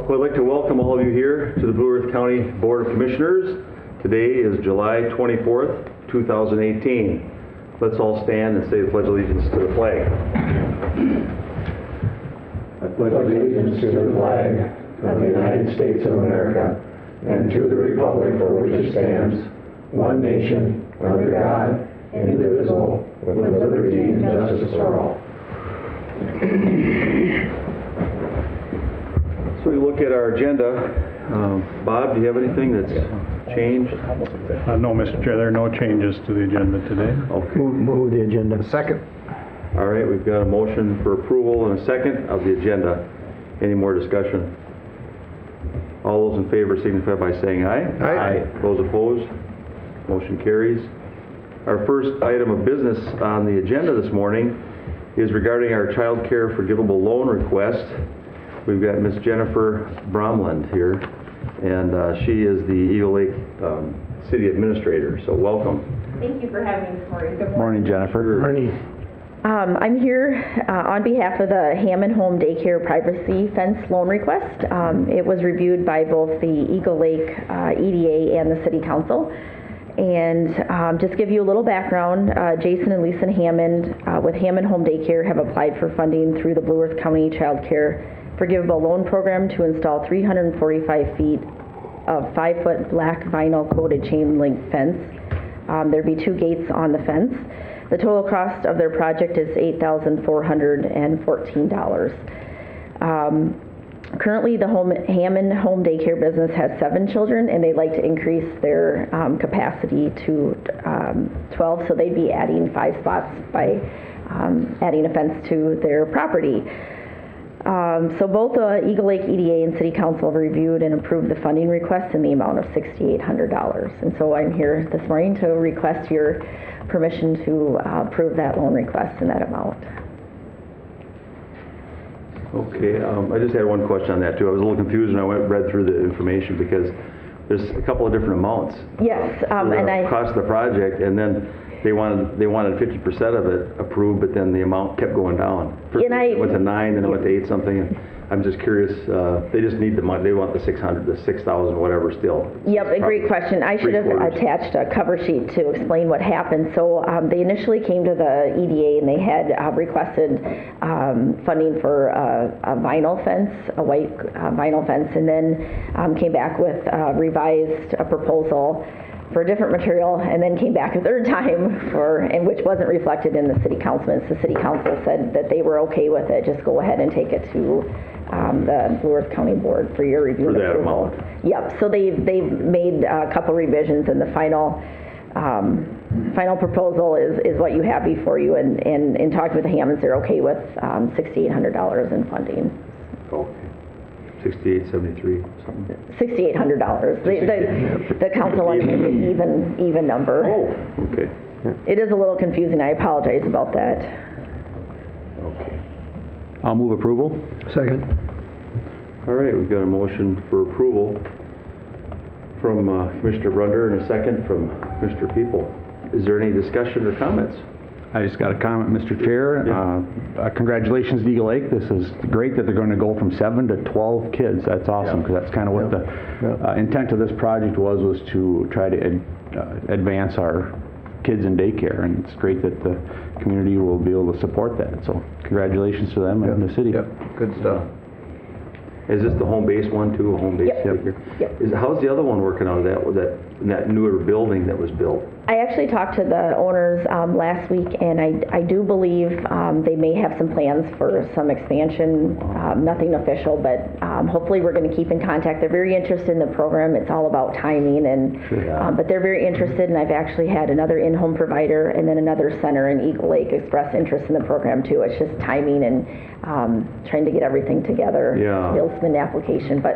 I'd like to welcome all of you here to the Blue Earth County Board of Commissioners. Today is July 24th, 2018. Let's all stand and say the Pledge of Allegiance to the flag. I pledge allegiance to the flag of the United States of America and to the republic for which it stands, one nation, under God, indivisible, with liberty and justice for all. So we look at our agenda. Bob, do you have anything that's changed? No, Mr. Chair, there are no changes to the agenda today. Okay. Move the agenda. Second. All right, we've got a motion for approval and a second of the agenda. Any more discussion? All those in favor signify by saying aye. Aye. Those opposed? Motion carries. Our first item of business on the agenda this morning is regarding our child care forgivable loan request. We've got Miss Jennifer Bromland here, and she is the Eagle Lake City Administrator, so welcome. Thank you for having me this morning. Good Morning, Jennifer. Ernie. I'm here on behalf of the Hammond Home Daycare Privacy Fence Loan Request. It was reviewed by both the Eagle Lake EDA and the City Council. And just give you a little background, Jason and Lisa Hammond with Hammond Home Daycare have applied for funding through the Blue Earth County Child Care Forgivable Loan Program to install 345 feet of 5-foot black vinyl coated chain link fence. There'd be 2 gates on the fence. The total cost of their project is $8,414. Currently, the Hammond Home Daycare business has 7 children, and they'd like to increase their capacity to 12, so they'd be adding 5 spots by adding a fence to their property. So both the Eagle Lake EDA and City Council have reviewed and approved the funding request in the amount of $6,800. And so I'm here this morning to request your permission to approve that loan request in that amount. Okay, I just had one question on that too. I was a little confused when I read through the information because there's a couple of different amounts. Yes, and I cost of the project, and then they wanted 50% of it approved, but then the amount kept going down. First it went to 9, then it went to 8 something. And I'm just curious. They just need the money. They want the 600, the 6,000, whatever. Still. Yep, a great question. I should have attached a cover sheet to explain what happened. So they initially came to the EDA and they had requested funding for a vinyl fence, a white vinyl fence, and then came back with revised a proposal for a different material, and then came back a third time and which wasn't reflected in the City Council. The City Council said that they were okay with it. Just go ahead and take it to the Blue Earth County Board for your review and approval. Yep. So they've made a couple revisions, and the final proposal is what you have before you. And in talking with the Hammonds, they're okay with $6,800 in funding. Okay. 6873 something. $6,800. The council wanted to make an even number. Oh, okay. It is a little confusing. I apologize about that. Okay. I'll move approval. Second. All right, we've got a motion for approval from Commissioner Brunder and a second from Mr. People. Is there any discussion or comments? I just got a comment, Mr. Chair. Congratulations to Eagle Lake. This is great that they're going to go from 7 to 12 kids. That's awesome, because that's kind of what the intent of this project was to try to advance our kids in daycare, and it's great that the community will be able to support that. So congratulations to them and the city. Yep, good stuff. Is this the home base one too, a home base daycare? Yep. How's the other one working out of that newer building that was built? I actually talked to the owners last week, and I do believe they may have some plans for some expansion. Nothing official, but hopefully we're going to keep in contact. They're very interested in the program. It's all about timing, and but they're very interested, and I've actually had another in-home provider and then another center in Eagle Lake express interest in the program too. It's just timing and trying to get everything together. They'll submit an application, but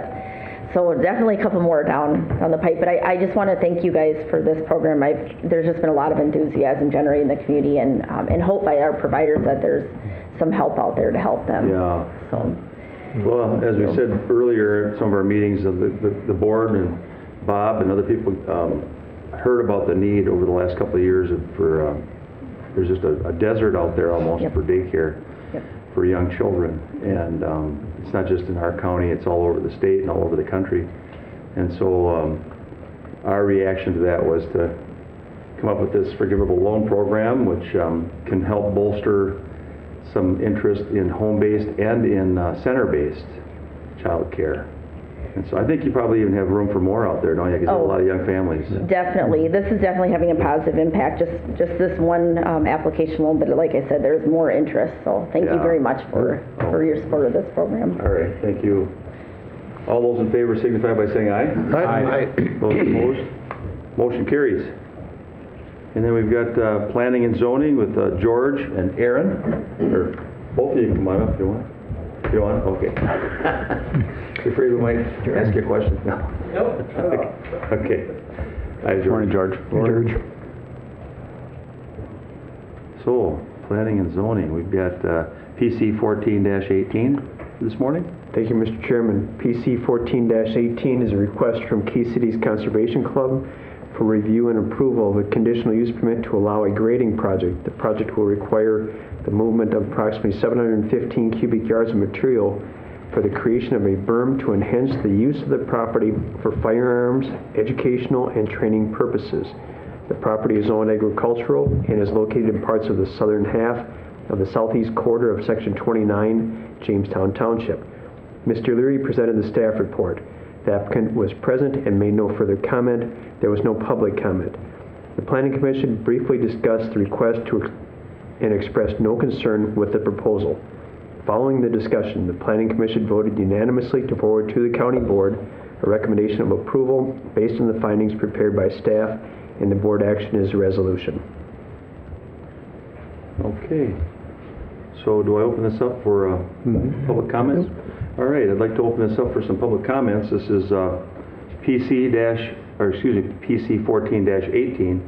so definitely a couple more down the pipe. But I just want to thank you guys for this program. There's just been a lot of enthusiasm generated in the community, and hope by our providers that there's some help out there to help them. Yeah. So. Well, as we said earlier at some of our meetings, of the board and Bob and other people heard about the need over the last couple of years for there's just a desert out there almost for daycare. for young children. And it's not just in our county, it's all over the state and all over the country. And so our reaction to that was to come up with this forgivable loan program, which can help bolster some interest in home-based and in center-based child care. And so I think you probably even have room for more out there, don't you? Because there's a lot of young families. Definitely. This is definitely having a positive impact, just this one application loan, but like I said, there's more interest. So thank you Yeah. very much for your support of this program. All right, thank you. All those in favor signify by saying aye. Aye. Those opposed? Motion carries. And then we've got planning and zoning with George and Aaron. Or both of you can come on up if you want. You don't want? Okay. You afraid we might ask you a question? No. Okay. Hi, George. Morning, George. George. So, planning and zoning, we've got PC 14-18 this morning. Thank you, Mr. Chairman. PC 14-18 is a request from Key Cities Conservation Club for review and approval of a conditional use permit to allow a grading project. The project will require the movement of approximately 715 cubic yards of material for the creation of a berm to enhance the use of the property for firearms, educational, and training purposes. The property is zoned agricultural and is located in parts of the southern half of the southeast quarter of Section 29, Jamestown Township. Mr. Leary presented the staff report. The applicant was present and made no further comment. There was no public comment. The Planning Commission briefly discussed the request and expressed no concern with the proposal. Following the discussion, the Planning Commission voted unanimously to forward to the County Board a recommendation of approval based on the findings prepared by staff, and the board action is a resolution. Okay. So do I open this up for public comments? All right, I'd like to open this up for some public comments. This is PC 14-18,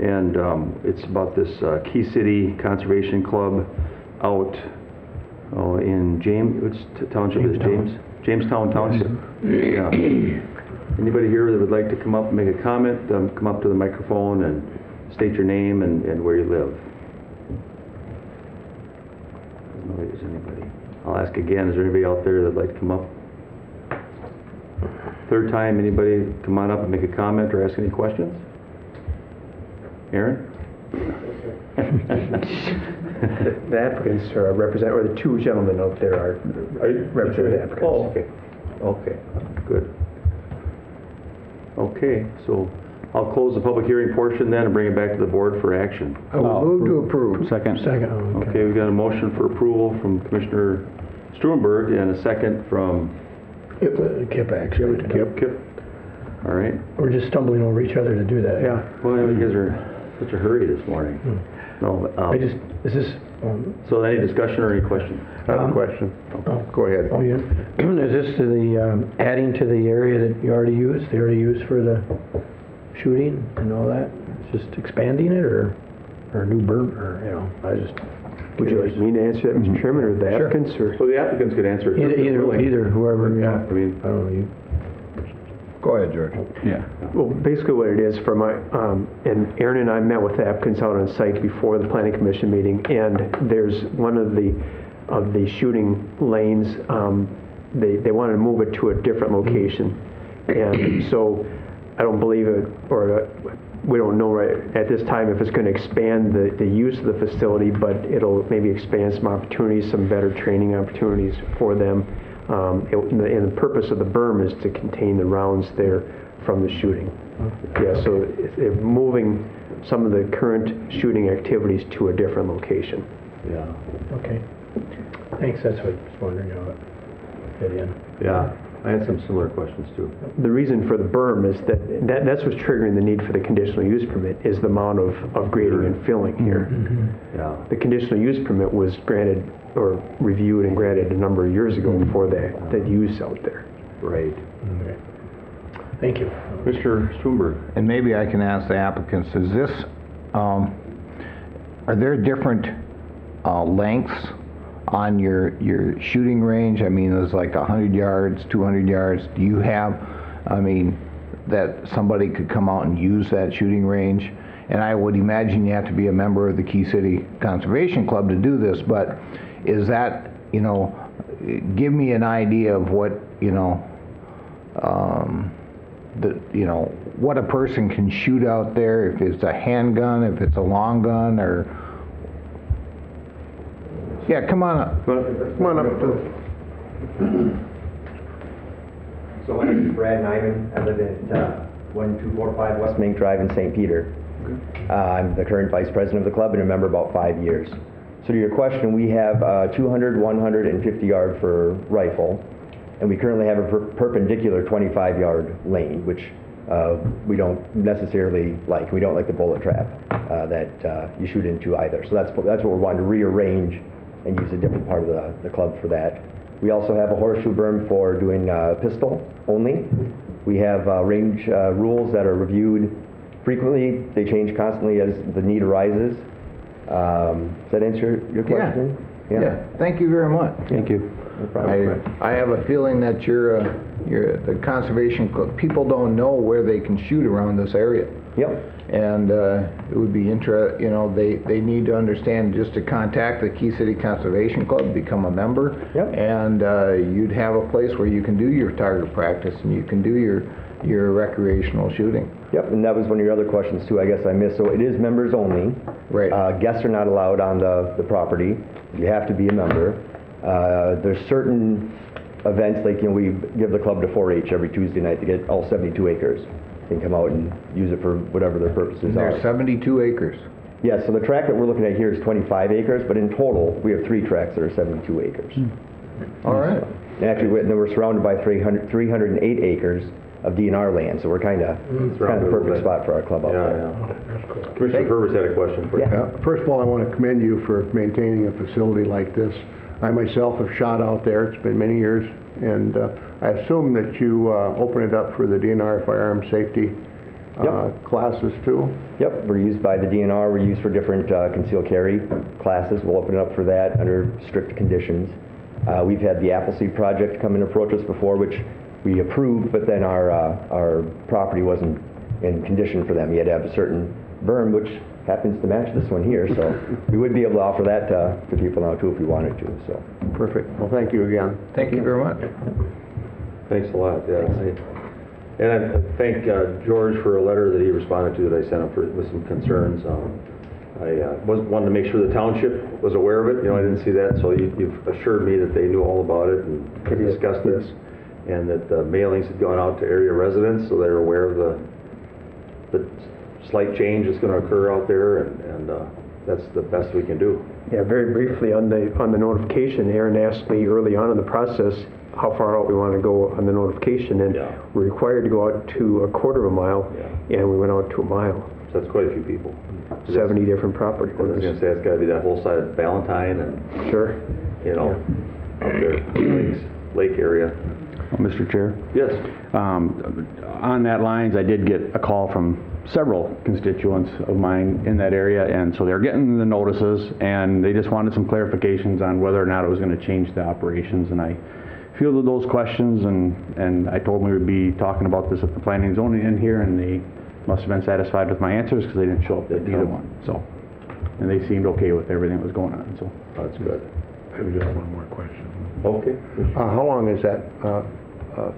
and it's about this Key City Conservation Club out in which township is it? Jamestown Township. Yeah. Anybody here that would like to come up and make a comment, come up to the microphone and state your name and where you live. I don't know if there's anybody. I'll ask again, is there anybody out there that'd like to come up? Third time, anybody come on up and make a comment or ask any questions? Aaron? The applicants represent, or the two gentlemen out there are represent the applicants. Oh, okay. Okay, good. Okay, so I'll close the public hearing portion then and bring it back to the board for action. I will move to approve. Second. Second. Oh, Okay, we've got a motion for approval from Commissioner Struenberg and a second from Kip, actually. Kip. All right. We're just stumbling over each other to do that. Yeah. Well, you guys are in such a hurry this morning. No, Is this, so any discussion or any question? I have a question. go ahead. Oh, yeah. Is this to the, adding to the area that you already used, for the shooting and all that? It's just expanding it or a new berm, or, I just. Would you like me to answer that, Mr. Chairman, or the Sure. applicants? Or? So the applicants could answer it. Either, whoever, yeah. I mean, I don't know, you. Go ahead, George. Yeah. Well, basically what it is for my, and Aaron and I met with the applicants out on site before the Planning Commission meeting, and there's one of the shooting lanes, they wanted to move it to a different location. And so I don't believe it, or we don't know right at this time if it's going to expand the use of the facility, but it'll maybe expand some opportunities, some better training opportunities for them. And the purpose of the berm is to contain the rounds there from the shooting. Yeah, so they're moving some of the current shooting activities to a different location. yeah. Okay. Thanks, that's what I was wondering how it fit in. Yeah, I had some similar questions too. The reason for the berm is that's what's triggering the need for the conditional use permit, is the amount of grading and filling here. Yeah. The conditional use permit was granted or reviewed and granted a number of years ago before that use out there. Right. Okay. Thank you. Mr. Struenberg. And maybe I can ask the applicants, is this, are there different lengths on your shooting range? I mean, it's like 100 yards, 200 yards. Do you have, that somebody could come out and use that shooting range? And I would imagine you have to be a member of the Key City Conservation Club to do this, but is that, give me an idea of what, what a person can shoot out there, if it's a handgun, if it's a long gun, or... Yeah, come on up. Come on up to... So my name is Brad Nyman. I live at 1245 West Mink Drive in St. Peter. I'm the current vice president of the club and a member about 5 years. So to your question, we have 200, 100, and 50-yard for rifle, and we currently have a perpendicular 25-yard lane, which we don't necessarily like. We don't like the bullet trap that you shoot into either. So that's what we're wanting to rearrange and use a different part of the club for that. We also have a horseshoe berm for doing pistol only. We have range rules that are reviewed frequently. They change constantly as the need arises. Does that answer your question? Yeah. Thank you very much. Thank you. No problem. I have a feeling that you're the conservation club. People don't know where they can shoot around this area. Yep. And it would be they need to understand just to contact the Key City Conservation Club, become a member. Yep. And you'd have a place where you can do your target practice and you can do your recreational shooting. Yep, and that was one of your other questions too, I guess I missed. So it is members only. Right. Guests are not allowed on the property. You have to be a member. There's certain events, like we give the club to 4-H every Tuesday night to get all 72 acres. They can come out and use it for whatever their purposes And are. there's 72 acres. Yeah, so the track that we're looking at here is 25 acres, but in total, we have 3 tracks that are 72 acres. All right. And actually, we're surrounded by 308 acres of DNR land, so we're kind of the perfect spot for our club out there. Commissioner Purvis had a question for you. Yeah. First of all, I want to commend you for maintaining a facility like this. I myself have shot out there. It's been many years, and I assume that you open it up for the DNR firearm safety classes too? Yep, we're used by the DNR. We're used for different concealed carry classes. We'll open it up for that under strict conditions. We've had the Appleseed Project come and approach us before, which we approved, but then our property wasn't in condition for them. You had to have a certain berm, which happens to match this one here, so we would be able to offer that to people now too if we wanted to. So Perfect. Well, thank you again. Thank you very much. Thanks a lot, yeah. And I thank George for a letter that he responded to that I sent him with some concerns. I wanted to make sure the township was aware of it. I didn't see that, so you've assured me that they knew all about it and discussed this, and that the mailings had gone out to area residents, so they're aware of the slight change that's going to occur out there, and that's the best we can do. Yeah, very briefly on the notification, Aaron asked me early on in the process how far out we want to go on the notification, and we're required to go out to a quarter of a mile, and we went out to a mile. So that's quite a few people. 70 different property I was owners. going to say, it's got to be that whole side of Valentine and, Sure. out there, lake area. Mr. Chair? Yes. On that lines, I did get a call from several constituents of mine in that area, and so they're getting the notices, and they just wanted some clarifications on whether or not it was going to change the operations, and I fielded those questions, and I told them we would be talking about this at the planning and zoning in here, and they must have been satisfied with my answers because they didn't show up at either one. So, and they seemed okay with everything that was going on. So That's good. I have just one more question. Okay. How long has that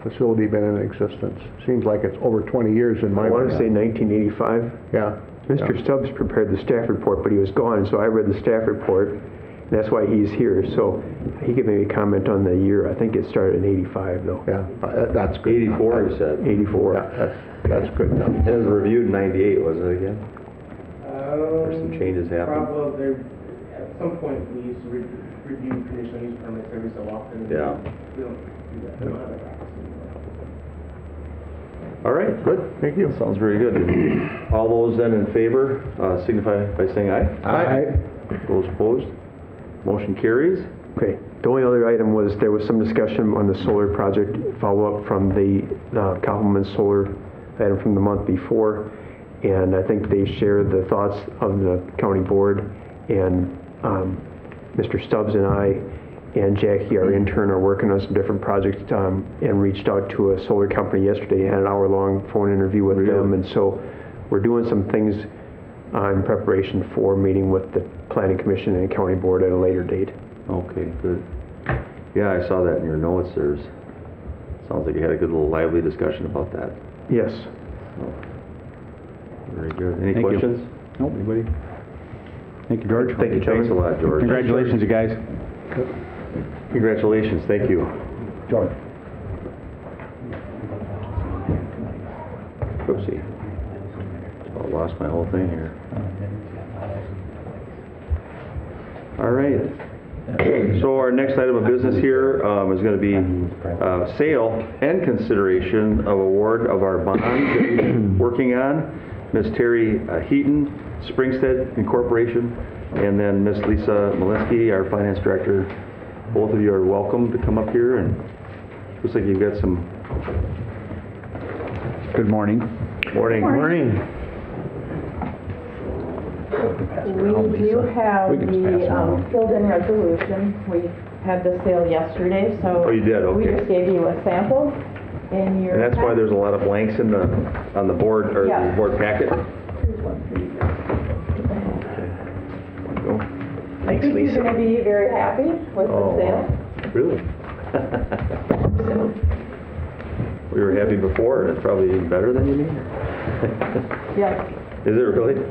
facility been in existence? Seems like it's over 20 years in my I want to mind. say 1985. Yeah. Mr. Stubbs prepared the staff report, but he was gone, so I read the staff report, and that's why he's here. So he could maybe comment on the year. I think it started in 85, though. Yeah, that's good. 84, you said? 84. Yeah, that's good enough. It was reviewed in 98, wasn't it again? There's some changes happened. Probably, at some point, we used to review conditional use permits every so often. Yeah. We don't do that. We don't have that practice anymore. All right, good. Thank you. Sounds very good. All those then in favor signify by saying aye. Aye. Those opposed? Motion carries. Okay. The only other item was there was some discussion on the solar project, follow-up from the Kaufman Solar item from the month before, and I think they share the thoughts of the county board, and Mr. Stubbs and I and Jackie, our intern, are working on some different projects and reached out to a solar company yesterday, had an hour-long phone interview with them, and so we're doing some things in preparation for meeting with the Planning Commission and County Board at a later date. Okay, good. Yeah, I saw that in your notes. Sounds like you had a good little lively discussion about that. Yes. Very good. Any Thank you. questions? Nope. Anybody? Thank you, George. Thank you, Thanks a lot, George. Congratulations, you guys. Congratulations, thank you. George. Oopsie. Oh, lost my whole thing here. All right. So our next item of business here is going to be sale and consideration of award of our bond that we're working on. Ms. Terry Heaton, Springstead Incorporation, and then Ms. Lisa Malinsky, our finance director. Both of you are welcome to come up here, and looks like you've got some. Good morning. Morning. Morning. We do have We can just pass the them around. filled-in resolution. We had the sale yesterday, so. Oh, you did? We Okay. just gave you a sample in your. And that's why there's a lot of blanks on the board, or the Yes. board packet? Here's one for you. Go. I think you're going to be very happy with the Oh, sale. wow. Really? We were happy before, and it's probably even better than you mean? Yes. Is it really? Do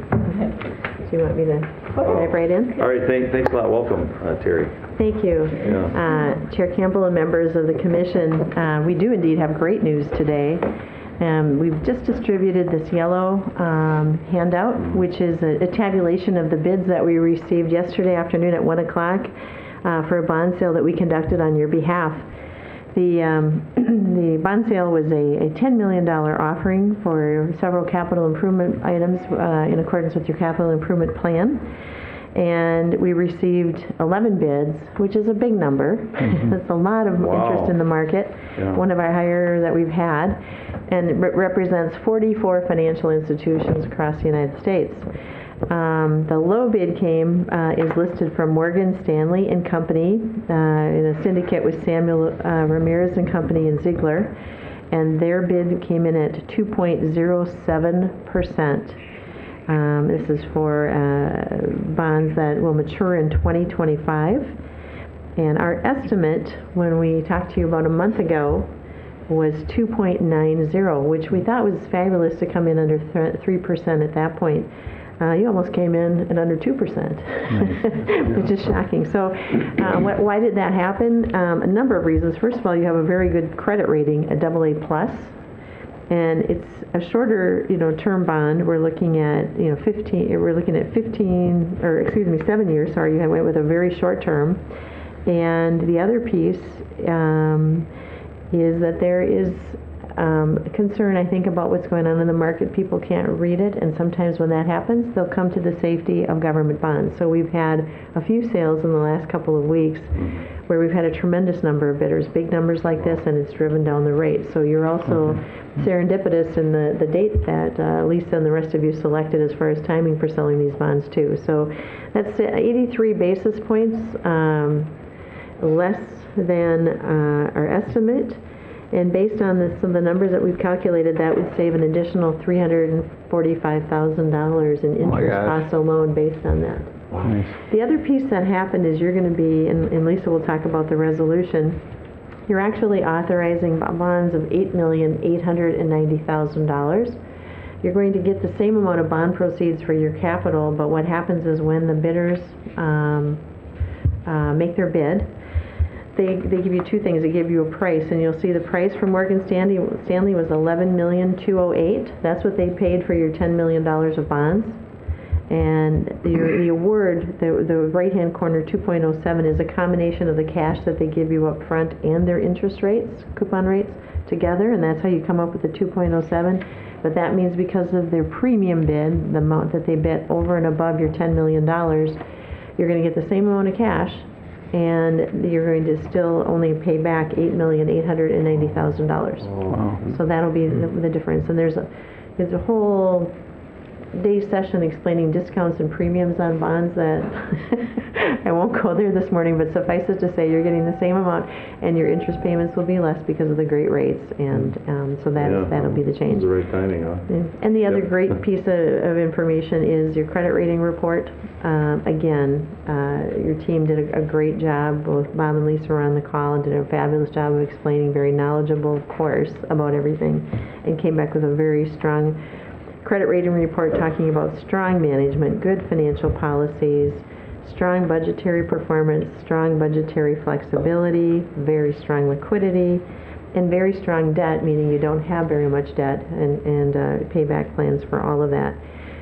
you want me to dive right in? All right, thanks a lot. Welcome, Terry. Thank you. Yeah. Chair Campbell and members of the commission, we do indeed have great news today. We've just distributed this yellow handout, which is a tabulation of the bids that we received yesterday afternoon at 1 o'clock for a bond sale that we conducted on your behalf. The bond sale was a $10 million offering for several capital improvement items in accordance with your capital improvement plan. And we received 11 bids, which is a big number. That's a lot of interest in the market, one of our higher that we've had, and it represents 44 financial institutions across the United States. The low bid is listed from Morgan Stanley and Company in a syndicate with Samuel Ramirez and Company in Ziegler, and their bid came in at 2.07%. This is for bonds that will mature in 2025. And our estimate, when we talked to you about a month ago, was 2.90, which we thought was fabulous to come in under 3% at that point. You almost came in at under 2%, which is shocking. So why did that happen? A number of reasons. First of all, you have a very good credit rating, a AA+. And it's a shorter, term bond. We're looking at, 7 years. Sorry, you went with a very short term. And the other piece is that there is concern, I think, about what's going on in the market. People can't read it, and sometimes when that happens, they'll come to the safety of government bonds. So we've had a few sales in the last couple of weeks where we've had a tremendous number of bidders, big numbers like this, and it's driven down the rate. So you're also serendipitous in the date that Lisa and the rest of you selected as far as timing for selling these bonds too. So that's 83 basis points less than our estimate. And based on some of the numbers that we've calculated, that would save an additional $345,000 in interest costs alone based on that. Nice. The other piece that happened is you're going to be, and Lisa will talk about the resolution, you're actually authorizing bonds of $8,890,000. You're going to get the same amount of bond proceeds for your capital, but what happens is when the bidders make their bid, they give you two things. They give you a price, and you'll see the price for Morgan Stanley was $11,208,000. That's what they paid for your $10 million of bonds. And the award, the right-hand corner, 2.07, is a combination of the cash that they give you up front and their interest rates, coupon rates, together, and that's how you come up with the 2.07. But that means because of their premium bid, the amount that they bid over and above your $10 million, you're going to get the same amount of cash, and you're going to still only pay back $8,890,000. Wow. So that'll be the difference. And there's a whole day session explaining discounts and premiums on bonds that I won't go there this morning, but suffice it to say you're getting the same amount and your interest payments will be less because of the great rates, and so that'll be the change. It's the right timing, huh? And the other Yep. great piece of information is your credit rating report. Again, your team did a great job. Both Bob and Lisa were on the call and did a fabulous job of explaining, very knowledgeable, of course, about everything, and came back with a very strong credit rating report talking about strong management, good financial policies, strong budgetary performance, strong budgetary flexibility, very strong liquidity, and very strong debt, meaning you don't have very much debt, and payback plans for all of that.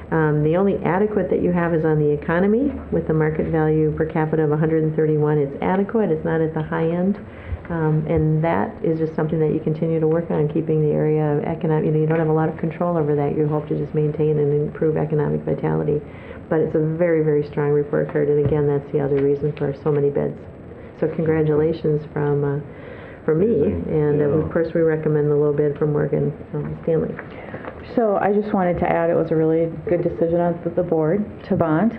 The only adequate that you have is on the economy, with the market value per capita of 131. It's adequate, it's not at the high end. And that is just something that you continue to work on, keeping the area of economic, you don't have a lot of control over that. You hope to just maintain and improve economic vitality. But it's a very, very strong report card, and again, that's the other reason for so many bids. So congratulations from me, and of course we recommend the low bid from Morgan Stanley. So I just wanted to add, it was a really good decision on the board to bond.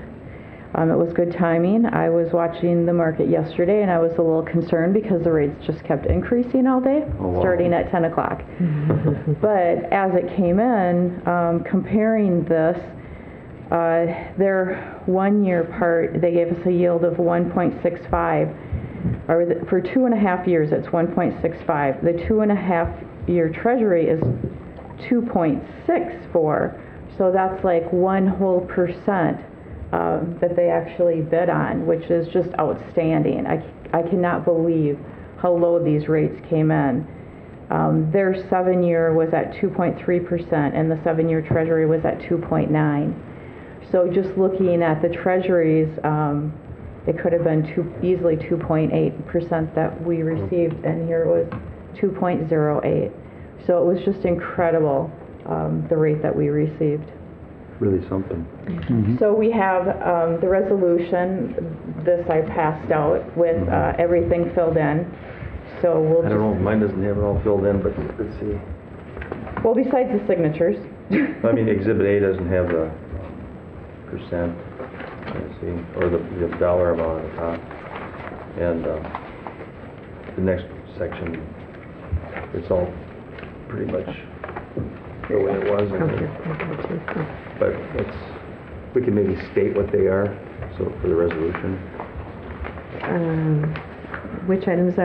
It was good timing. I was watching the market yesterday, and I was a little concerned because the rates just kept increasing all day, starting at 10 o'clock. But as it came in, comparing this, their 1 year part, they gave us a yield of 1.65. Or for 2.5 years, it's 1.65. The 2.5 year treasury is 2.64. So that's like 1% that they actually bid on, which is just outstanding. I cannot believe how low these rates came in. Their 7 year was at 2.3%, and the 7 year treasury was at 2.9. So just looking at the treasuries, it could have been easily 2.8% that we received, and here it was 2.08. So it was just incredible, the rate that we received. Really something. So we have the resolution. This I passed out with everything filled in. So we'll I don't know, mine doesn't have it all filled in, but let's see. Well, besides the signatures. I mean, Exhibit A doesn't have the percent, let's see, or the dollar amount at the top. And the next section, it's all pretty much the way it was. But we can maybe state what they are, so for the resolution. Which items do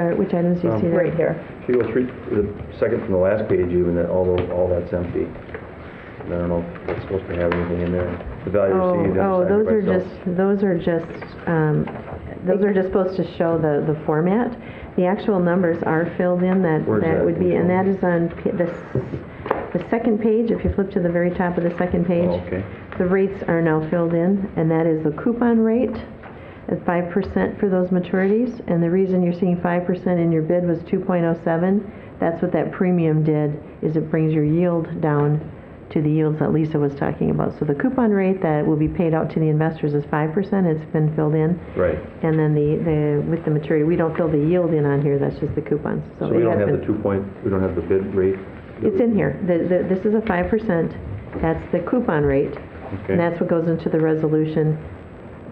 you see there? Right here. If you go through the second from the last page, even that all that's empty. And I don't know if that's supposed to have anything in there. The value received. Those are just supposed to show the format. The actual numbers are filled in. That would be, and that is on the second page. If you flip to the very top of the second page, the rates are now filled in, and that is the coupon rate at 5% for those maturities. And the reason you're seeing 5% in your bid was 2.07. That's what that premium did, is it brings your yield down to the yields that Lisa was talking about. So the coupon rate that will be paid out to the investors is 5%. It's been filled in. Right. And then with the maturity, we don't fill the yield in on here. That's just the coupons. So we don't have we don't have the bid rate? It's in here. This is a 5%. That's the coupon rate. Okay. And that's what goes into the resolution.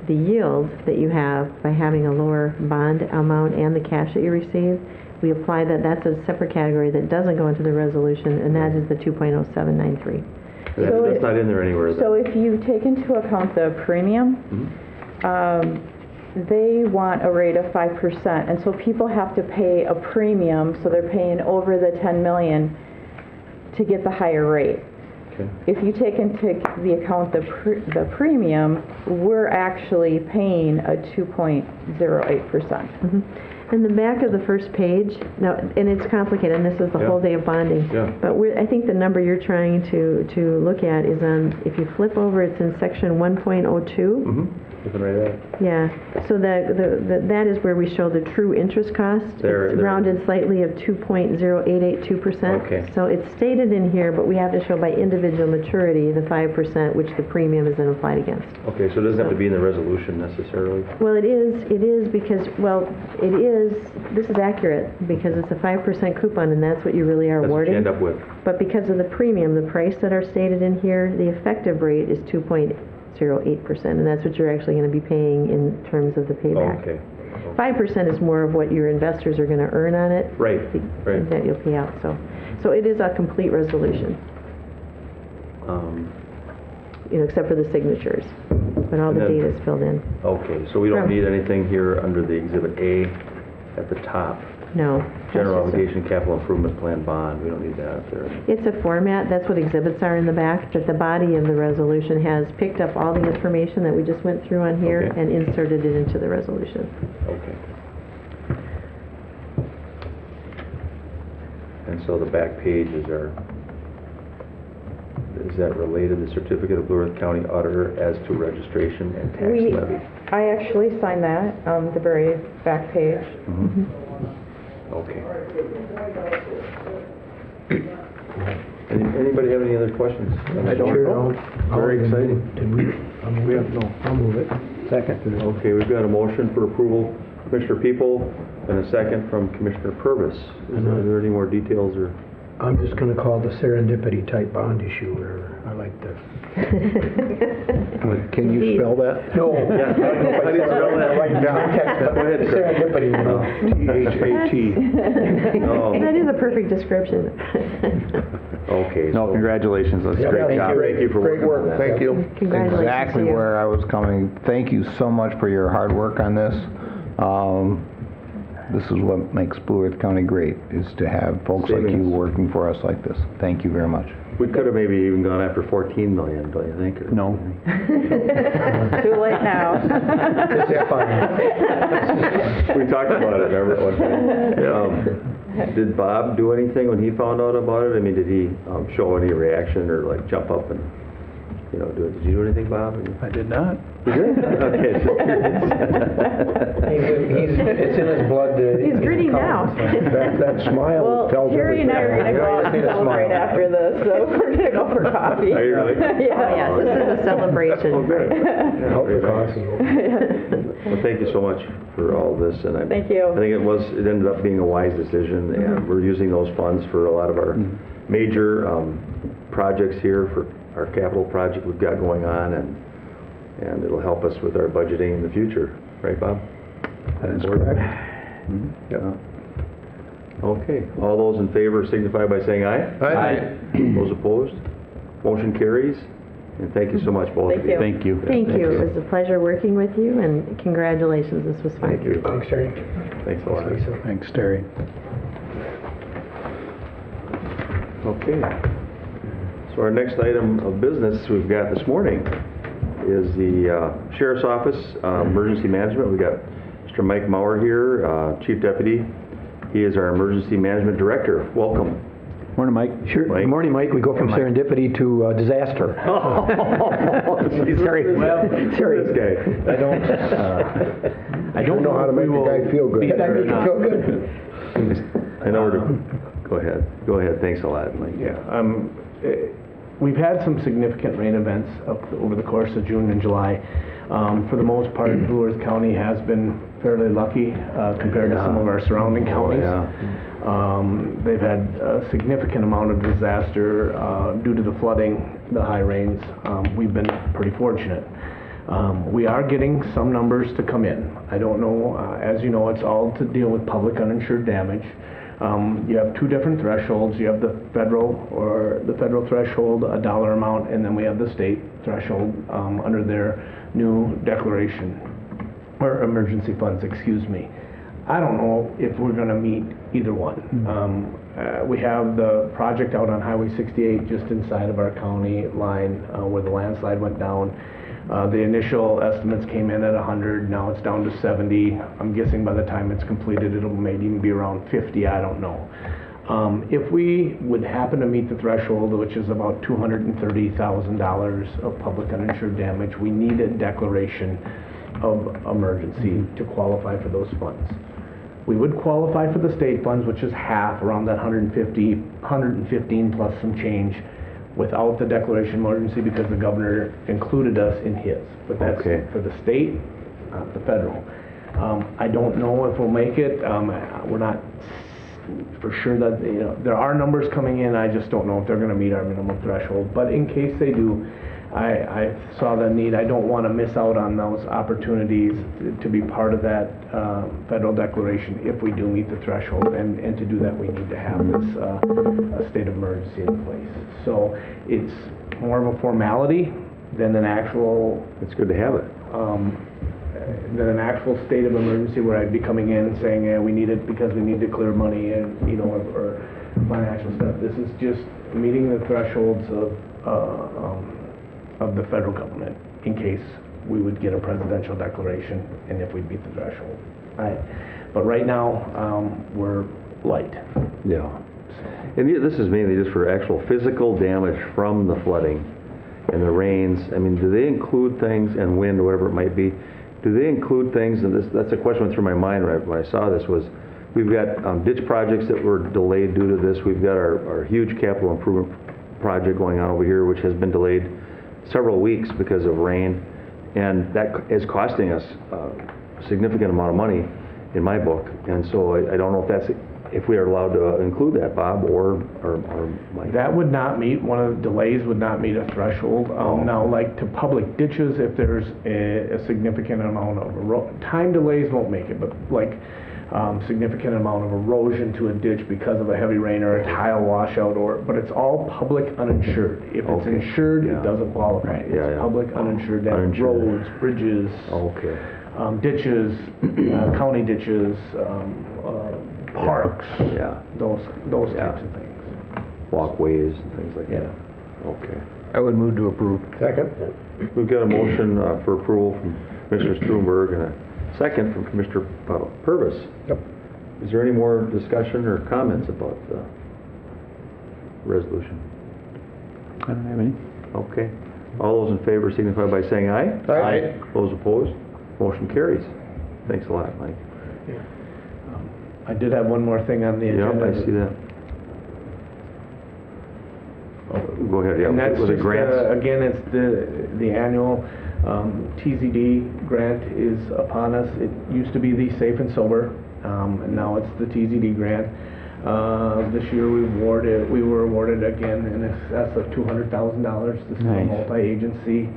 The yield that you have by having a lower bond amount and the cash that you receive, we apply that. That's a separate category that doesn't go into the resolution, and that is the 2.0793. That's not in there anywhere. So if you take into account the premium, they want a rate of 5%, and so people have to pay a premium, so they're paying over the 10 million to get the higher rate. Okay. If you take into the account the premium, we're actually paying a 2.08%. In the back of the first page, now, and it's complicated, and this is the whole day of bonding, but I think the number you're trying to look at is on, if you flip over, it's in section 1.02. looking right at it. Yeah, so that is where we show the true interest cost. There- It's there. rounded slightly of 2.0882%. Okay. So it's stated in here, but we have to show by individual maturity the 5%, which the premium is then applied against. Okay, so it doesn't have to be in the resolution necessarily? Well, it is because, this is accurate, because it's a 5% coupon, and that's what you really are That's what you awarding. end up with. But because of the premium, the price that are stated in here, the effective rate is 2.08%, and that's what you're actually going to be paying in terms of the payback. Okay. 5% is more of what your investors are going to earn on it. Right, right. That you'll pay out, so it is a complete resolution, except for the signators, but all the And then- data is filled in. Okay, so we don't From- need anything here under the Exhibit A at the top? No. General that's just a- Obligation Capital Improvement Plan Bond, we don't need that up there. It's a format, that's what exhibits are in the back, but the body of the resolution has picked up all the information that we just went through on here Okay. and inserted it into the resolution. Okay. And so the back pages is that related, the Certificate of Blue Earth County Auditor as to registration and tax levy? I actually signed that, the very back page. Okay. Anybody have any other questions? I don't know. Very exciting. Did we? I'll move it. Second. Okay, we've got a motion for approval, Commissioner People, and a second from Commissioner Purvis. Is there any more details or? I'm just gonna call it the serendipity type bond issue, or I like the. Can you spell that? No. Yeah, I didn't spell that right down. Go ahead, Chris. Serendipity, T-H-A-T. Oh, That is a perfect description. okay. No, so- congratulations, that's a great Thank job. you. Thank you for Great working on work, that. thank you. Congratulations Exactly to you. where I was coming. Thank you so much for your hard work on this. This is what makes Blue Earth County great, is to have folks like you Savings. working for us like this. Thank you very much. We could have maybe even gone after 14 million, don't you think? or- No. Too late now. We talked about it, remember, at one time. Did Bob do anything when he found out about it? I mean, did he show any reaction or like jump up and, do it? Did you do anything, Bob? I did not. You did? Okay. just curious. It's in his blood. He's grinning now. That smile Well, tells Harry and I are gonna go out and everything. celebrate after this, so we're gonna go for coffee. Are you really? Oh, yes, this is a celebration. Oh, good. Help the coffee. Well, thank you so much for all this, and Thank you. I think it ended up being a wise decision, and we're using those funds for a lot of our major projects here, for our capital project we've got going on, and it'll help us with our budgeting in the future, right, Bob? That is correct. Yeah. Okay, all those in favor signify by saying aye. Aye. Those opposed? Motion carries, and thank you so much, both of Thank you. Thank you. Thank you, it was a pleasure working with you, and congratulations, this was fun. Thank you. Thanks, Terry. Thanks a lot. Thanks, Terry. Okay. So our next item of business we've got this morning is the Sheriff's Office Emergency Management. We've got Mr. Mike Mauer here, Chief Deputy. He is our Emergency Management Director. Welcome. Morning, Mike. Sure. Mike. Good morning, Mike. We go from serendipity to disaster. Sorry. Sorry. This guy. I don't know how to make the guy feel good. Did I make you feel good? I know where to, go ahead. Go ahead. Thanks a lot, Mike. Yeah, we've had some significant rain events over the course of June and July. For the most part, Blue Earth County has been fairly lucky compared to some of our surrounding counties. They've had a significant amount of disaster due to the flooding, the high rains. We've been pretty fortunate. We are getting some numbers to come in. I don't know, as you know, it's all to deal with public uninsured damage. You have two different thresholds. You have the federal threshold, a dollar amount, and then we have the state threshold under their new declaration, or emergency funds, excuse me. I don't know if we're going to meet either one. We have the project out on Highway 68 just inside of our county line where the landslide went down. The initial estimates came in at 100, now it's down to 70. I'm guessing by the time it's completed, it'll maybe even be around 50, I don't know. If we would happen to meet the threshold, which is about $230,000 of public uninsured damage, we need a declaration of emergency to qualify for those funds. We would qualify for the state funds, which is half, around that 115 plus some change, without the declaration of emergency because the governor included us in his. But that's Okay. for the state, not the federal. I don't know if we'll make it. We're not for sure that, you know, there are numbers coming in. I just don't know if they're going to meet our minimum threshold. But in case they do, I saw the need. I don't want to miss out on those opportunities to be part of that federal declaration if we do meet the threshold. And to do that, we need to have this a state of emergency in place. So it's more of a formality than an actual. It's good to have it. Than an actual state of emergency where I'd be coming in and saying, yeah, we need it because we need to clear money and, you know, or financial stuff. This is just meeting the thresholds of the federal government in case we would get a presidential declaration and if we beat the threshold. But right now, we're light. Yeah. And this is mainly just for actual physical damage from the flooding and the rains. I mean, do they include things, and wind or whatever it might be, do they include things, and that's a question that went through my mind right when I saw this, was we've got ditch projects that were delayed due to this. We've got our huge capital improvement project going on over here, which has been delayed several weeks because of rain, and that is costing us a significant amount of money in my book. And so I don't know if we are allowed to include that, Bob, or Mike. That would not meet, one of the delays would not meet a threshold. Now, like to public ditches, if there's a significant amount of time delays won't make it, but like significant amount of erosion to a ditch because of a heavy rain or a tile washout, but it's all public uninsured. If it's insured, it doesn't qualify. It's public uninsured, that roads, bridges, ditches, county ditches, parks, those types of things. Walkways and things like that. Okay. I would move to approve. Second? We've got a motion for approval from Commissioner Struenberg and a second from Commissioner Purvis. Yep. Is there any more discussion or comments about the resolution? I don't have any. Okay. All those in favor signify by saying aye. Aye. Those opposed? Motion carries. Thanks a lot, Mike. I did have one more thing on the agenda. Yep, I see that. Go ahead, yeah. And that's Was it just, grants? again, it's the annual TZD grant is upon us. It used to be the Safe and Sober, and now it's the TZD grant. This year we were awarded again in excess of $200,000. This is a multi-agency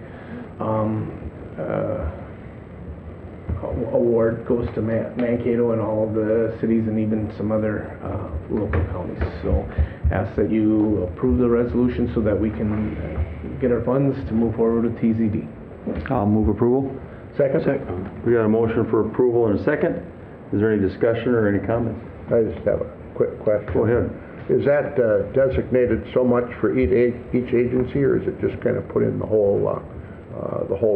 award, goes to Mankato and all of the cities and even some other local counties. So ask that you approve the resolution so that we can get our funds to move forward with TZD. I'll move approval. Second? We got a motion for approval and a second. Is there any discussion or any comments? I just have a quick question. Go ahead. Is that designated so much for each agency, or is it just kind of put in the whole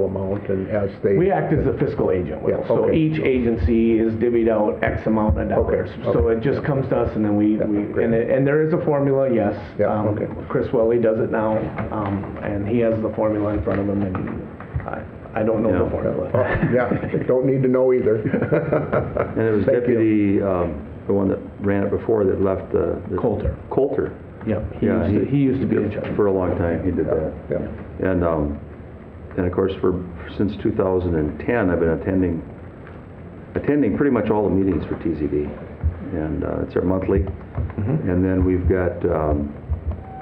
amount and as they... We act as a fiscal agent, Will. Yeah, So okay. each agency is divvied out X amount of dollars. Okay, So okay. it just comes to us and then great. and there is a formula, yes. Yeah, okay. Chris Welly does it now, and he has the formula in front of him, and I don't know the formula. Don't need to know either. And it was Thank Deputy, the one that ran it before that left the Coulter. Coulter. Yep, he used to be in charge. For a long time, he did that. Yeah. And of course, since 2010, I've been attending pretty much all the meetings for TZD. And it's our monthly. And then we've got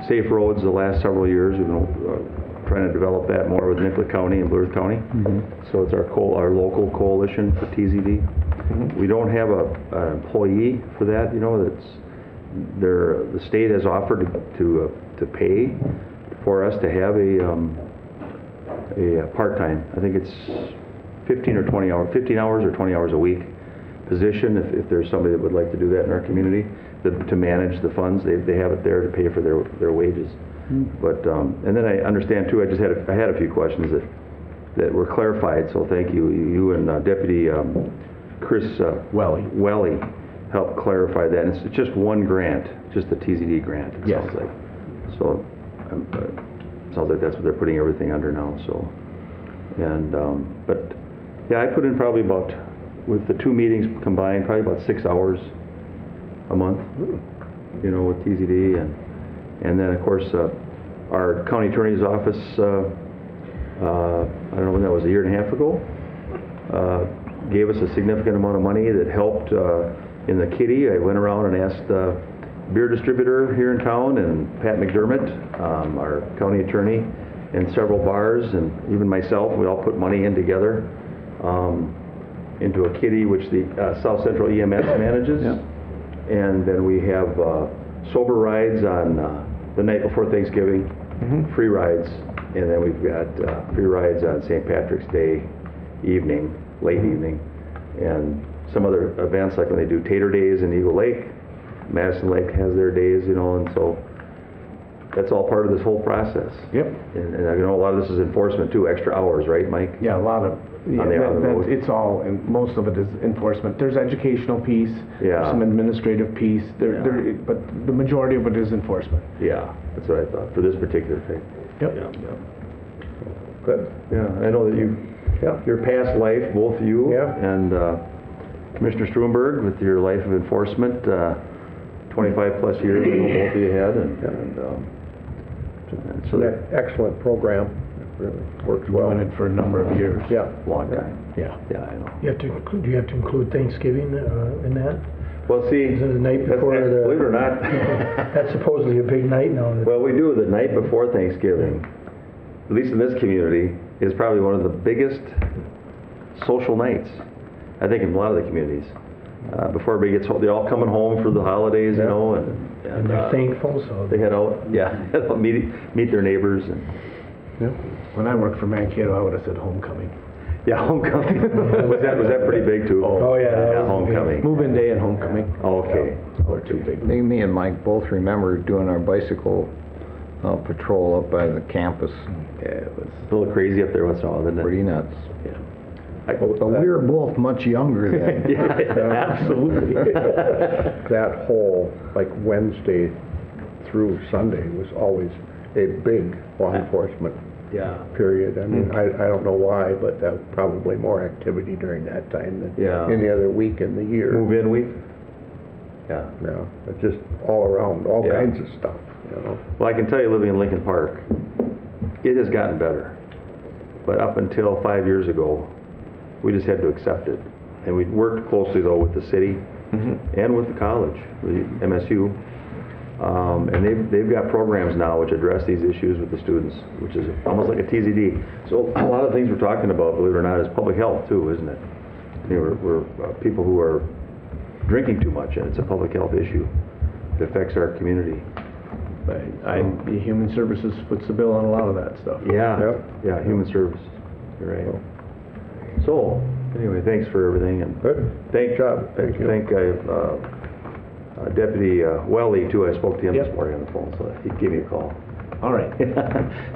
Safe Roads the last several years. We've been trying to develop that more with Nicollet County and Blue Earth County. So it's our local coalition for TZD. We don't have an employee for that, you know, the state has offered to pay for us to have a part-time, I think it's 15 hours or 20 hours a week position, if there's somebody that would like to do that in our community, to manage the funds. They have it there to pay for their wages. But and then I understand too, I had a few questions that were clarified, so thank you. You and Deputy Chris Welly helped clarify that. And it's just one grant, just the TZD grant, it sounds like. So it sounds like that's what they're putting everything under now. So, and but Yeah, I put in probably about, with the 2 meetings combined, probably about 6 hours a month, you know, with TZD. And then, of course, our county attorney's office, I don't know when that was, a year and a half ago, gave us a significant amount of money that helped in the kitty. I went around and asked the beer distributor here in town and Pat McDermott, our county attorney, and several bars, and even myself, we all put money in together into a kitty which the South Central EMS manages. Yeah. And then we have sober rides on the night before Thanksgiving, free rides, and then we've got free rides on St. Patrick's Day evening, late evening, and some other events like when they do Tater Days in Eagle Lake. Madison Lake has their days, you know, and so that's all part of this whole process. Yep. And I know a lot of this is enforcement too, extra hours, right, Mike? Yeah, a lot of, On the road. it's all, and most of it is enforcement. There's educational piece, Yeah. some administrative piece, but the majority of it is enforcement. Yeah, that's what I thought, for this particular thing. Yep. Yeah. Good. Yeah, I know that your past life, both you Yeah. and Commissioner Struenberg, with your life of enforcement, 25 plus years, I know both of you had, and so An that, excellent program. It really works well. Doing it for a number of years. Yeah. long time. Yeah. Yeah, I know. Do you have to include Thanksgiving in that? Well, see, Is it the night that's- before the? believe it or not, That's supposedly a big night now. well, we do the night before Thanksgiving, at least in this community, is probably one of the biggest social nights, I think, in a lot of the communities. Before everybody gets home, they're all coming home for the holidays, you know, and they're thankful, so. they head out, meet their neighbors, and When I worked for Mankato, I would have said homecoming. yeah, homecoming. was that pretty big too? Oh, yeah, that was homecoming. Move-in day and homecoming. Oh, okay. Or too big. I think me and Mike both remember doing our bicycle patrol up by the campus. Yeah, it was a little crazy up there once in a while, didn't it? Pretty nuts. Yeah. But we were both much younger then. Yeah, absolutely. That whole, like Wednesday through Sunday was always a big law enforcement Yeah. period. I mean, I don't know why, but that was probably more activity during that time than Yeah. any other week in the year. Move-in week? Yeah. Yeah, it's just all around, all Yeah. kinds of stuff, you know. Well, I can tell you, living in Lincoln Park, it has gotten better. But up until 5 years ago, we just had to accept it. And we worked closely, though, with the city and with the college, the MSU. And they've got programs now which address these issues with the students, which is almost like a TZD. So a lot of things we're talking about, believe it or not, is public health too, isn't it? You know, we're people who are drinking too much, and it's a public health issue that affects our community. But Human Services puts the bill on a lot of that stuff. Yeah, Yep. yeah, human service. You're right. So, anyway, thanks for everything, and Good. thank job. Thank you. Deputy Welly too. I spoke to him this Yep. morning on the phone, so he gave me a call. All right.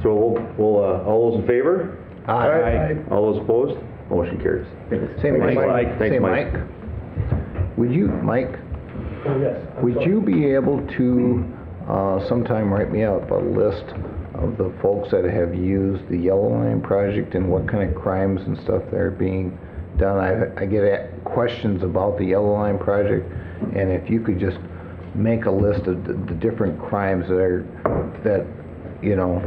So we'll all those in favor? Aye. All those opposed? Motion carries. Say, Thanks, Mike, Mike. Thanks, say, Mike. Mike, would you, Mike, Yes. would you be able to sometime write me up a list of the folks that have used the Yellow Line project and what kind of crimes and stuff that are being done? I get questions about the Yellow Line project, and if you could just make a list of the different crimes that you know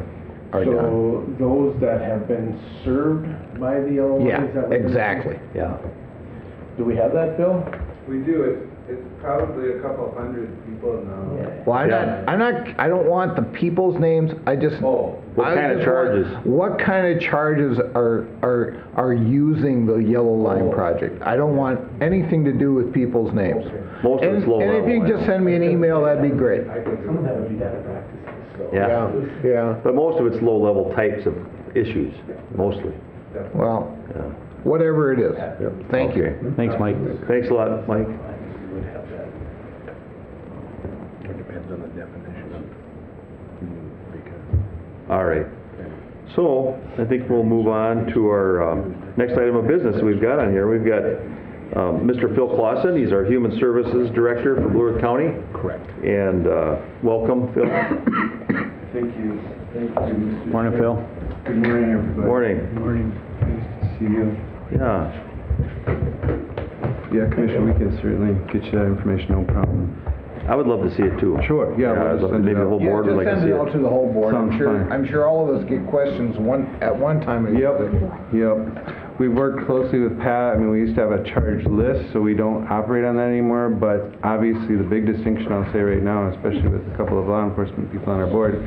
are done. So those that have been served by the Yellow Line? Yeah, is that what you're exactly. Yeah. saying? Do we have that, Bill? We do. It's probably a couple hundred people now. Well, I don't want the people's names. I just. Oh. What I kind of just want- charges? What kind of charges are using the Yellow Line project? I don't want anything to do with people's names. Most of it's low And if you level, just send me an email, that'd be great. Some of that would be data practices, so. Yeah. Yeah. But most of it's low-level types of issues, mostly. Well, Yeah. whatever it is. Thank you. Okay. Thanks, Mike. Thanks a lot, Mike. It depends on the definition of. All right. So, I think we'll move on to our next item of business we've got on here. We've got Mr. Phil Clausen. He's our Human Services Director for Blue Earth County. Correct. And welcome, Phil. Thank you. Thank you, Mr. Morning, Chair. Phil. Good morning, everybody. Morning. Morning. Nice to see you. Yeah. Yeah, Commissioner, we can certainly get you that information, no problem. I would love to see it too. Sure, yeah, we'll I'd just love- send it maybe the out. whole board would like to see Just send it out to the whole board. Sounds fine. I'm sure all of us get questions at one time or the other. Yep. We've worked closely with Pat. I mean, we used to have a charge list, so we don't operate on that anymore, but obviously the big distinction I'll say right now, especially with a couple of law enforcement people on our board,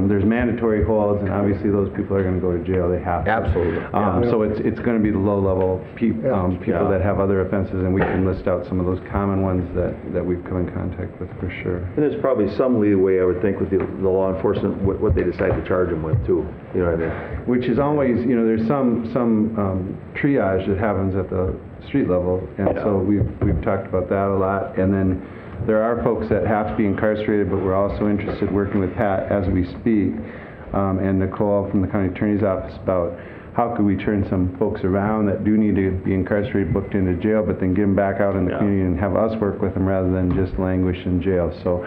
there's mandatory holds, and obviously those people are going to go to jail. They have to. Absolutely. So it's going to be the low-level people that have other offenses, and we can list out some of those common ones that we've come in contact with for sure. And there's probably some leeway, I would think, with the law enforcement, what they decide to charge them with too. You know what I mean? Which is always, you know, there's some triage that happens at the street level, and so we've talked about that a lot. And then there are folks that have to be incarcerated, but we're also interested working with Pat as we speak, and Nicole from the county attorney's office about how could we turn some folks around that do need to be incarcerated, booked into jail, but then get them back out in the community and have us work with them rather than just languish in jail. So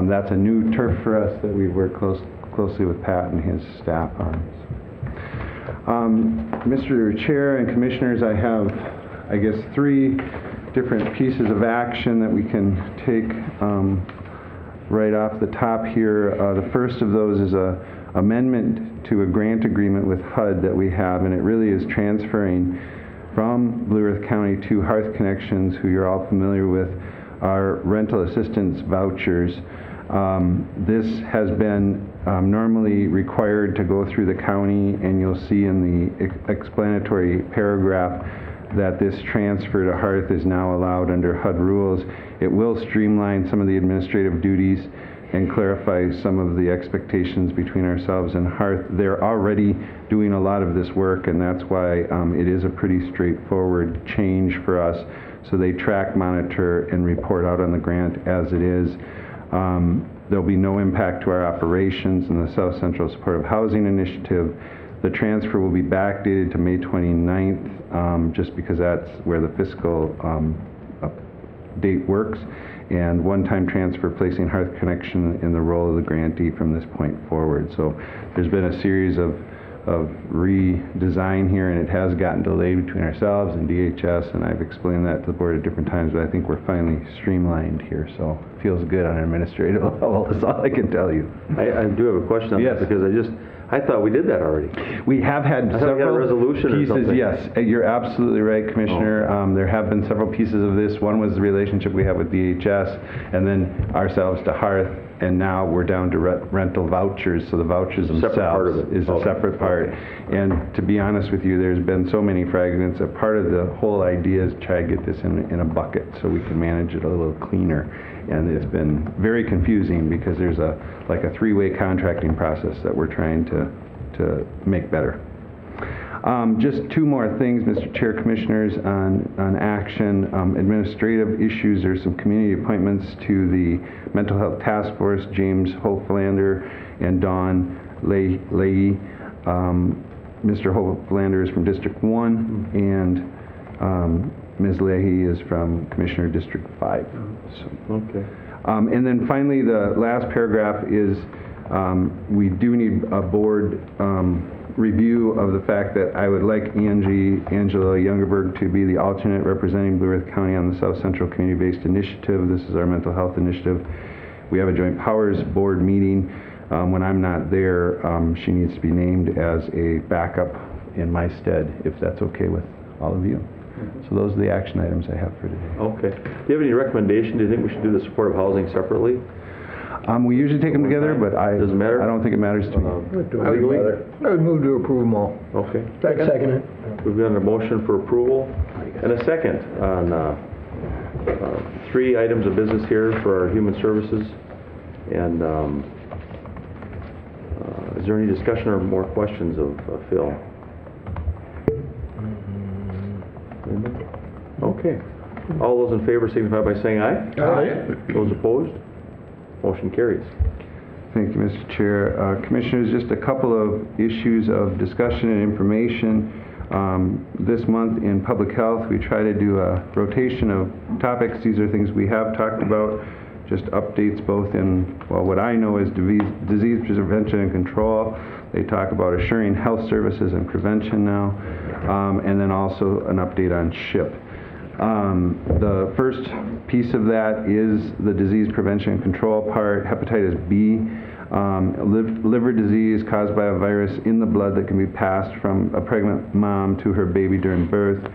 that's a new turf for us that we work closely with Pat and his staff on. Mr. Chair and Commissioners, I have, I guess, 3 different pieces of action that we can take right off the top here. The first of those is a amendment to a grant agreement with HUD that we have, and it really is transferring from Blue Earth County to Hearth Connections, who you're all familiar with, our rental assistance vouchers. This has been normally required to go through the county, and you'll see in the explanatory paragraph that this transfer to Hearth is now allowed under HUD rules. It will streamline some of the administrative duties and clarify some of the expectations between ourselves and Hearth. They're already doing a lot of this work, and that's why it is a pretty straightforward change for us. So they track, monitor, and report out on the grant as it is. There'll be no impact to our operations in the South Central Supportive Housing Initiative. The transfer will be backdated to May 29th, just because that's where the fiscal date works, and one-time transfer placing Hearth Connection in the role of the grantee from this point forward. So there's been a series of redesign here, and it has gotten delayed between ourselves and DHS, and I've explained that to the board at different times, but I think we're finally streamlined here, so it feels good on an administrative level. That's all I can tell you. I do have a question on that, because I thought we did that already. We have had several resolution pieces, or something. yes. You're absolutely right, Commissioner. There have been several pieces of this. One was the relationship we have with DHS, and then ourselves to Hearth, and now we're down to rental vouchers, so the vouchers themselves is a separate part. And to be honest with you, there's been so many fragments that part of the whole idea is to try to get this in a bucket so we can manage it a little cleaner. And it's been very confusing because there's like a 3-way contracting process that we're trying to make better. Just 2 more things, Mr. Chair, Commissioners, on action. Administrative issues. There's some community appointments to the Mental Health Task Force, James Hoflander and Dawn Leahy. Mr. Hoflander is from District 1, and Ms. Leahy is from Commissioner District 5. So, okay. And then finally, the last paragraph is we do need a board review of the fact that I would like Angela Youngerberg to be the alternate representing Blue Earth County on the South Central Community-Based Initiative. This is our mental health initiative. We have a joint powers board meeting. When I'm not there, she needs to be named as a backup in my stead, if that's okay with all of you. So those are the action items I have for today. Okay. Do you have any recommendation? Do you think we should do the supportive housing separately? We usually take them together, but doesn't matter. I don't think it matters to me. I would move to approve them all. Okay. Second it. We've got a motion for approval and a second on 3 items of business here for our human services. And is there any discussion or more questions of Phil? Okay. All those in favor signify by saying aye. Aye. Those opposed? Motion carries. Thank you, Mr. Chair. Commissioners, just a couple of issues of discussion and information. This month in public health, we try to do a rotation of topics. These are things we have talked about. just updates both in, well, what I know is disease prevention and control. They talk about assuring health services and prevention now, and then also an update on SHIP. The first piece of that is the disease prevention and control part, hepatitis B, liver disease caused by a virus in the blood that can be passed from a pregnant mom to her baby during birth.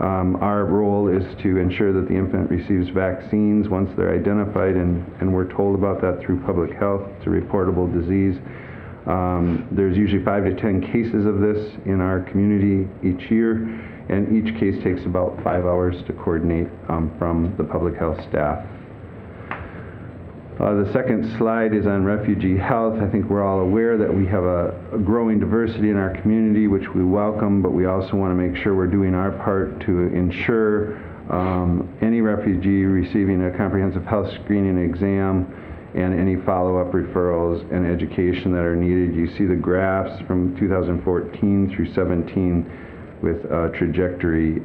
Our role is to ensure that the infant receives vaccines once they're identified, and we're told about that through public health. It's a reportable disease. There's usually 5 to 10 cases of this in our community each year, and each case takes about 5 hours to coordinate from the public health staff. The second slide is on refugee health. I think we're all aware that we have a growing diversity in our community, which we welcome, but we also want to make sure we're doing our part to ensure any refugee receiving a comprehensive health screening exam and any follow-up referrals and education that are needed. You see the graphs from 2014 through 17 with trajectory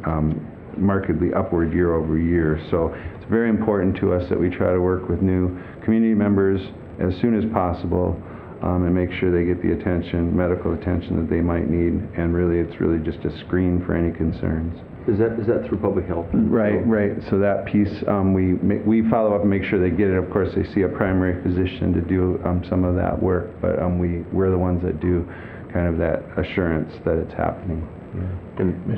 markedly upward year over year. So it's very important to us that we try to work with new community members as soon as possible and make sure they get the attention, medical attention that they might need, and really it's really just a screen for any concerns. Is that through public health? Right. So that piece, we follow up and make sure they get it. Of course, they see a primary physician to do some of that work, but we're the ones that do kind of that assurance that it's happening. Yeah. And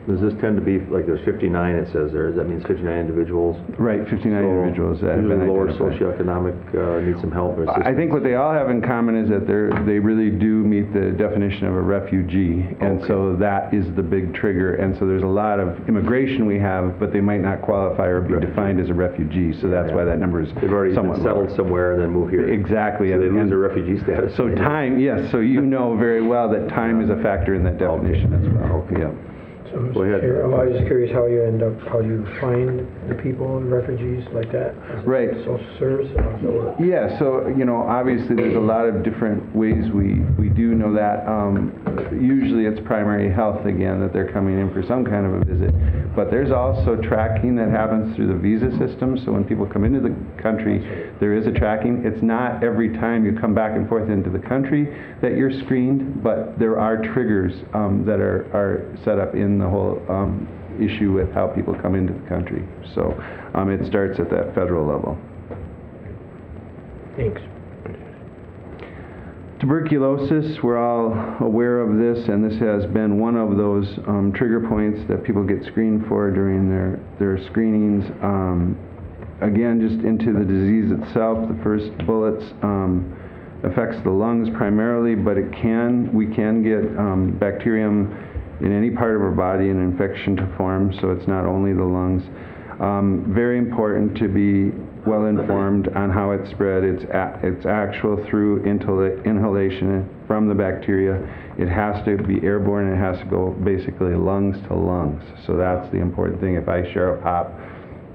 does this tend to be, like there's 59 it says there, that means 59 individuals? Right, 59 individuals that have been lower identified. socioeconomic, need some help or assistance? I think what they all have in common is that they really do meet the definition of a refugee, and so that is the big trigger. And so there's a lot of immigration we have, but they might not qualify or be defined as a refugee, so that's why that number is They've already somewhat been settled lower. somewhere and then move here. Exactly. So they lose their refugee status. So time, yes, so you know very well that time is a factor in that definition as well. Yeah. So, Go ahead. I'm always just curious how you find the people, refugees like that? Is it Right. Social service? How does that work? Yeah, so, obviously there's a lot of different ways we do know that. Usually it's primary health, again, that they're coming in for some kind of a visit. But there's also tracking that happens through the visa system. So when people come into the country, there is a tracking. It's not every time you come back and forth into the country that you're screened, but there are triggers that are set up in the whole issue with how people come into the country. So it starts at that federal level. Thanks. Tuberculosis, we're all aware of this, and this has been one of those trigger points that people get screened for during their screenings. Again, just into the disease itself, the first bullets affects the lungs primarily, but we can get bacterium in any part of our body and infection to form, so it's not only the lungs. Very important to be well informed on how it's spread. It's actual through inhalation from the bacteria. It has to be airborne, and it has to go basically lungs to lungs. So that's the important thing. If I share a pop,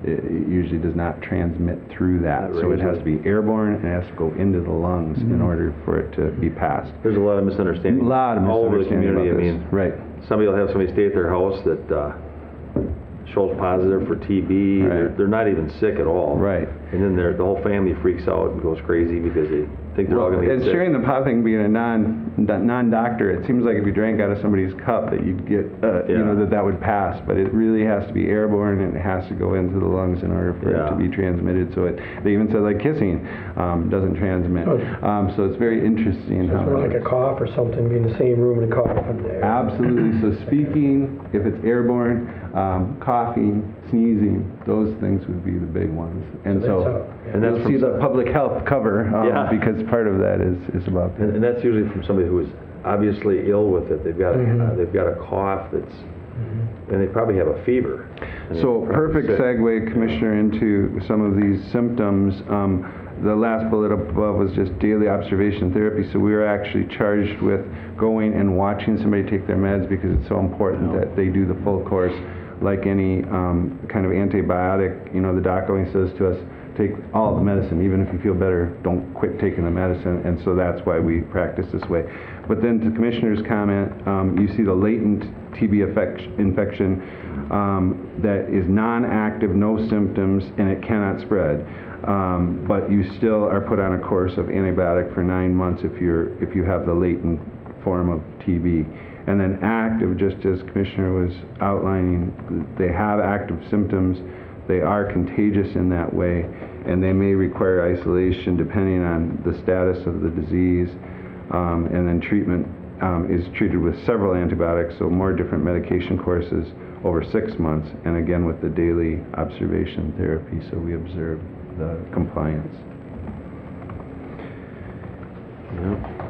it usually does not transmit through that. So it has to be airborne, and it has to go into the lungs in order for it to be passed. There's a lot of misunderstanding. A lot of all over the misunderstanding community. about this. Right. Somebody will have somebody stay at their house that shows positive for TB. Right. They're not even sick at all. Right. And then the whole family freaks out and goes crazy because they think they're all going to get And sick. sharing the pot thing, being a non-doctor, it seems like if you drank out of somebody's cup that you'd get, that would pass. But it really has to be airborne, and it has to go into the lungs in order for it to be transmitted. So they even said like kissing doesn't transmit. So it's very interesting. So how it's more like a cough or something, be in the same room and a cough in there. Absolutely. So speaking, if it's airborne, coughing, sneezing, those things would be the big ones. And and that's you'll see the public health cover because part of that is about that. And that's usually from somebody who is obviously ill with it. They've got a cough that's, and they probably have a fever. So perfect segue, Commissioner, into some of these symptoms. The last bullet above was just daily observation therapy. So we were actually charged with going and watching somebody take their meds because it's so important that they do the full course like any kind of antibiotic, the doc always says to us, take all the medicine, even if you feel better, don't quit taking the medicine, and so that's why we practice this way. But then to the Commissioner's comment, you see the latent TB infection that is non-active, no symptoms, and it cannot spread. But you still are put on a course of antibiotic for 9 months if you have the latent form of TB. And then active, just as Commissioner was outlining, they have active symptoms, they are contagious in that way, and they may require isolation depending on the status of the disease. And then treatment is treated with several antibiotics, so more different medication courses over 6 months, and again with the daily observation therapy, so we observe the compliance.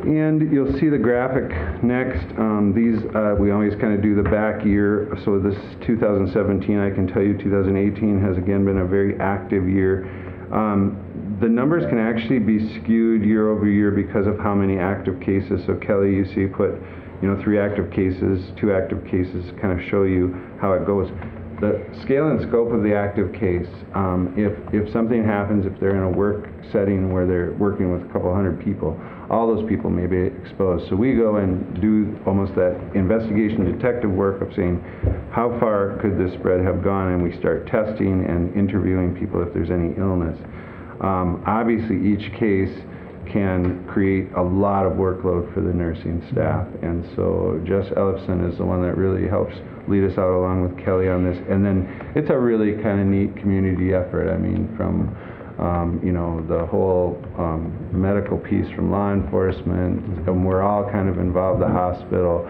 And you'll see the graphic next. These, we always kind of do the back year. So this 2017, I can tell you 2018 has again been a very active year. The numbers can actually be skewed year over year because of how many active cases. So Kelly, you see put, 3 active cases, 2 active cases, kind of show you how it goes. The scale and scope of the active case, if something happens, if they're in a work setting where they're working with a couple hundred people, all those people may be exposed. So we go and do almost that investigation detective work of saying, how far could this spread have gone? And we start testing and interviewing people if there's any illness. Obviously, each case can create a lot of workload for the nursing staff. And so Jess Ellefson is the one that really helps lead us out along with Kelly on this. And then it's a really kind of neat community effort. I mean, from the whole medical piece from law enforcement, and we're all kind of involved, the hospital.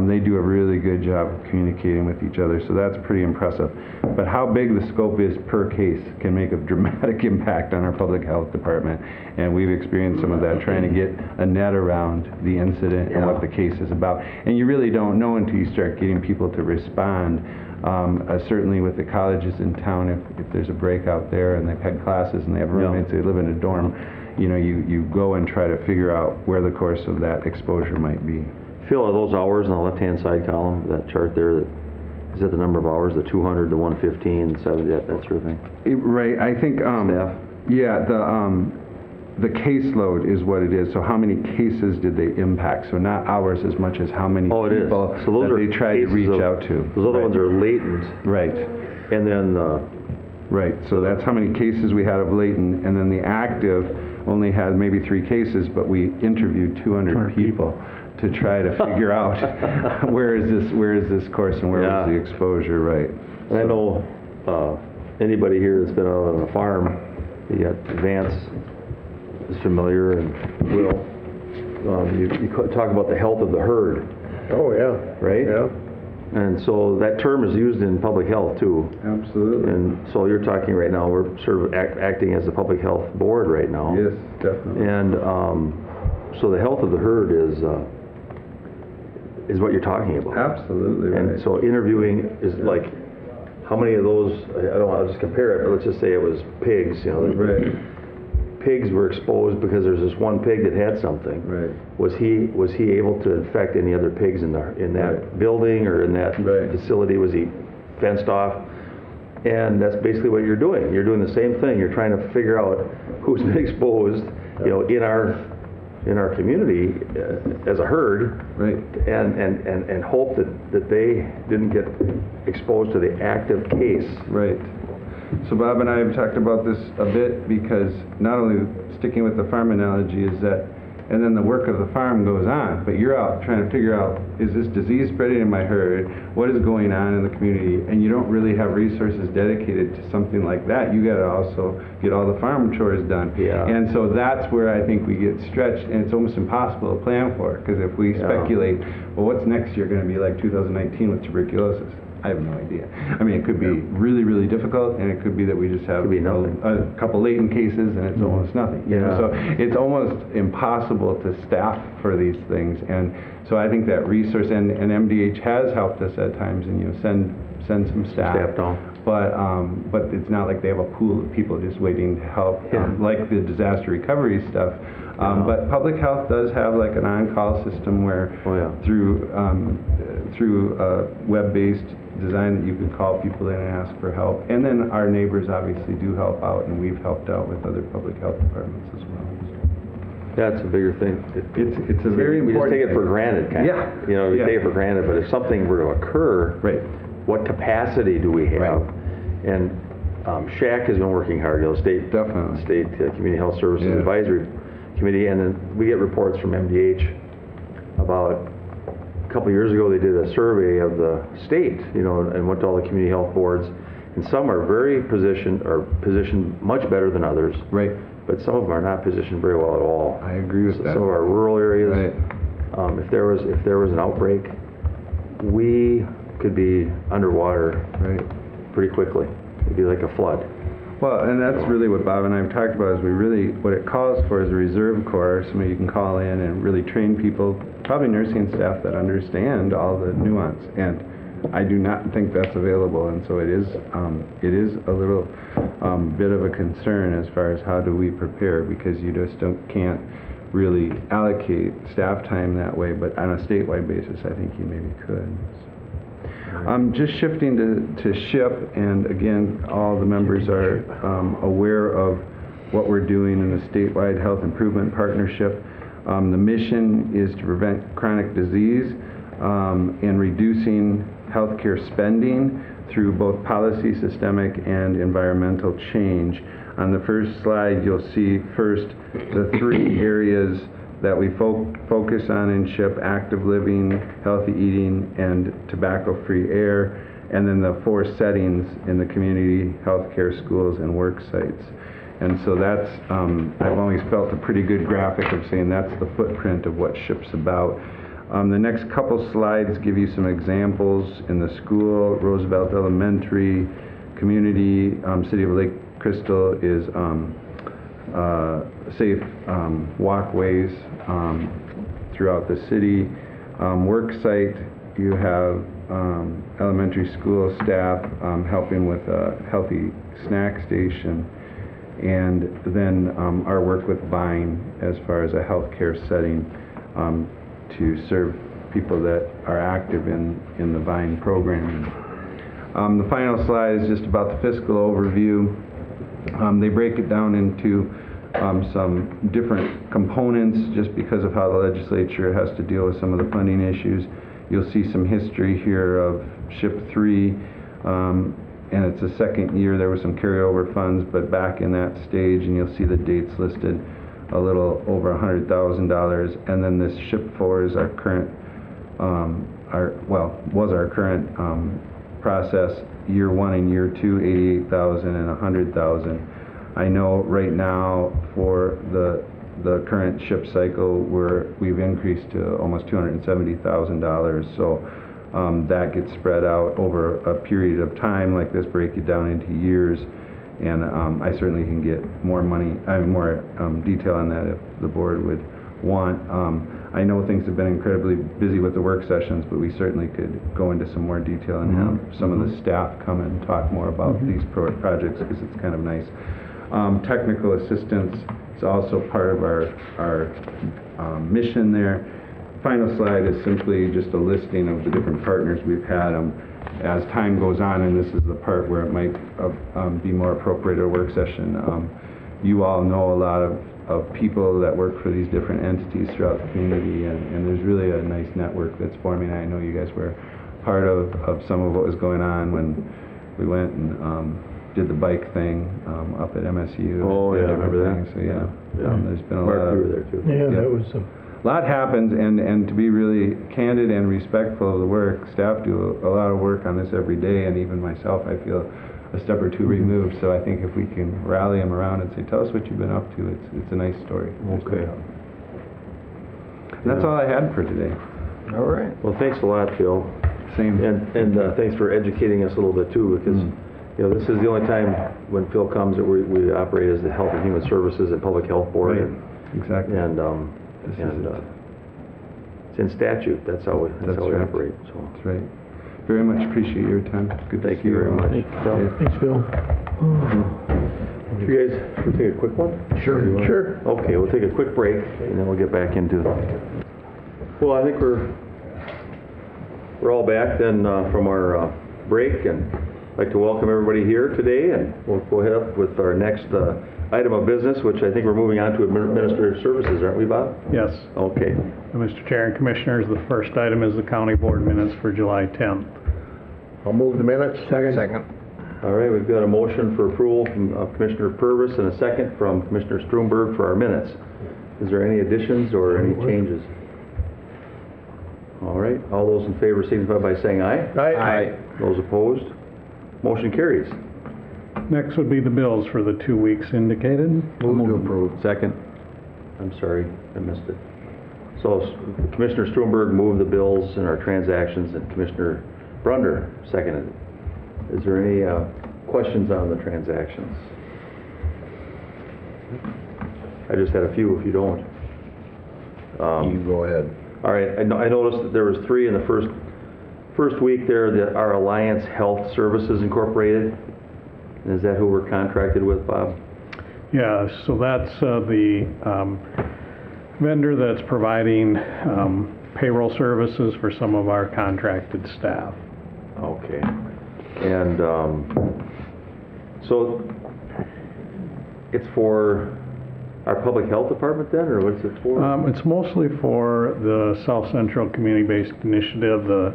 They do a really good job of communicating with each other, so that's pretty impressive. But how big the scope is per case can make a dramatic impact on our public health department, and we've experienced some of that trying to get a net around the incident and what the case is about. And you really don't know until you start getting people to respond. Certainly with the colleges in town, if there's a breakout there and they've had classes and they have roommates, they live in a dorm, you go and try to figure out where the course of that exposure might be. Phil, are those hours on the left-hand side column, that chart there, is that the number of hours, the 200, the 115, 70, that sort of thing? Right, I think, Staff? yeah, the caseload is what it is. So how many cases did they impact? So not hours as much as how many people so those that they tried to reach out to. Those other ones are latent. Right. And then... right, so that's how many cases we had of latent, and then the active only had maybe 3 cases, but we interviewed 200 people to try to figure out where is this course and where was the exposure, right. And I know anybody here that's been out on a farm, you got Vance is familiar, and Will, you talk about the health of the herd. Oh, yeah. Right? Yeah. And so that term is used in public health too. Absolutely. And so you're talking right now, we're sort of acting as the public health board right now. Yes, definitely. And so the health of the herd is what you're talking about. Absolutely right. And so interviewing is like, how many of those, I don't want to just compare it, but let's just say it was pigs, Right. Pigs were exposed because there's this one pig that had something. Right. Was he able to infect any other pigs in that building or in that facility? Was he fenced off? And that's basically what you're doing. You're doing the same thing. You're trying to figure out who's been exposed, in our community as a herd, right? And hope that they didn't get exposed to the active case. Right. So Bob and I have talked about this a bit, because not only sticking with the farm analogy is that, and then the work of the farm goes on, but you're out trying to figure out, is this disease spreading in my herd? What is going on in the community? And you don't really have resources dedicated to something like that. You got to also get all the farm chores done. Yeah. And so that's where I think we get stretched, and it's almost impossible to plan for, because if we speculate, well, what's next year going to be like 2019 with tuberculosis? I have no idea. I mean, it could be really, really difficult, and it could be that we just have a couple latent cases, and it's almost nothing. So it's almost impossible to staff for these things, and so I think that resource, and MDH has helped us at times, and send some staff down. but it's not like they have a pool of people just waiting to help, like the disaster recovery stuff. But public health does have like an on-call system where through a web-based design that you can call people in and ask for help. And then our neighbors obviously do help out, and we've helped out with other public health departments as well. That's a bigger thing. It's a very we important just take it for granted, kind of. Yeah. You know, we take it for granted, but if something were to occur, what capacity do we have? And SHAC has been working hard, you know, state Community Health Services Advisory Committee, and then we get reports from MDH about a couple of years ago they did a survey of the state, you know, and went to all the community health boards, and some are very positioned much better than others. Right. But some of them are not positioned very well at all. I agree with that. Some of our rural areas, if there was an outbreak, we could be underwater pretty quickly. It'd be like a flood. Well, and that's really what Bob and I have talked about, is what it calls for is a reserve corps, somebody you can call in and really train people, probably nursing staff that understand all the nuance. And I do not think that's available, and so it is a little bit of a concern as far as how do we prepare, because you just can't really allocate staff time that way, but on a statewide basis I think you maybe could. Just shifting to SHIP, and again, all the members are aware of what we're doing in the statewide health improvement partnership. The mission is to prevent chronic disease and reducing healthcare spending through both policy, systemic, and environmental change. On the first slide, you'll see first the three areas that we focus on in SHIP: active living, healthy eating, and tobacco-free air, and then the four settings in the community, healthcare, schools, and work sites. And so that's, I've always felt a pretty good graphic of saying that's the footprint of what SHIP's about. The next couple slides give you some examples in the school. Roosevelt Elementary, community, City of Lake Crystal is safe walkways throughout the city. Work site, you have elementary school staff helping with a healthy snack station, and then our work with Vine as far as a healthcare setting to serve people that are active in the Vine program. The final slide is just about the fiscal overview. They break it down into some different components just because of how the legislature has to deal with some of the funding issues. You'll see some history here of SHIP 3, and it's the second year. There were some carryover funds, but back in that stage, and you'll see the dates listed, a little over $100,000. And then this SHIP 4 is our current, was our current process. Year 1 and year 2, $88,000 and $100,000. I know right now for the current SHIP cycle, we've increased to almost $270,000. So that gets spread out over a period of time like this, break it down into years, and I certainly can get more detail on that if the board would want. I know things have been incredibly busy with the work sessions, but we certainly could go into some more detail and have some of the staff come and talk more about these projects, because it's kind of nice. Technical assistance is also part of our mission there. Final slide is simply just a listing of the different partners we've had. As time goes on, and this is the part where it might be more appropriate at a work session, you all know a lot of people that work for these different entities throughout the community, and there's really a nice network that's forming. I know you guys were part of some of what was going on when we went and did the bike thing up at MSU. Oh, yeah, I remember that. So, there's been a lot Mark, of... we were there too. Yeah, that was A lot happens, and to be really candid and respectful of the work, staff do a lot of work on this every day, and even myself, I feel a step or two removed. So I think if we can rally them around and say, tell us what you've been up to, it's a nice story. Okay. And that's all I had for today. All right. Well, thanks a lot, Phil. Same. And thanks for educating us a little bit too, because you know, this is the only time when Phil comes that we operate as the Health and Human Services and Public Health Board. Right. Exactly. And it's in statute. That's how we right. operate. So. That's right. Very much appreciate your time. Good to Thank see you very all. much. Thanks, Phil. You guys, we'll take a quick one? Sure. Okay, we'll take a quick break, and then we'll get back into it. Well, I think we're all back then from our break, and I'd like to welcome everybody here today, and we'll go ahead up with our next item of business, which I think we're moving on to administrative services, aren't we, Bob? Yes. Okay. Mr. Chair and Commissioners, the first item is the county board minutes for July 10th. I'll move the minutes. Second. All right, we've got a motion for approval from Commissioner Purvis and a second from Commissioner Stromberg for our minutes. Is there any additions or any changes? All right, all those in favor signify by saying aye. Aye. Those opposed? Motion carries. Next would be the bills for the 2 weeks indicated. Move to approve. Second. I'm sorry, I missed it. So Commissioner Stromberg moved the bills and our transactions, and Commissioner Brunder seconded it. Is there any questions on the transactions? I just had a few, if you don't. You go ahead. All right, I noticed that there was 3 in the first week there that are Alliance Health Services Incorporated. Is that who we're contracted with, Bob? Yeah, so that's the vendor that's providing payroll services for some of our contracted staff. Okay. And so it's for our public health department then, or what's it for? It's mostly for the South Central Community-Based Initiative. The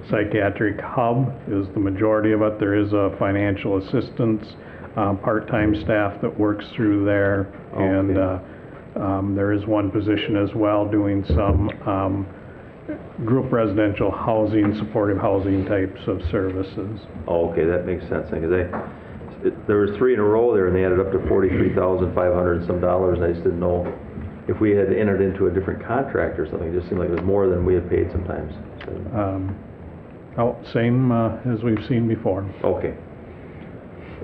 psychiatric hub is the majority of it. There is a financial assistance, part-time staff that works through there. Okay. And there is one position as well doing some group residential housing, supportive housing types of services. Oh, okay, that makes sense, because there was 3 in a row there, and they added up to $43,500 and some dollars, and I just didn't know if we had entered into a different contract or something. It just seemed like it was more than we had paid sometimes. So. Same as we've seen before. Okay.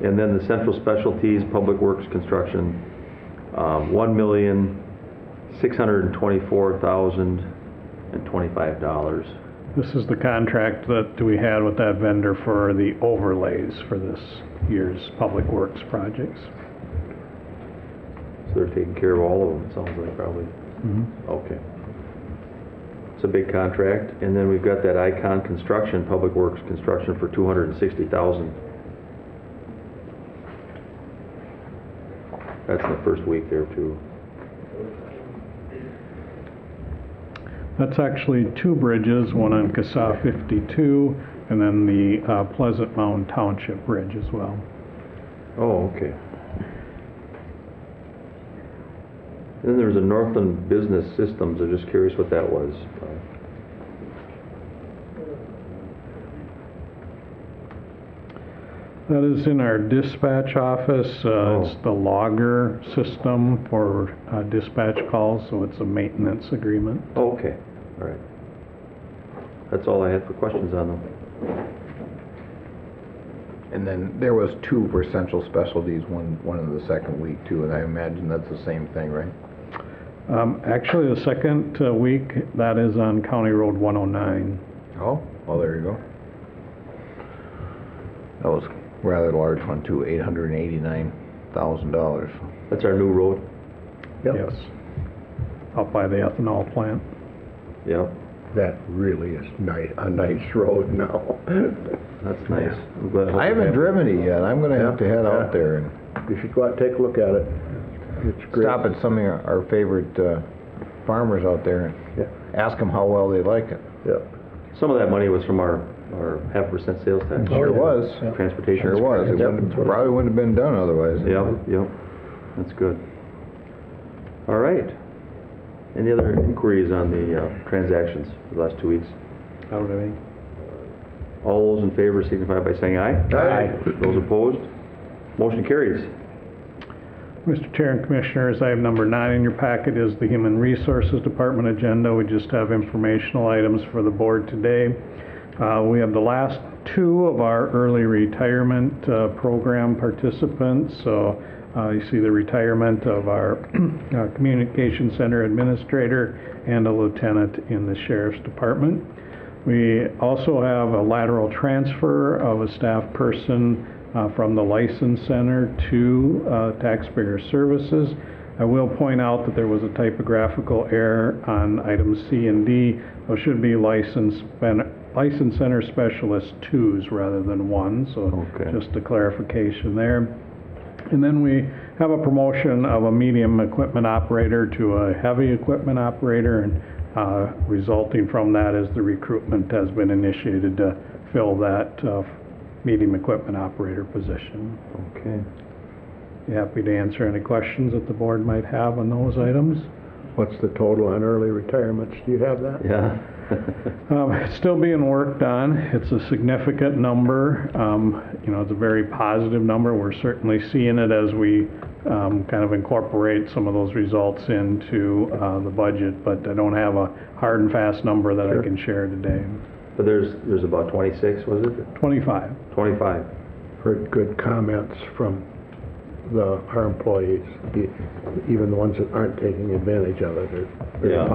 And then the Central Specialties Public Works Construction, $1,624,025. This is the contract that we had with that vendor for the overlays for this year's public works projects. So they're taking care of all of them, it sounds like, probably. Mm-hmm. Okay. It's a big contract. And then we've got that Icon Construction, Public Works Construction for $260,000. That's in the first week there, too. That's actually 2 bridges, one on CASA 52, and then the Pleasant Mountain Township Bridge as well. Oh, okay. Then there's a Northland Business Systems. I'm just curious what that was. That is in our dispatch office. It's the logger system for dispatch calls, so it's a maintenance agreement. Oh, okay. All right. That's all I had for questions on them. And then there was 2 for Central Specialties, one in the second week too, and I imagine that's the same thing, right? Actually, the second week, that is on County Road 109. Oh, well, there you go. That was a rather large one too, $889,000. That's our new road? Yep. Yes. Up by the ethanol plant. Yep. That really is a nice road now. That's nice. I'm glad I haven't driven it yet. I'm gonna have to head out there and You should go out and take a look at it. It's great. stop at some of our favorite farmers out there and ask them how well they like it. Yep. Some of that money was from our 0.5% sales tax. Sure was. Transportation. Sure was. It probably wouldn't have been done otherwise. Yep. That's good. All right. Any other inquiries on the transactions for the last 2 weeks? I don't have any. All those in favor signify by saying aye. Aye. Those opposed? Motion carries. Mr. Chair and Commissioners, item number 9 in your packet is the Human Resources Department agenda. We just have informational items for the board today. We have the last 2 of our early retirement program participants. So you see the retirement of our Communication Center Administrator and a lieutenant in the Sheriff's Department. We also have a lateral transfer of a staff person from the License Center to Taxpayer Services. I will point out that there was a typographical error on items C and D. Those should be License Center Specialist 2s rather than 1, so just a clarification there. And then we have a promotion of a medium equipment operator to a heavy equipment operator, and resulting from that is the recruitment has been initiated to fill that medium equipment operator position. Okay. Happy to answer any questions that the board might have on those items. What's the total on early retirements? Do you have that? Yeah. It's still being worked on. It's a significant number. It's a very positive number. We're certainly seeing it as we kind of incorporate some of those results into the budget, but I don't have a hard and fast number that I can share today. But there's about 26, was it? 25. 25. Heard good comments from our employees, even the ones that aren't taking advantage of it. They're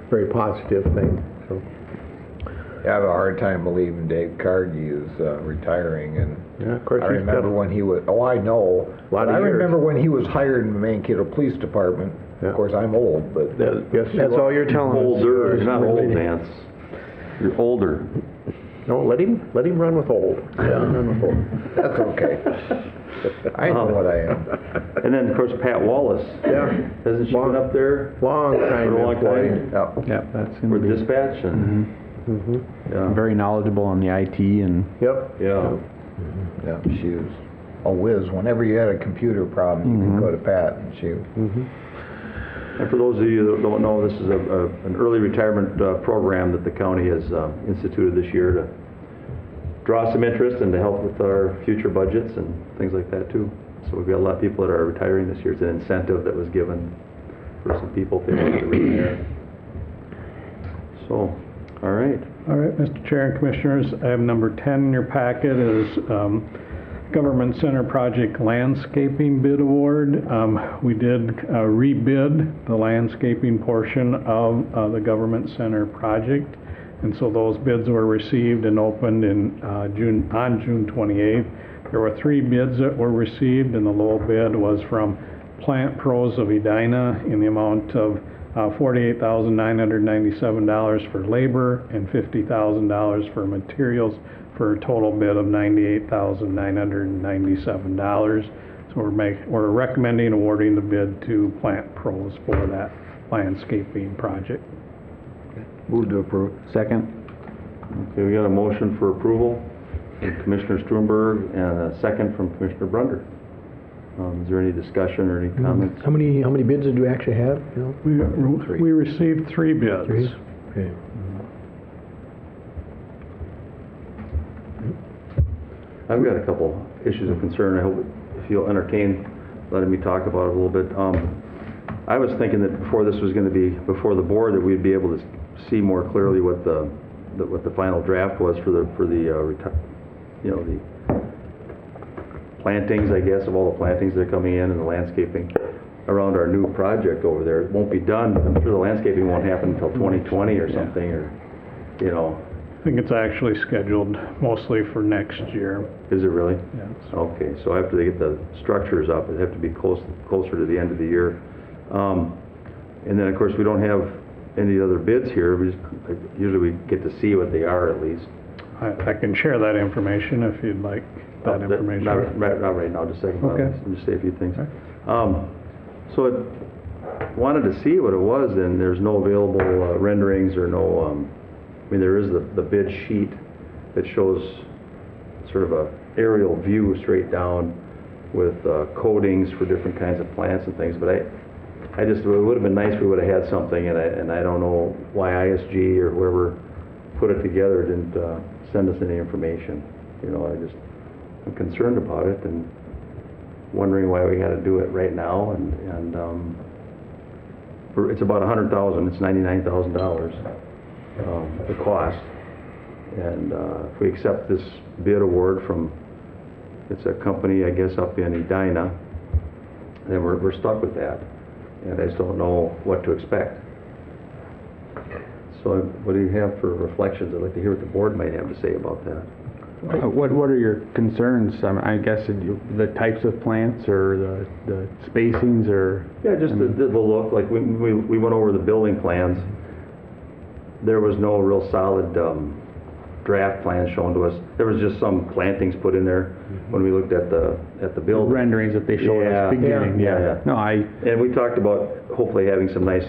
very positive thing. So. I have a hard time believing Dave Cargy is retiring, and yeah, of course I remember when he was, I know, but I remember when he was hired in the Mankato Police Department. Yeah. Of course, I'm old, but that's all you're telling us. Older, you're not old, Vance. You're older. No, let him run with old. Run with old. That's okay. I know what I am. And then, of course, Pat Wallace. Yeah. Hasn't she been up there? Long time. Yeah, that's For dispatch and... Yeah. Very knowledgeable on the IT and... Yep. Yeah. Yeah, she was a whiz. Whenever you had a computer problem, you could go to Pat, and she... And for those of you that don't know, this is an early retirement program that the county has instituted this year to draw some interest and to help with our future budgets and things like that too. So we've got a lot of people that are retiring this year. It's an incentive that was given for some people if they wanted to retire. So, all right. All right, Mr. Chair and Commissioners, I have number 10 in your packet is Government Center Project Landscaping Bid Award. We did rebid the landscaping portion of the Government Center project, and so those bids were received and opened in June 28th. There were 3 bids that were received, and the low bid was from Plant Pros of Edina in the amount of $48,997 for labor and $50,000 for materials, for a total bid of $98,997. So we're recommending awarding the bid to Plant Pros for that landscaping project. Move to approve. Second. Okay, we got a motion for approval from Commissioner Strumberg and a second from Commissioner Brunder. Is there any discussion or any comments? How many bids did we actually have? You know? We received 3 bids. 3? Okay. I've got a couple issues of concern. I hope if you'll entertain letting me talk about it a little bit. I was thinking that before this was going to be before the board, that we'd be able to see more clearly what the final draft was for the plantings, I guess, of all the plantings that are coming in and the landscaping around our new project over there. It won't be done. I'm sure the landscaping won't happen until 2020 or something, or I think it's actually scheduled mostly for next year. Is it really? Yes. Okay, so after they get the structures up, it'd have to be closer to the end of the year. And then, of course, we don't have any other bids here. Usually we get to see what they are at least. I can share that information if you'd like that information. Not right now, just a second. Okay. I'll just say a few things. So I wanted to see what it was, and there's no available renderings or no... there is the bid sheet that shows sort of a aerial view straight down with coatings for different kinds of plants and things, but it would have been nice if we would have had something, and I don't know why ISG or whoever put it together didn't send us any information. I'm concerned about it and wondering why we got to do it right now, and it's about $100,000. It's $99,000. The cost, and if we accept this bid award from, it's a company, I guess, up in Edina, then we're stuck with that, and I just don't know what to expect. So what do you have for reflections? I'd like to hear what the board might have to say about that. What are your concerns? I guess the types of plants or the spacings or? Yeah, just the look, like we went over the building plans. There was no real solid draft plan shown to us. There was just some plantings put in there when we looked at the building. Renderings that they showed us beginning. Yeah. No, And we talked about hopefully having some nice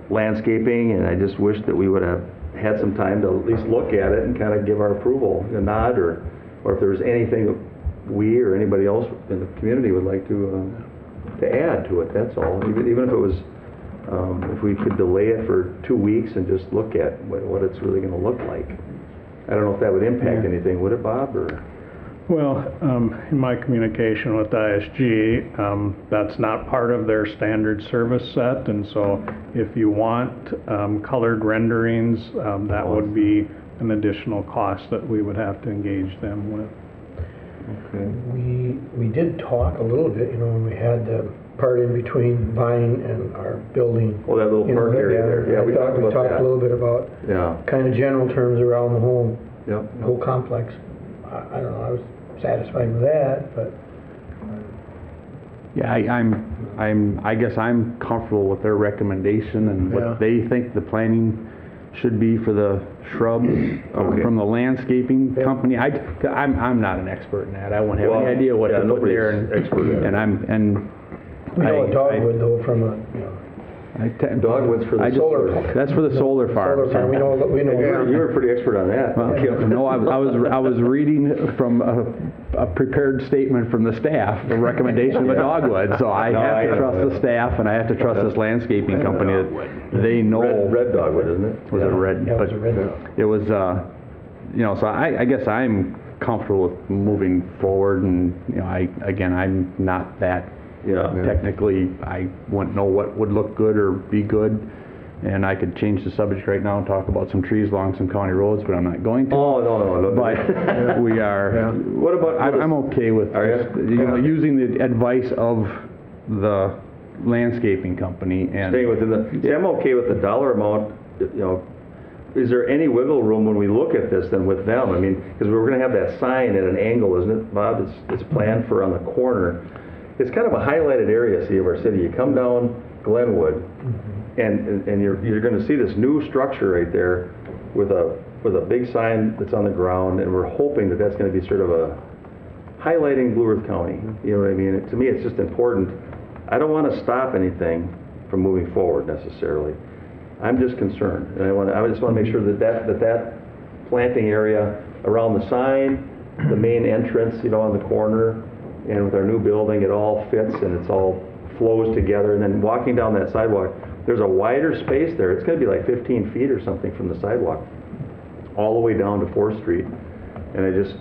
landscaping, and I just wish that we would have had some time to at least look at it and kind of give our approval, a nod, or if there was anything that we or anybody else in the community would like to add to it, that's all. Even if it was, if we could delay it for 2 weeks and just look at what it's really going to look like. I don't know if that would impact anything, would it, Bob? Or? Well, in my communication with ISG, that's not part of their standard service set, and so if you want colored renderings, that would be an additional cost that we would have to engage them with. Okay. We did talk a little bit, when we had the part in between Vine and our building. Oh, that little park area there. Yeah, we talked about that. We talked a little bit about kind of general terms around the whole complex. I don't know, I was satisfied with that, but. Yeah, I guess I'm comfortable with their recommendation and what they think the planning should be for the shrubs from the landscaping company. I'm not an expert in that. I won't have any idea what to put there. We know a dogwood though from a, Dogwood's for the solar. That's for the solar farm. Solar farm. We know. You were pretty expert on that. Well, no, I was reading from a prepared statement from the staff, a recommendation of a dogwood. So I have to trust the staff, and I have to trust this landscaping company that they know. Red dogwood, isn't it? Was it red? Yeah, it was a red dog. It was, so I guess I'm comfortable with moving forward, and I'm not that. Technically, I wouldn't know what would look good or be good, and I could change the subject right now and talk about some trees along some county roads, but I'm not going to. Oh, no. But we are. What about? I'm okay with using the advice of the landscaping company and staying within the. I'm okay with the dollar amount. Is there any wiggle room when we look at this then with them? I mean, because we're going to have that sign at an angle, isn't it, Bob? It's planned for on the corner. It's kind of a highlighted area, see, of our city. You come down Glenwood, and you're going to see this new structure right there with a big sign that's on the ground, and we're hoping that that's going to be sort of a highlighting Blue Earth County. You know what I mean? To me, it's just important. I don't want to stop anything from moving forward necessarily. I'm just concerned, and I just want to make sure that planting area around the sign, the main entrance, on the corner. And with our new building, it all fits and it's all flows together. And then walking down that sidewalk, there's a wider space there. It's going to be like 15 feet or something from the sidewalk, all the way down to 4th Street. And I just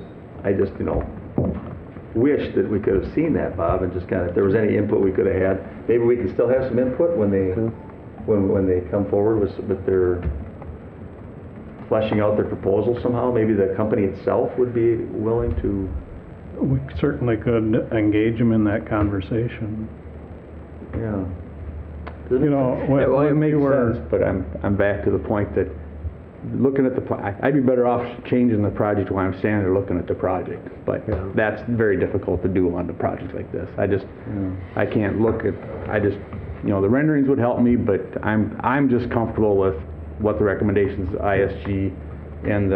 wish that we could have seen that, Bob, and just kind of, if there was any input we could have had, maybe we can still have some input when they come forward with their fleshing out their proposal somehow. Maybe the company itself would be willing to. We certainly could engage them in that conversation. Yeah. It makes sense, but I'm back to the point that looking at I'd be better off changing the project while I'm standing there looking at the project. But that's very difficult to do on a project like this. I can't look at. The renderings would help me, but I'm just comfortable with what the recommendations of ISG and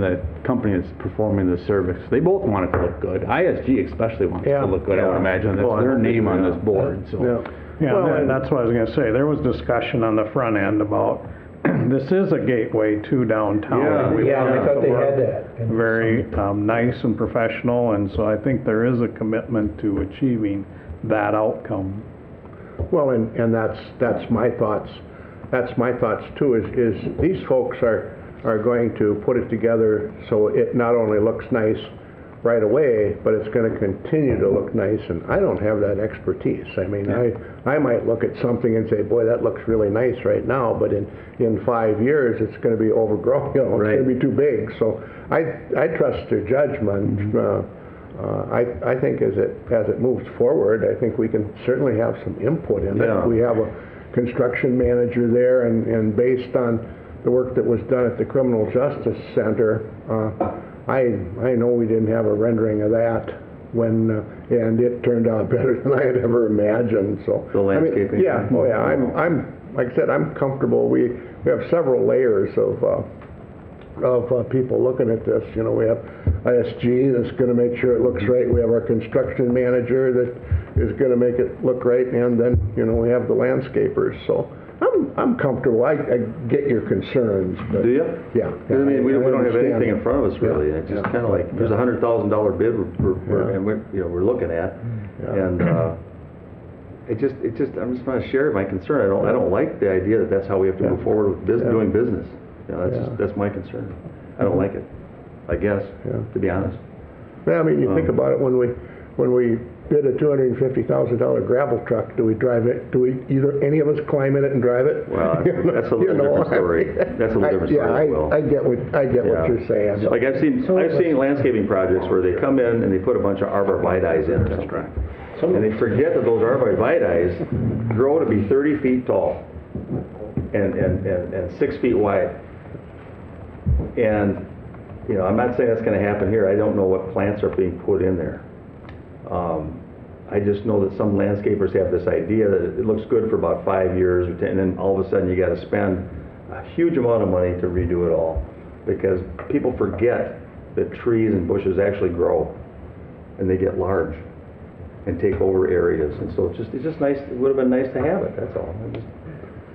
the company that's performing the service. They both want it to look good. ISG especially wants it to look good. I would imagine that's their name on this board. So. That's what I was going to say. There was discussion on the front end about this is a gateway to downtown. I thought they had that. Very nice and professional, and so I think there is a commitment to achieving that outcome. Well, and that's my thoughts. That's my thoughts too. Is these folks are going to put it together so it not only looks nice right away, but it's going to continue to look nice, and I don't have that expertise. I mean, I might look at something and say, boy, that looks really nice right now, but in 5 years it's going to be overgrown, it's going to be too big. So I trust their judgment. I think as it moves forward, I think we can certainly have some input in it. We have construction manager there, and based on the work that was done at the Criminal Justice Center, I know we didn't have a rendering of that when, and it turned out better than I had ever imagined, so. The landscaping? Yeah, oh yeah, I'm, like I said, I'm comfortable. We have several layers of people looking at this. You know, we have ISG that's going to make sure it looks right. We have our construction manager that is going to make it look right, and then, you know, we have the landscapers. So I'm comfortable. I get your concerns. But Do you? Yeah. 'Cause, I mean, we don't have understand anything in that. front of us really. It's just kind of like, there's a $100,000 bid and we're looking at. And I'm just trying to share my concern. I don't like the idea that that's how we have to move forward with doing business. You know, that's my concern. I don't like it, I guess, to be honest. Yeah, I mean, you think about it, when we bid a $250,000 gravel truck, do we drive it? Do we either any of us climb in it and drive it? Well, that's a little different story. That's a little different story as well. I get what you're saying. Like I've seen landscaping projects where they come in and they put a bunch of arborvitaes in. That's right. And they forget that those arborvitaes grow to be 30 feet tall and 6 feet wide. And, you know, I'm not saying that's going to happen here. I don't know what plants are being put in there. I just know that some landscapers have this idea that it looks good for about 5 years, or 10, and then all of a sudden you got to spend a huge amount of money to redo it all, because people forget that trees and bushes actually grow and they get large and take over areas. And so it's just nice. It would have been nice to have it. That's all.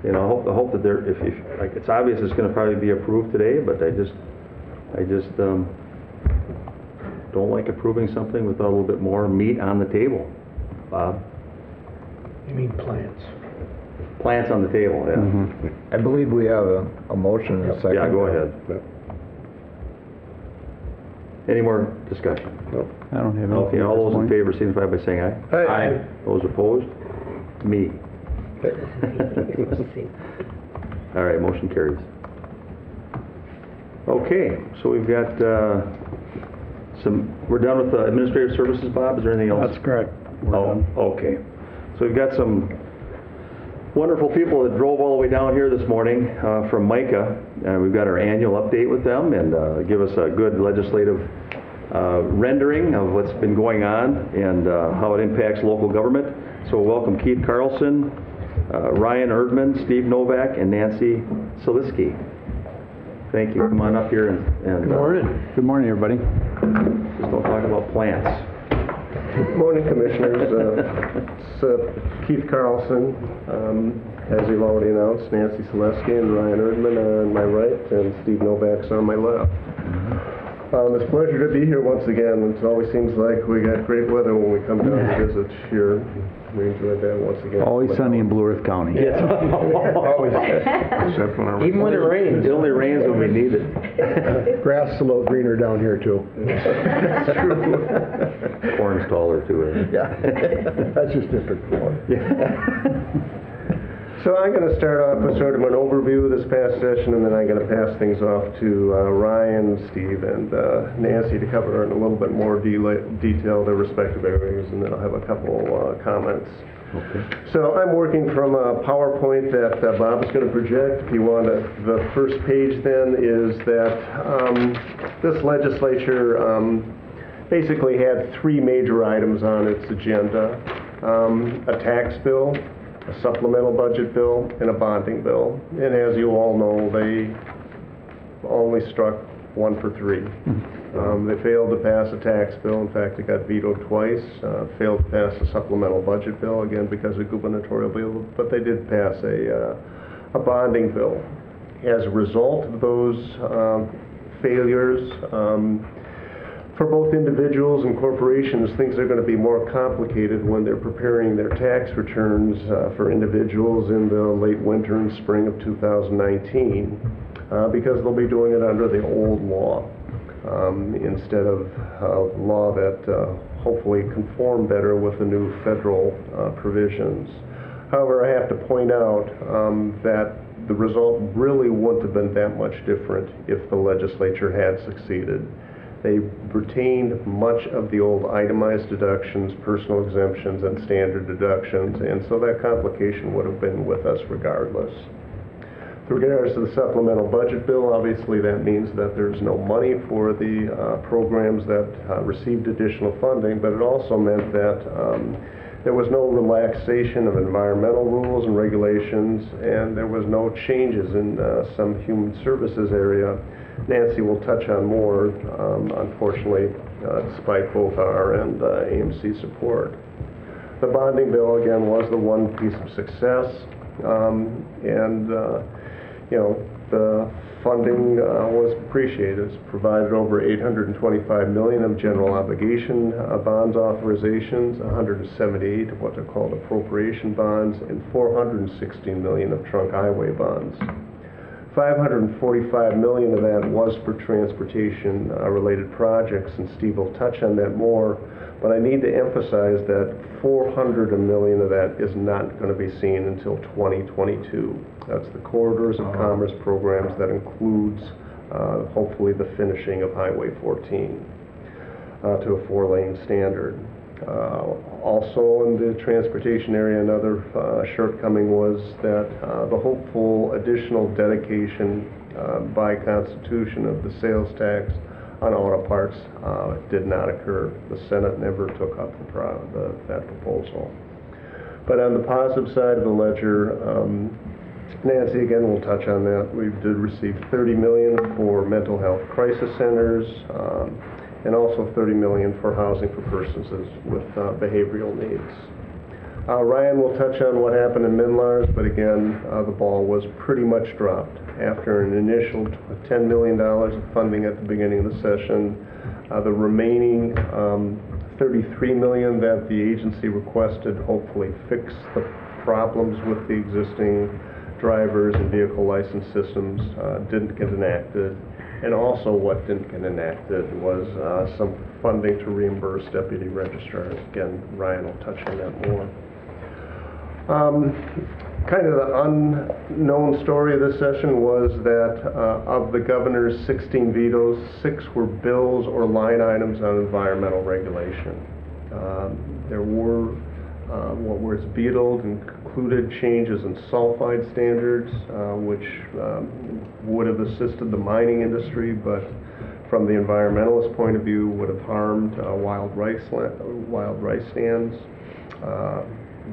I hope that if like, it's obvious it's going to probably be approved today, but I just don't like approving something without a little bit more meat on the table. Bob? You mean plants? Plants on the table, yeah. Mm-hmm. I believe we have a motion and a second. Yeah, go ahead. Any more discussion? No. I don't have Okay, anything. all those in favor signify by saying aye. Aye. Those opposed? Me. All right, motion carries. Okay, so we've got we're done with administrative services, Bob? Is there anything else? That's correct. We're done. Okay. So we've got some wonderful people that drove all the way down here this morning from MICA. We've got our annual update with them and give us a good legislative rendering of what's been going on and how it impacts local government. So welcome Keith Carlson, Ryan Erdman, Steve Novak, and Nancy Saliski. Thank you. Come on up here and Good morning. Good morning, everybody. just don't talk about plants. Good morning, Commissioners. It's Keith Carlson, as you've already announced, Nancy Saleski and Ryan Erdman on my right, and Steve Novak's on my left. It's a pleasure to be here once again. It always seems like we got great weather when we come down to visit here. We enjoyed that once again. Always sunny in Blue Earth County. Always. Except when Even when it rains. It only rains when we need it. grass is a little greener down here too. Corn's taller too. Yeah, that's just different corn. So I'm going to start off with sort of an overview of this past session, and then I'm going to pass things off to Ryan, Steve, and Nancy to cover in a little bit more detail their respective areas, and then I'll have a couple comments. Okay. So I'm working from a PowerPoint that Bob is going to project. If you want the first page then is that this legislature basically had three major items on its agenda. A tax bill, a supplemental budget bill, and a bonding bill. And as you all know, they only struck 1 for 3. They failed to pass a tax bill. In fact, it got vetoed twice. Failed to pass a supplemental budget bill, again because of gubernatorial bill, but they did pass a bonding bill. As a result of those failures, for both individuals and corporations, things are going to be more complicated when they're preparing their tax returns for individuals in the late winter and spring of 2019 because they'll be doing it under the old law instead of law that hopefully conform better with the new federal provisions. However, I have to point out that the result really wouldn't have been that much different if the legislature had succeeded. They retained much of the old itemized deductions, personal exemptions, and standard deductions, and so that complication would have been with us regardless. With regards to the supplemental budget bill, obviously that means that there's no money for the programs that received additional funding, but it also meant that there was no relaxation of environmental rules and regulations, and there was no changes in some human services area. Nancy will touch on more, unfortunately, despite both our and AMC support. The bonding bill, again, was the one piece of success, you know, the funding was appreciated. It's provided over $825 million of general obligation bonds authorizations, 178 of what are called appropriation bonds, and $416 million of trunk highway bonds. $545 million of that was for transportation related projects, and Steve will touch on that more, but I need to emphasize that $400 million of that is not going to be seen until 2022. That's the Corridors of Commerce programs that includes hopefully the finishing of Highway 14 to a 4-lane standard. Also in the transportation area, another shortcoming was that the hopeful additional dedication by Constitution of the sales tax on auto parts did not occur. The Senate never took up that proposal. But on the positive side of the ledger, Nancy again will touch on that. We did receive $30 million for mental health crisis centers, and also $30 million for housing for persons with behavioral needs. Ryan will touch on what happened in Minlars, but again, the ball was pretty much dropped. After an initial $10 million of funding at the beginning of the session, the remaining $33 million that the agency requested hopefully fix the problems with the existing drivers and vehicle license systems didn't get enacted. And also what didn't get enacted was some funding to reimburse deputy registrars. Again, Ryan will touch on that more. Kind of the unknown story of this session was that of the governor's 16 vetoes, 6 were bills or line items on environmental regulation. There were what was vetoed included changes in sulfide standards, which would have assisted the mining industry, but from the environmentalist point of view would have harmed wild rice stands,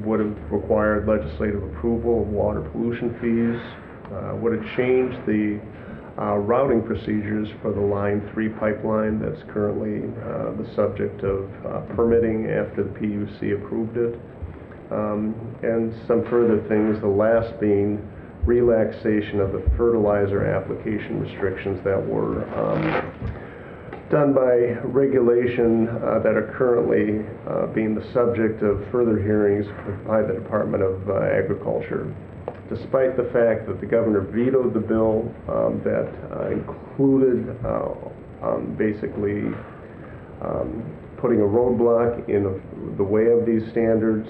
would have required legislative approval of water pollution fees, would have changed the routing procedures for the Line 3 pipeline that's currently the subject of permitting after the PUC approved it, and some further things, the last being relaxation of the fertilizer application restrictions that were done by regulation that are currently being the subject of further hearings by the Department of Agriculture. Despite the fact that the governor vetoed the bill that included basically putting a roadblock in the way of these standards,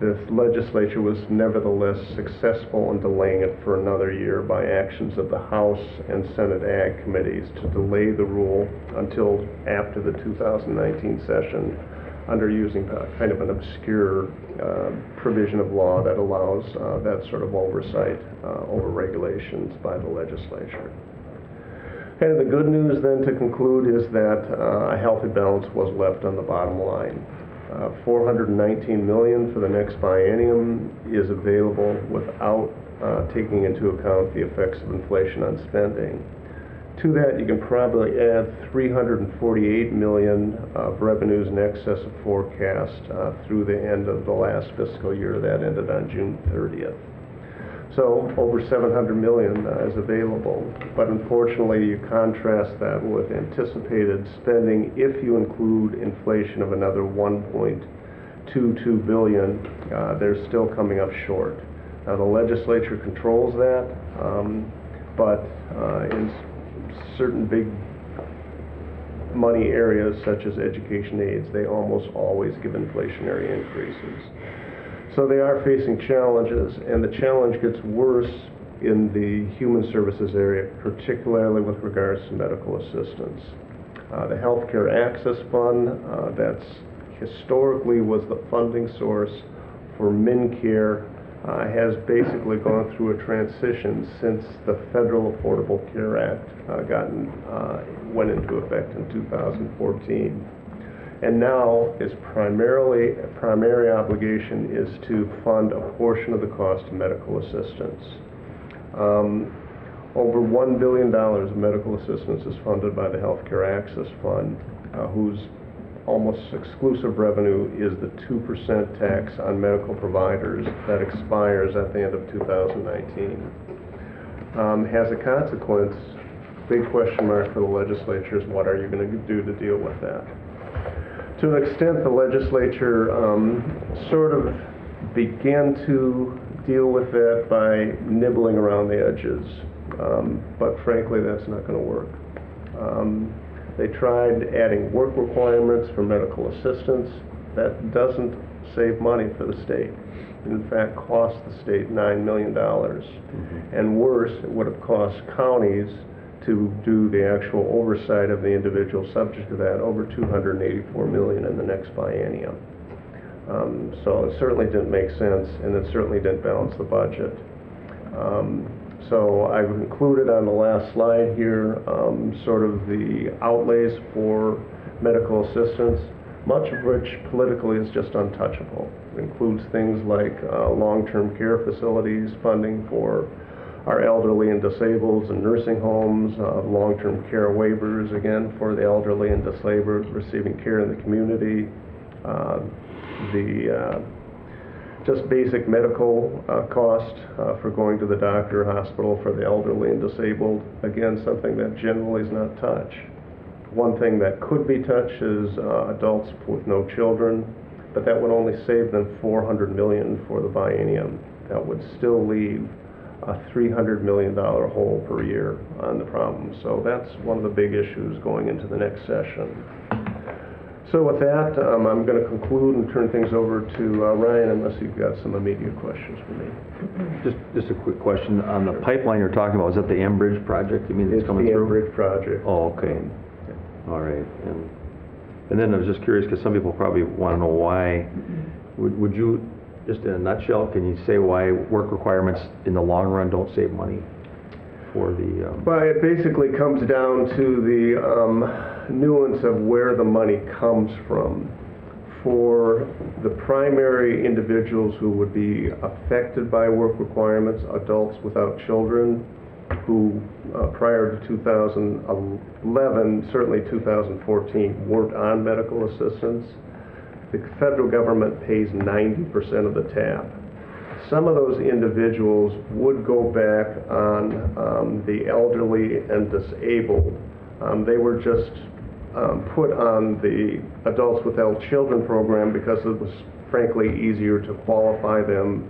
the legislature was nevertheless successful in delaying it for another year by actions of the House and Senate Ag committees to delay the rule until after the 2019 session, under using kind of an obscure provision of law that allows that sort of oversight over regulations by the legislature. Kind of the good news then to conclude is that a healthy balance was left on the bottom line. $419 million for the next biennium is available without taking into account the effects of inflation on spending. To that, you can probably add $348 million of revenues in excess of forecast through the end of the last fiscal year that ended on June 30th. So over $700 million is available, but unfortunately you contrast that with anticipated spending if you include inflation of another $1.22 billion, they're still coming up short. Now the legislature controls that, but in certain big money areas such as education aids, they almost always give inflationary increases. So they are facing challenges, and the challenge gets worse in the human services area, particularly with regards to medical assistance. The Healthcare Access Fund, that's historically was the funding source for MinCare, has basically gone through a transition since the Federal Affordable Care Act went into effect in 2014. And now its primary obligation is to fund a portion of the cost of medical assistance. Over $1 billion of medical assistance is funded by the Healthcare Access Fund, whose almost exclusive revenue is the 2% tax on medical providers that expires at the end of 2019. As a consequence, big question mark for the legislature is what are you going to do to deal with that? To an extent, the legislature sort of began to deal with that by nibbling around the edges, but frankly, that's not going to work. They tried adding work requirements for medical assistance. That doesn't save money for the state. It in fact cost the state $9 million. And worse, it would have cost counties to do the actual oversight of the individual subject to that over $284 million in the next biennium. So it certainly didn't make sense, and it certainly didn't balance the budget. So I've included on the last slide here sort of the outlays for medical assistance, much of which politically is just untouchable. It includes things like long-term care facilities, funding for our elderly and disabled and nursing homes, long-term care waivers, again, for the elderly and disabled receiving care in the community, just basic medical cost for going to the doctor or hospital for the elderly and disabled. Again, something that generally is not touched. One thing that could be touched is adults with no children, but that would only save them $400 million for the biennium. That would still leave a $300 million hole per year on the problem. So that's one of the big issues going into the next session. So with that, I'm going to conclude and turn things over to Ryan, unless you've got some immediate questions for me. Just a quick question on the pipeline you're talking about. Is that the Enbridge project? You mean it's coming through? It's the Enbridge project. Oh, okay. All right. And then I was just curious because some people probably want to know why. Would you, just in a nutshell, can you say why work requirements in the long run don't save money for the? Well, it basically comes down to the nuance of where the money comes from. For the primary individuals who would be affected by work requirements, adults without children, who prior to 2011, certainly 2014, weren't on medical assistance, the federal government pays 90% of the tab. Some of those individuals would go back on the elderly and disabled. They were just put on the Adults Without Children program because it was frankly easier to qualify them.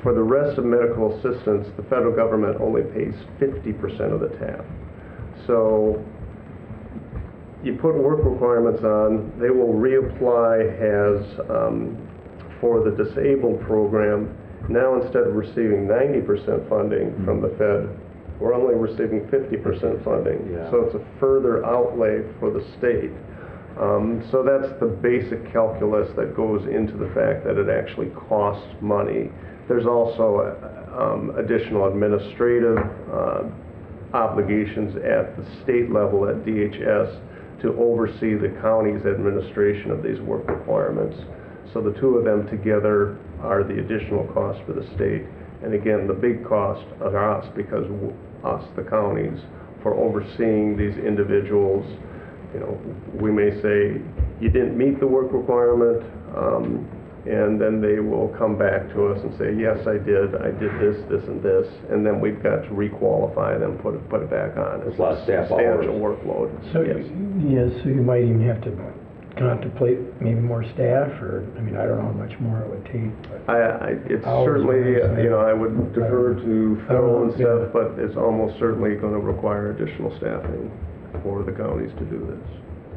For the rest of medical assistance, the federal government only pays 50% of the tab. So you put work requirements on, they will reapply as for the disabled program. Now instead of receiving 90% funding from the Fed, we're only receiving 50% funding. Yeah. So it's a further outlay for the state. So that's the basic calculus that goes into the fact that it actually costs money. There's also additional administrative obligations at the state level at DHS to oversee the county's administration of these work requirements. So the two of them together are the additional cost for the state. And again, the big cost are us, because us, the counties, for overseeing these individuals. You know, we may say, you didn't meet the work requirement, and then they will come back to us and say, yes, I did this, this, and this, and then we've got to requalify them, put it back on. It's a lot of staff substantial hours. workload. So, yes. yes, so you might even have to contemplate maybe more staff, or, I mean, I don't know how much more it would take. But It's hours certainly, wise, I would defer to Phil and yeah. stuff, but it's almost certainly going to require additional staffing for the counties to do this.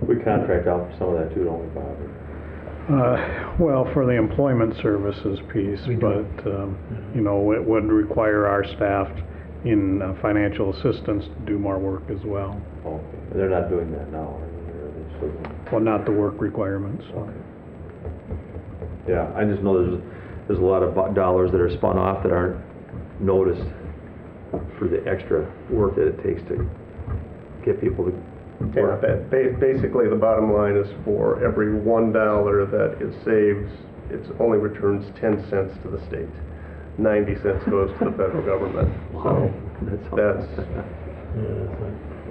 We contract out for some of that too, don't we, Bob? Well, for the employment services piece, but, you know, it would require our staff in financial assistance to do more work as well. Okay. They're not doing that now, are they? Well, not the work requirements. Yeah, I just know there's a lot of dollars that are spun off that aren't noticed for the extra work that it takes to get people to work. Basically, the bottom line is for every $1 that it saves, it only returns 10 cents to the state. 90 cents goes to the federal government. So that's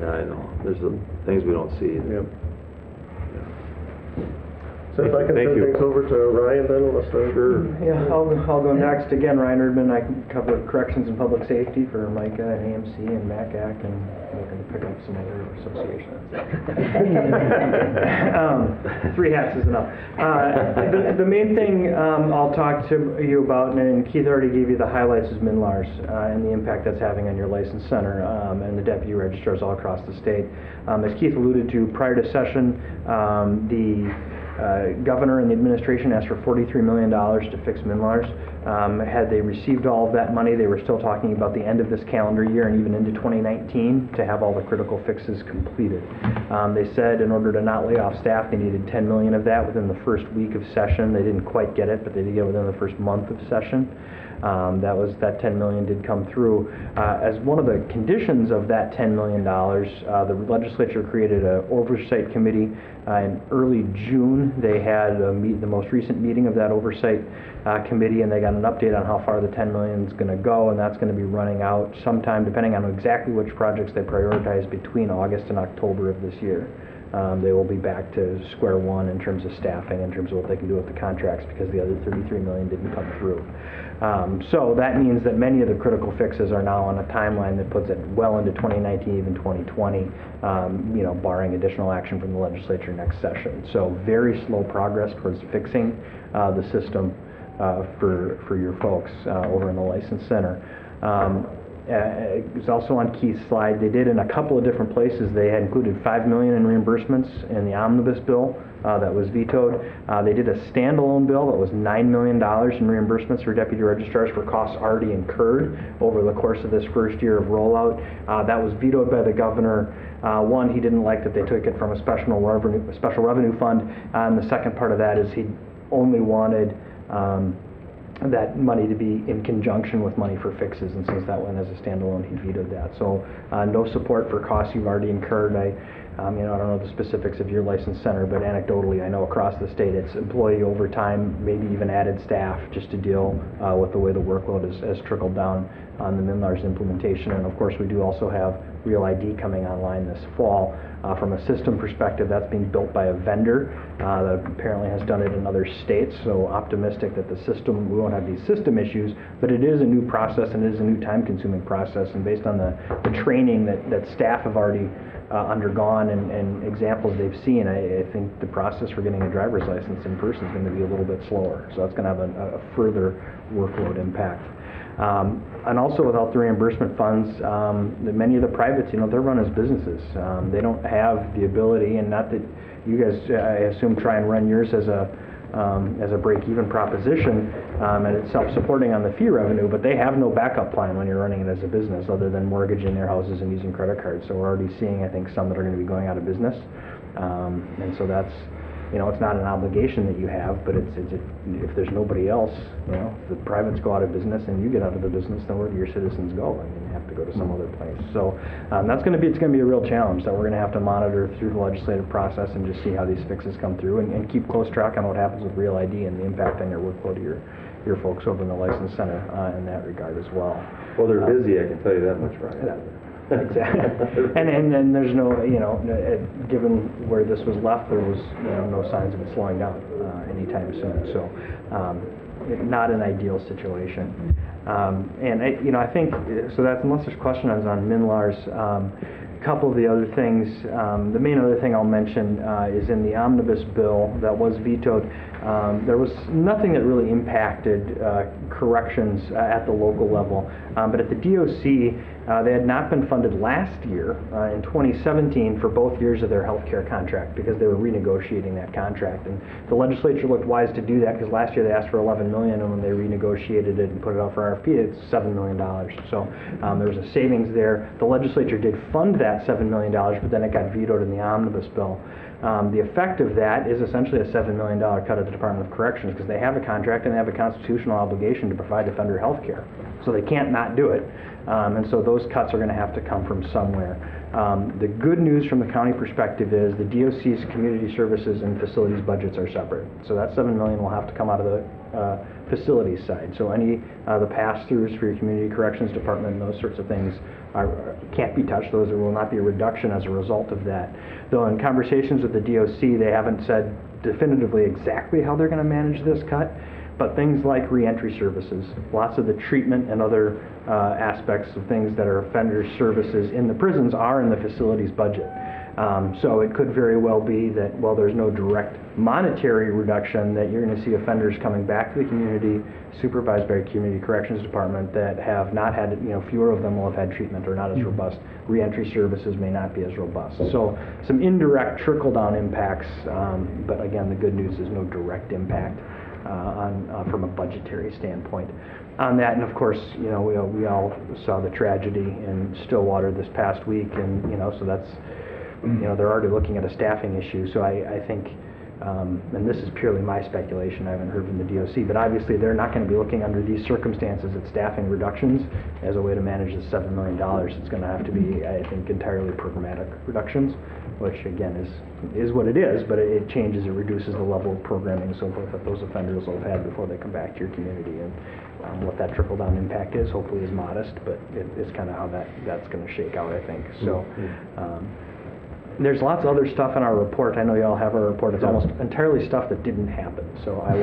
yeah, I know. There's some things we don't see. Yep. So if I can Thank turn you. things over to Ryan then, let's start. Sure. Yeah, I'll go next. Again, Ryan Erdman, I cover corrections and public safety for MICA and AMC and MACAC, and looking to pick up some other associations. 3 hats is enough. The main thing I'll talk to you about, and Keith already gave you the highlights, is MNLARS and the impact that's having on your license center and the deputy registrars all across the state. As Keith alluded to, prior to session, the governor and the administration asked for $43 million to fix MNLARS. Had they received all of that money, they were still talking about the end of this calendar year and even into 2019 to have all the critical fixes completed. They said in order to not lay off staff, they needed $10 million of that within the first week of session. They didn't quite get it, but they did get it within the first month of session. That $10 million did come through. As one of the conditions of that $10 million, the legislature created an oversight committee in early June. They had the most recent meeting of that oversight committee, and they got an update on how far the $10 million is going to go, and that's going to be running out sometime, depending on exactly which projects they prioritize, between August and October of this year. They will be back to square one in terms of staffing, in terms of what they can do with the contracts, because the other $33 million didn't come through. So that means that many of the critical fixes are now on a timeline that puts it well into 2019, even 2020, you know, barring additional action from the legislature next session. So very slow progress towards fixing the system for your folks over in the License Center. It's also on Keith's slide. They did in a couple of different places. They had included $5 million in reimbursements in the omnibus bill that was vetoed. They did a standalone bill that was $9 million in reimbursements for deputy registrars for costs already incurred over the course of this first year of rollout. That was vetoed by the governor. One, he didn't like that they took it from a special revenue fund, and the second part of that is he only wanted that money to be in conjunction with money for fixes, and since that went as a standalone, he vetoed that. So no support for costs you've already incurred. I don't know the specifics of your licensed center, but anecdotally, I know across the state it's employee overtime, maybe even added staff, just to deal with the way the workload has trickled down on the MNLARS implementation. And of course, we do also have Real ID coming online this fall. From a system perspective, that's being built by a vendor that apparently has done it in other states, so optimistic that the system, we won't have these system issues, but it is a new process and it is a new time-consuming process, and based on the training that staff have already undergone and examples they've seen, I think the process for getting a driver's license in person is going to be a little bit slower, so that's going to have a further workload impact. And also without the reimbursement funds, many of the privates, they're run as businesses. They don't have the ability, and not that you guys, I assume, try and run yours as a break-even proposition, and it's self-supporting on the fee revenue, but they have no backup plan when you're running it as a business other than mortgaging their houses and using credit cards. So we're already seeing, I think, some that are going to be going out of business. And so that's, it's not an obligation that you have, but if there's nobody else, if the privates go out of business and you get out of the business, then where do your citizens go? You have to go to some other place. So it's going to be a real challenge that we're going to have to monitor through the legislative process and just see how these fixes come through and keep close track on what happens with Real ID and the impact on your workload of your folks over in the License Center in that regard as well. Well, they're busy, I can tell you that much, Ryan. Exactly. and there's no, given where this was left, there was no signs of it slowing down anytime soon. So not an ideal situation. And I think, so that's, unless there's questions on MNLARS, a couple of the other things, the main other thing I'll mention is in the omnibus bill that was vetoed, there was nothing that really impacted corrections at the local level, but at the DOC, They had not been funded last year, in 2017, for both years of their healthcare contract because they were renegotiating that contract. And the legislature looked wise to do that because last year they asked for $11 million, and when they renegotiated it and put it out for RFP, it's $7 million. So there was a savings there. The legislature did fund that $7 million, but then it got vetoed in the omnibus bill. The effect of that is essentially a $7 million cut at the Department of Corrections because they have a contract and they have a constitutional obligation to provide offender health care. So they can't not do it. And so those cuts are going to have to come from somewhere. The good news from the county perspective is the DOC's community services and facilities budgets are separate. So that $7 million will have to come out of the facilities side. So any the pass-throughs for your community corrections department and those sorts of things can't be touched. Those there will not be a reduction as a result of that. Though in conversations with the DOC, they haven't said definitively exactly how they're going to manage this cut. But things like reentry services, lots of the treatment and other aspects of things that are offender services in the prisons are in the facilities budget. So it could very well be that while there's no direct monetary reduction, that you're going to see offenders coming back to the community, supervised by a community corrections department that have not had, fewer of them will have had treatment or not as robust. Reentry services may not be as robust. So some indirect trickle-down impacts, but again, the good news is no direct impact from a budgetary standpoint on that. And of course, we all saw the tragedy in Stillwater this past week, and so that's, they're already looking at a staffing issue. So I think, and this is purely my speculation, I haven't heard from the DOC, but obviously they're not going to be looking under these circumstances at staffing reductions as a way to manage the $7 million. It's going to have to be, I think, entirely programmatic reductions, which again is what it is, but it changes, it reduces the level of programming and so forth that those offenders will have had before they come back to your community. And what that trickle-down impact is, hopefully, is modest, but it's kind of how that's going to shake out, I think. So. There's lots of other stuff in our report. I know you all have our report. It's almost entirely stuff that didn't happen. So I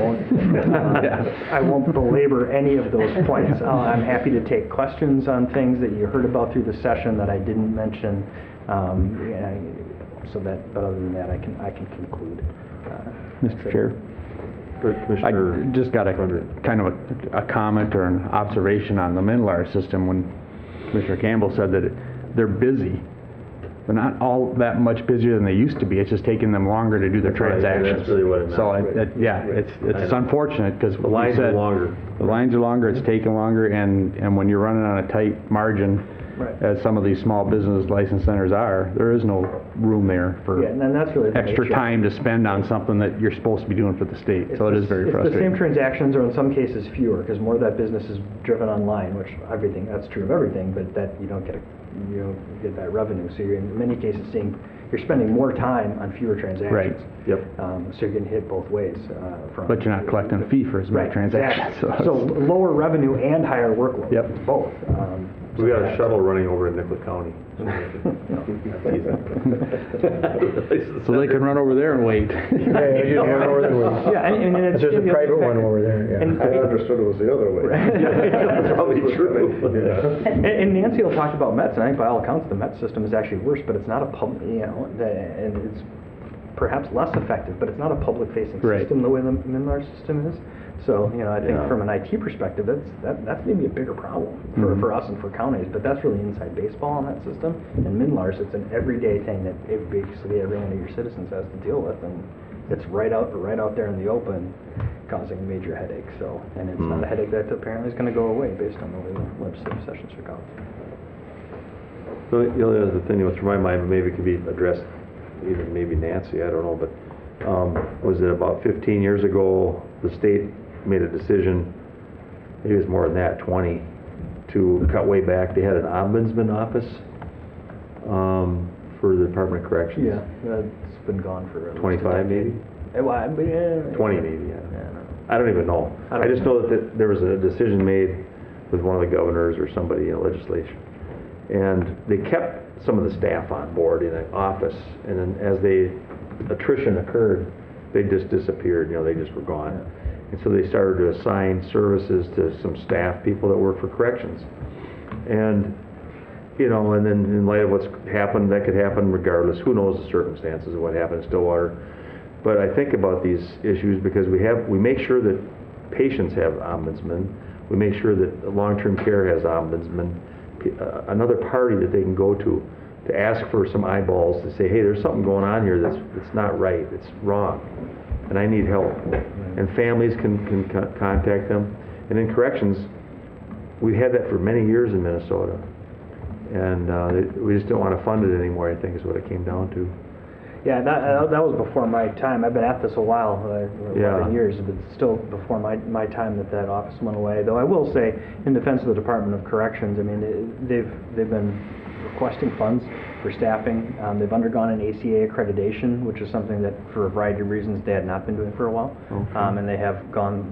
won't belabor any of those points. I'm happy to take questions on things that you heard about through the session that I didn't mention. But other than that, I can conclude. Mr. Chair. I just got a kind of a comment or an observation on the MNLAR system when Commissioner Campbell said that they're busy. They're not all that much busier than they used to be. It's just taking them longer to do their transactions. That's really what it meant. So it's unfortunate because the lines are longer. The lines are longer. It's taking longer, and when you're running on a tight margin, as some of these small business license centers are, there is no room there for and that's really extra time to spend on something that you're supposed to be doing for the state. So it is very frustrating. The same transactions, or in some cases fewer, because more of that business is driven online, which that's true of everything, but that you don't get that revenue. So you're in many cases you're spending more time on fewer transactions. Right. Yep. So you're getting hit both ways. But you're not collecting a fee for as many transactions. Exactly. So lower revenue and higher workload. Yep. Both. We got a shuttle running over in Nicollet County. So they can run over there and wait. And there's a private one over there. Yeah. And I understood it was the other way. That's probably true. And Nancy will talk about METs, and I think by all accounts the MET system is actually worse, but it's not a public, and it's perhaps less effective, but it's not a public-facing system the way the MNLAR system is. So, I think from an IT perspective, that's maybe a bigger problem for us and for counties, but that's really inside baseball on that system. And MNLAR's, it's an everyday thing that basically every one of your citizens has to deal with, and it's right out there in the open, causing a major headache. So, and it's not a headache that apparently is going to go away based on the way the legislative sessions are going. The only other thing that was from my mind, maybe could be addressed, even maybe Nancy, I don't know, but was it about 15 years ago, the state made a decision, maybe it was more than that, 20, to cut way back. They had an ombudsman office for the Department of Corrections. Yeah, it's been gone for 25 maybe? 20 maybe, yeah. I don't even know. I just know that there was a decision made with one of the governors or somebody in legislation. And they kept some of the staff on board in an office, and then as attrition occurred, they just disappeared, they just were gone. Yeah. And so they started to assign services to some staff people that work for corrections. And, and then in light of what's happened, that could happen regardless. Who knows the circumstances of what happened in Stillwater. But I think about these issues because we make sure that patients have ombudsmen. We make sure that long-term care has ombudsmen. another party that they can go to ask for some eyeballs to say, hey, there's something going on here that's not right, it's wrong, and I need help. And families can contact them. And in corrections, we've had that for many years in Minnesota. And we just don't want to fund it anymore, I think is what it came down to. Yeah, that was before my time. I've been at this a while, 11 years, but still before my time that office went away. Though I will say, in defense of the Department of Corrections, I mean, they've been requesting funds for staffing. They've undergone an ACA accreditation, which is something that, for a variety of reasons, they had not been doing for a while. Okay. And they have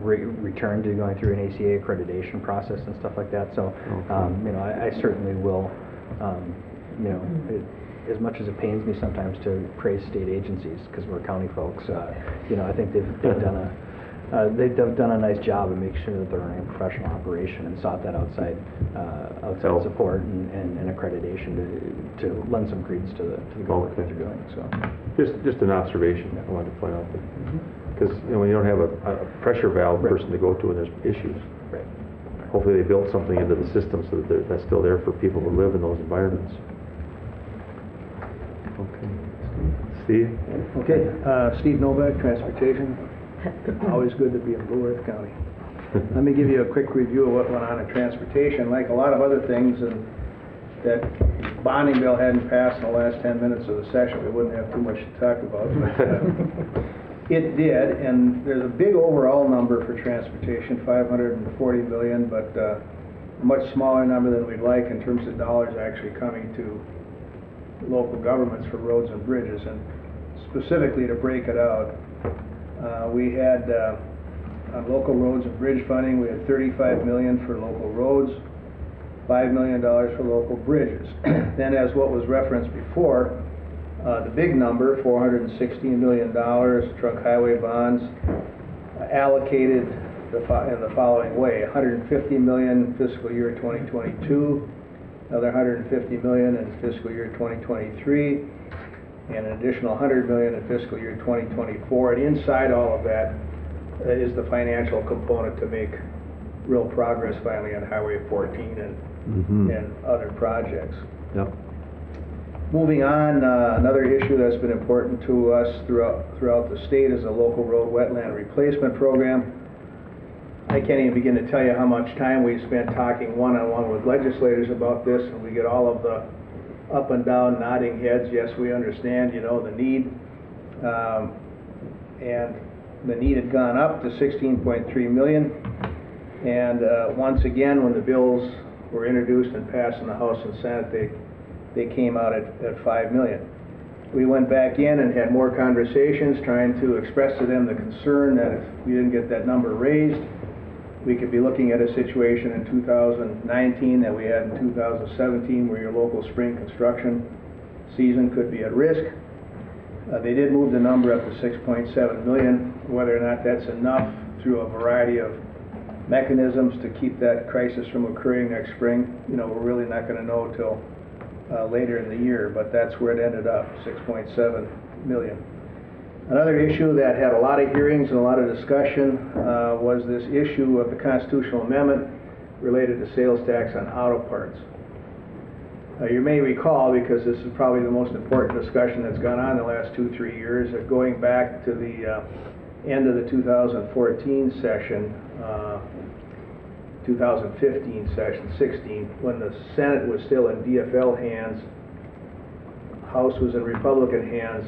returned to going through an ACA accreditation process and stuff like that. So, you know, I certainly will, you know, as much as it pains me sometimes to praise state agencies, because we're county folks, you know, I think they've done a nice job of making sure that they're running a professional operation and sought that outside support and accreditation to lend some credence to the good work that they're doing. So, just an observation I wanted to point out, because you know, when you don't have a pressure valve person to go to when there's issues, right. Hopefully they built something into the system so that that's still there for people who live in those environments. Okay. Steve? Okay, Steve Novak, Transportation. Always good to be in Blue Earth County. Let me give you a quick review of what went on in transportation. Like a lot of other things, and that bonding bill hadn't passed in the last 10 minutes of the session, we wouldn't have too much to talk about. But it did, and there's a big overall number for transportation, $540 million, but a much smaller number than we'd like in terms of dollars actually coming to local governments for roads and bridges. And specifically, to break it out, we had on local roads and bridge funding, we had $35 million for local roads, $5 million for local bridges. Then, as what was referenced before, the big number, $416 million, truck highway bonds, allocated in the following way: $150 million fiscal year 2022, another $150 million in fiscal year 2023, and an additional $100 million in fiscal year 2024. And inside all of that is the financial component to make real progress finally on Highway 14 and other projects. Yep. Moving on, another issue that's been important to us throughout the state is the local road wetland replacement program. I can't even begin to tell you how much time we spent talking one-on-one with legislators about this, and we get all of the up and down nodding heads. Yes, we understand, you know, the need. And the need had gone up to $16.3 million. And once again, when the bills were introduced and passed in the House and Senate, they came out at $5 million. We went back in and had more conversations trying to express to them the concern that if we didn't get that number raised, we could be looking at a situation in 2019 that we had in 2017 where your local spring construction season could be at risk. They did move the number up to $6.7 million. Whether or not that's enough through a variety of mechanisms to keep that crisis from occurring next spring, you know, we're really not going to know till later in the year, but that's where it ended up, $6.7 million. Another issue that had a lot of hearings and a lot of discussion was this issue of the constitutional amendment related to sales tax on auto parts. You may recall, because this is probably the most important discussion that's gone on in the last 2-3 years, going back to the end of the 2014 session, 2015 session, 16, when the Senate was still in DFL hands, House was in Republican hands.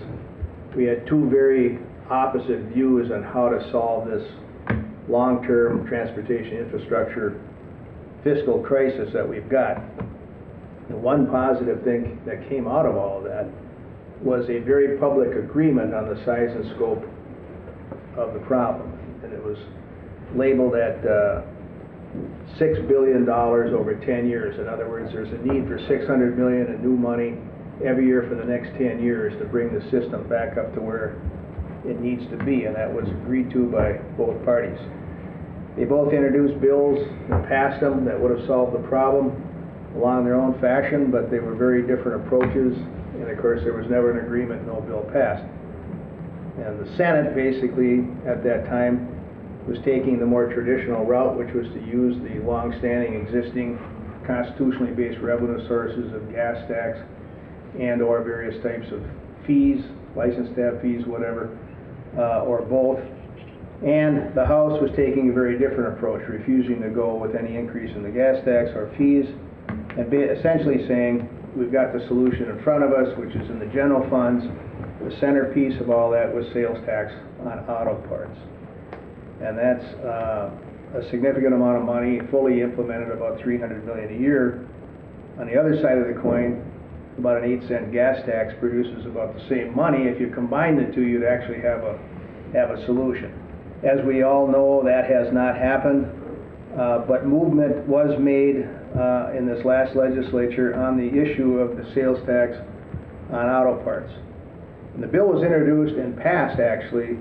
We had two very opposite views on how to solve this long-term transportation infrastructure fiscal crisis that we've got. The one positive thing that came out of all of that was a very public agreement on the size and scope of the problem. And it was labeled at $6 billion over 10 years. In other words, there's a need for $600 million in new money every year for the next 10 years to bring the system back up to where it needs to be, and that was agreed to by both parties. They both introduced bills and passed them that would have solved the problem along their own fashion, but they were very different approaches, and of course there was never an agreement, no bill passed. And the Senate basically at that time was taking the more traditional route, which was to use the long-standing existing constitutionally based revenue sources of gas tax and/or various types of fees, license tab fees, whatever, or both. And the House was taking a very different approach, refusing to go with any increase in the gas tax or fees, and essentially saying, we've got the solution in front of us, which is in the general funds. The centerpiece of all that was sales tax on auto parts. And that's a significant amount of money, fully implemented, about $300 million a year. On the other side of the coin, about an 8-cent gas tax produces about the same money. If you combine the two, you'd actually have a solution. As we all know, that has not happened, but movement was made in this last legislature on the issue of the sales tax on auto parts. And the bill was introduced and passed, actually,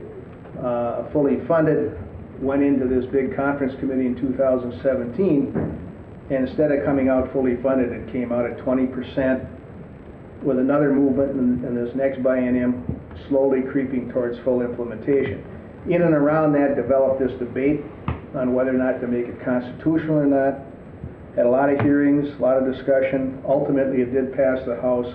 fully funded, went into this big conference committee in 2017, and instead of coming out fully funded, it came out at 20%, with another movement in this next biennium slowly creeping towards full implementation. In and around that developed this debate on whether or not to make it constitutional or not. Had a lot of hearings, a lot of discussion. Ultimately, it did pass the House,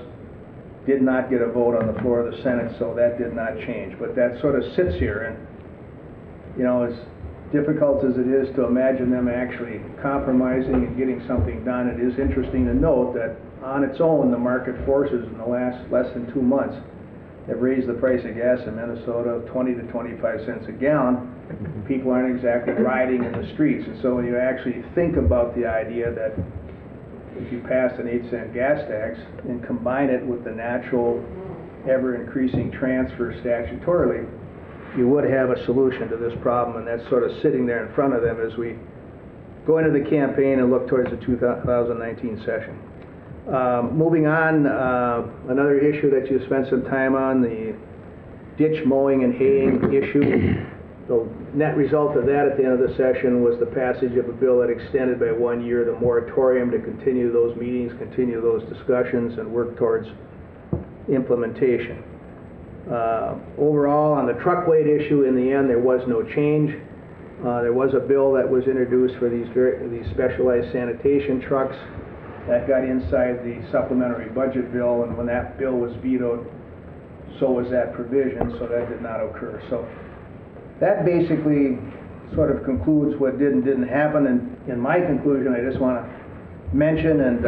did not get a vote on the floor of the Senate, so that did not change. But that sort of sits here, and you know, as difficult as it is to imagine them actually compromising and getting something done, it is interesting to note that on its own, the market forces in the last less than 2 months have raised the price of gas in Minnesota 20 to 25 cents a gallon. People aren't exactly riding in the streets. And so when you actually think about the idea that if you pass an 8-cent gas tax and combine it with the natural ever-increasing transfer statutorily, you would have a solution to this problem, and that's sort of sitting there in front of them as we go into the campaign and look towards the 2019 session. Moving on, another issue that you spent some time on, the ditch mowing and haying issue. The net result of that at the end of the session was the passage of a bill that extended by 1 year the moratorium to continue those meetings, continue those discussions, and work towards implementation. Overall, on the truck weight issue, in the end, there was no change. There was a bill that was introduced for these specialized sanitation trucks that got inside the supplementary budget bill, and when that bill was vetoed, so was that provision, so that did not occur. So that basically sort of concludes what did and didn't happen, and in my conclusion, I just want to mention and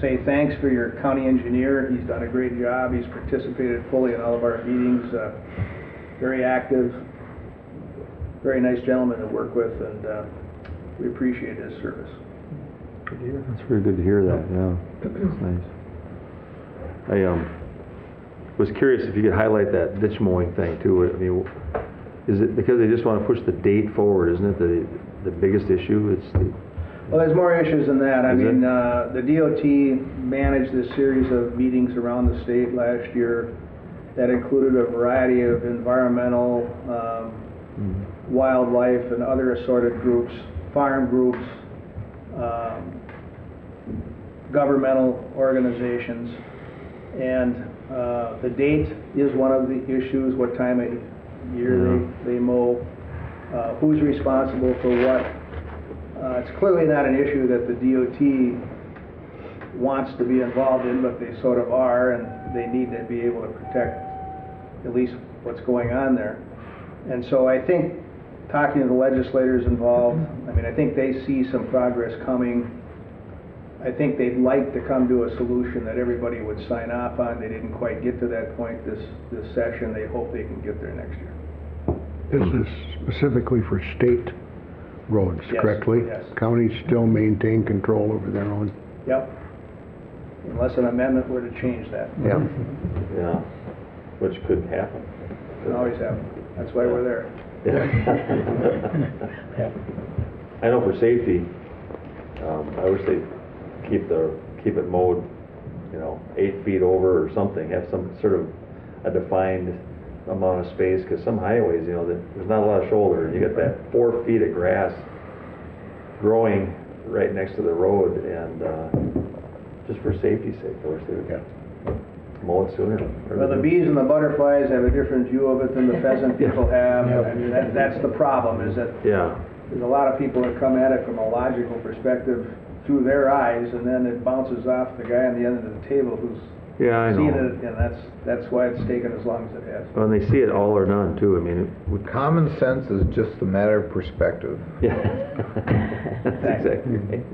say thanks for your county engineer. He's done a great job. He's participated fully in all of our meetings, very active, very nice gentleman to work with, and we appreciate his service. That's very good to hear that, yeah. That's nice. I was curious if you could highlight that ditch mowing thing too. I mean, is it because they just want to push the date forward? Isn't it the biggest issue? Well, there's more issues than that. I mean, the DOT managed this series of meetings around the state last year that included a variety of environmental, wildlife, and other assorted groups, farm groups, governmental organizations, and the date is one of the issues, what time of year they mow, who's responsible for what. It's clearly not an issue that the DOT wants to be involved in, but they sort of are, and they need to be able to protect at least what's going on there. And so I think talking to the legislators involved, I mean, I think they see some progress coming. I think they'd like to come to a solution that everybody would sign off on. They didn't quite get to that point this session. They hope they can get there next year. This is specifically for state roads, Yes, correctly? yes. Counties still maintain control over their own. Yep. Unless an amendment were to change that. Yeah. Yeah, which could happen. Can always happen. That's why we're there. I know for safety, I would say keep it mowed, 8 feet over or something. Have some sort of a defined amount of space, because some highways, there's not a lot of shoulder. You get that 4 feet of grass growing right next to the road, and just for safety's sake, I wish they would mow it sooner. Well, the bees and the butterflies have a different view of it than the pheasant people have. I mean, that's the problem, is that there's a lot of people that come at it from a logical perspective, through their eyes, and then it bounces off the guy on the end of the table who's Yeah, I seeing know. it, and that's why it's taken as long as it has. Well, and they see it all or none, too. I mean, Common sense is just a matter of perspective. yeah. That's exactly right.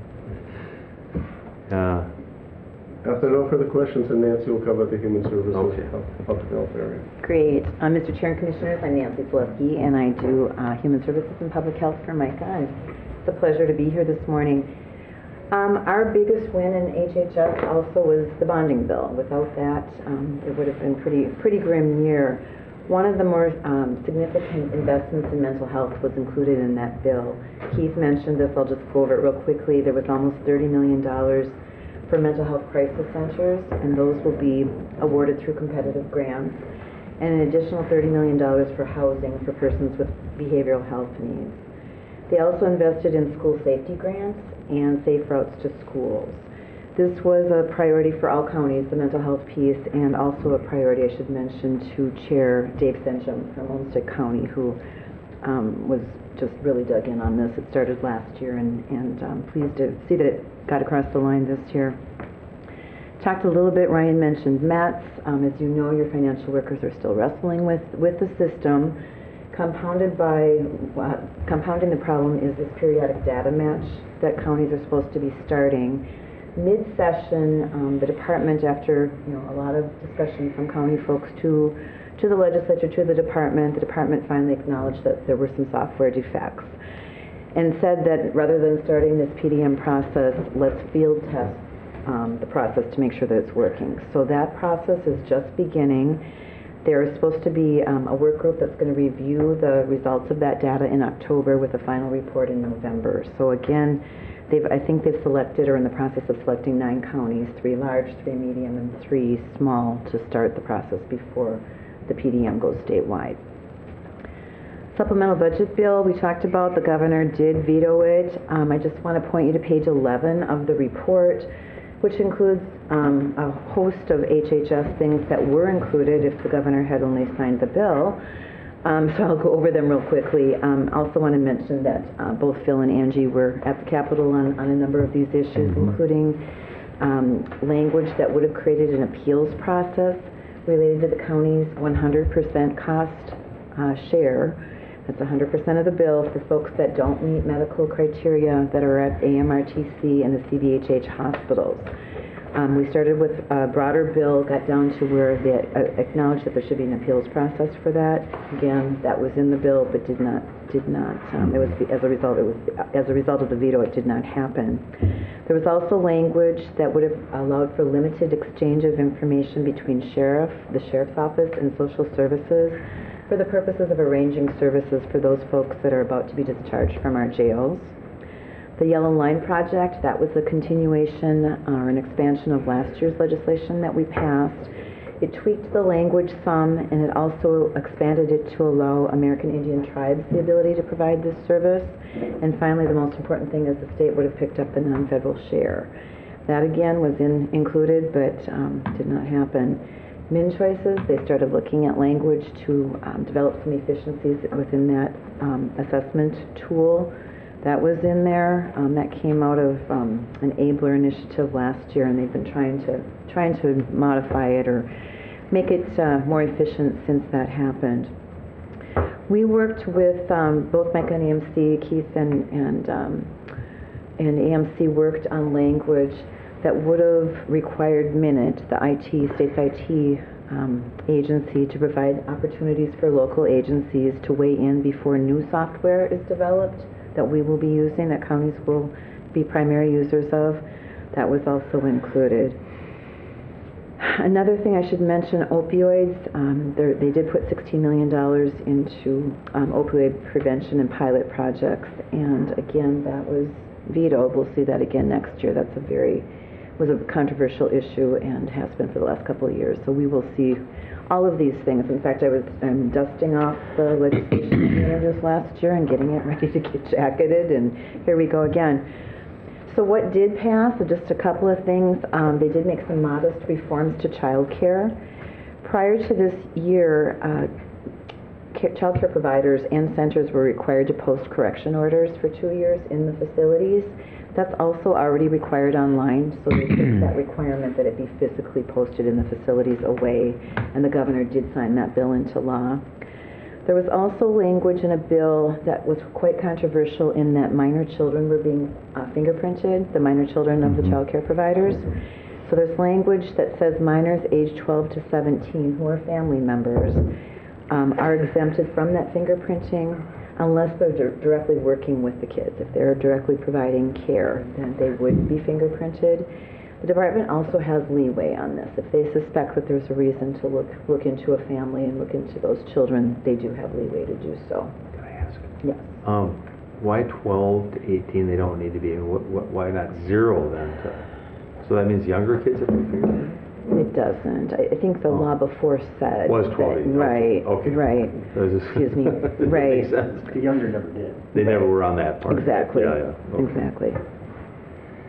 If there are no further questions, then Nancy will cover the Human Services Okay. Public Health area. Great. Mr. Chair and Commissioners, I'm Nancy Zaleski, and I do Human Services and Public Health for Micah. And it's a pleasure to be here this morning. Our biggest win in HHS also was the bonding bill. Without that, it would have been pretty grim year. One of the more significant investments in mental health was included in that bill. Keith mentioned this. I'll just go over it real quickly. There was almost $30 million for mental health crisis centers, and those will be awarded through competitive grants, and an additional $30 million for housing for persons with behavioral health needs. They also invested in school safety grants and safe routes to schools. This was a priority for all counties, the mental health piece, and also a priority, I should mention, to Chair Dave Senchum from Olmsted County, who was just really dug in on this. It started last year, and pleased to see that it got across the line this year. Talked a little bit, Ryan mentioned METS. As you know, your financial workers are still wrestling with the system. Compounding the problem is this periodic data match that counties are supposed to be starting. Mid-session, the department, after a lot of discussion from county folks to the legislature, to the department finally acknowledged that there were some software defects and said that rather than starting this PDM process, let's field test the process to make sure that it's working. So that process is just beginning. There is supposed to be a work group that's going to review the results of that data in October with a final report in November. So again, I think they've selected, or in the process of selecting, 9 counties, 3 large, 3 medium, and 3 small, to start the process before the PDM goes statewide. Supplemental budget bill we talked about. The governor did veto it. I just want to point you to page 11 of the report, which includes a host of HHS things that were included if the governor had only signed the bill. So I'll go over them real quickly. Also want to mention that both Phil and Angie were at the Capitol on a number of these issues, including language that would have created an appeals process related to the county's 100% cost share. That's 100% of the bill for folks that don't meet medical criteria that are at AMRTC and the CVHH hospitals. We started with a broader bill, got down to where they acknowledged that there should be an appeals process for that. Again, that was in the bill, but did not. It was as a result of the veto, it did not happen. There was also language that would have allowed for limited exchange of information between the sheriff's office, and social services for the purposes of arranging services for those folks that are about to be discharged from our jails. The Yellow Line Project, that was a continuation or an expansion of last year's legislation that we passed. It tweaked the language some, and it also expanded it to allow American Indian tribes the ability to provide this service. And finally, the most important thing is the state would have picked up the non-federal share. That again was included, but did not happen. Min choices, they started looking at language to develop some efficiencies within that assessment tool. That was in there. That came out of an Abler initiative last year, and they've been trying to modify it or make it more efficient since that happened. We worked with both Micah and AMC, Keith and AMC worked on language that would have required Minute, the state's IT agency, to provide opportunities for local agencies to weigh in before new software is developed that we will be using, that counties will be primary users of. That was also included. Another thing I should mention, opioids. They did put $16 million into opioid prevention and pilot projects, and again, that was vetoed. We'll see that again next year. That's was a controversial issue and has been for the last couple of years. So we will see all of these things. In fact, I'm dusting off the legislation this last year and getting it ready to get jacketed, and here we go again. So what did pass? So just a couple of things. They did make some modest reforms to child care. Prior to this year, child care providers and centers were required to post correction orders for 2 years in the facilities. That's also already required online, so they took that requirement that it be physically posted in the facilities away, and the governor did sign that bill into law. There was also language in a bill that was quite controversial in that minor children were being fingerprinted, the minor children of the child care providers. So there's language that says minors age 12 to 17 who are family members are exempted from that fingerprinting unless they're directly working with the kids. If they're directly providing care, then they would be fingerprinted. The department also has leeway on this. If they suspect that there's a reason to look into a family and look into those children, they do have leeway to do so. Can I ask? Yes. Why 12 to 18 they don't need to be? Why not 0 then? So that means younger kids have to be fingerprinted? It doesn't. I think the law before said. Was 12. that- Right, Okay. right. Excuse me, right. Makes sense. The younger never did. They never were on that part. Exactly. Yeah. Okay. Exactly.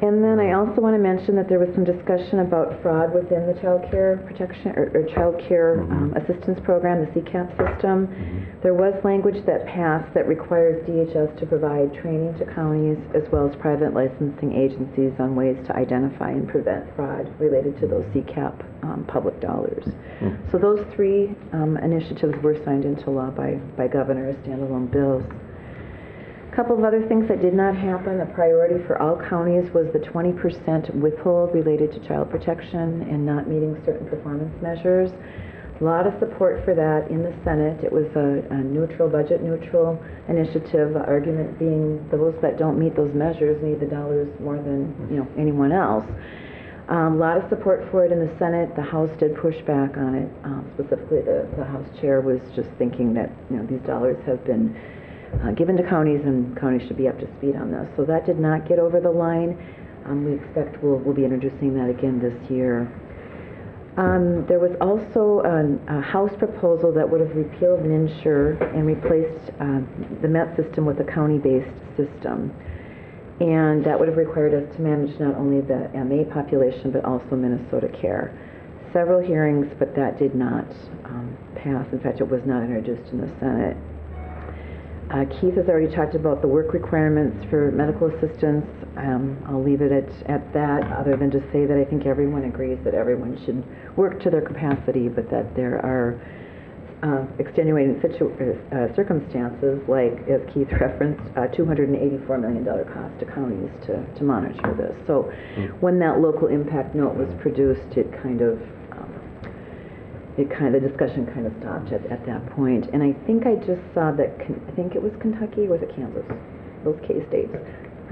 And then I also want to mention that there was some discussion about fraud within the child care protection or child care assistance program, the CCAP system. There was language that passed that requires DHS to provide training to counties as well as private licensing agencies on ways to identify and prevent fraud related to those CCAP public dollars. So those 3 initiatives were signed into law by governor as standalone bills. A couple of other things that did not happen. A priority for all counties was the 20% withhold related to child protection and not meeting certain performance measures. A lot of support for that in the Senate. It was a neutral, budget neutral initiative, the argument being those that don't meet those measures need the dollars more than anyone else. A lot of support for it in the Senate. The House did push back on it. Specifically, the House chair was just thinking that these dollars have been given to counties, and counties should be up to speed on this. So that did not get over the line. We expect we'll be introducing that again this year. There was also a House proposal that would have repealed MNsure and replaced the MET system with a county-based system. And that would have required us to manage not only the MA population, but also Minnesota Care. Several hearings, but that did not pass. In fact, it was not introduced in the Senate. Keith has already talked about the work requirements for medical assistance. I'll leave it at that, other than to say that I think everyone agrees that everyone should work to their capacity, but that there are extenuating circumstances, like, as Keith referenced, $284 million cost to counties to monitor this. So when that local impact note was produced, the discussion kind of stopped at that point. And I think I just saw that, I think it was Kentucky, or was it Kansas? Those K-states.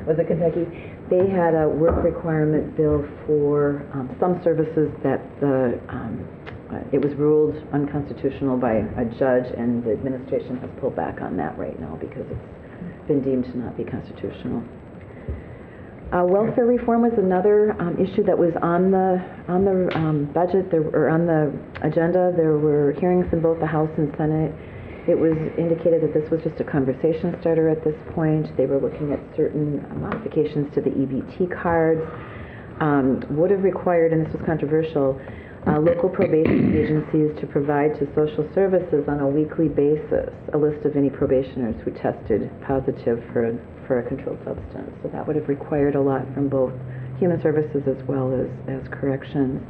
Was it Kentucky? They had a work requirement bill for some services that it was ruled unconstitutional by a judge, and the administration has pulled back on that right now because it's been deemed to not be constitutional. Welfare reform was another issue that was on the budget, or on the agenda. There were hearings in both the House and Senate. It was indicated that this was just a conversation starter at this point. They were looking at certain modifications to the EBT cards. Would have required, and this was controversial, local probation agencies to provide to social services on a weekly basis a list of any probationers who tested positive for a controlled substance. So that would have required a lot from both human services as well as corrections.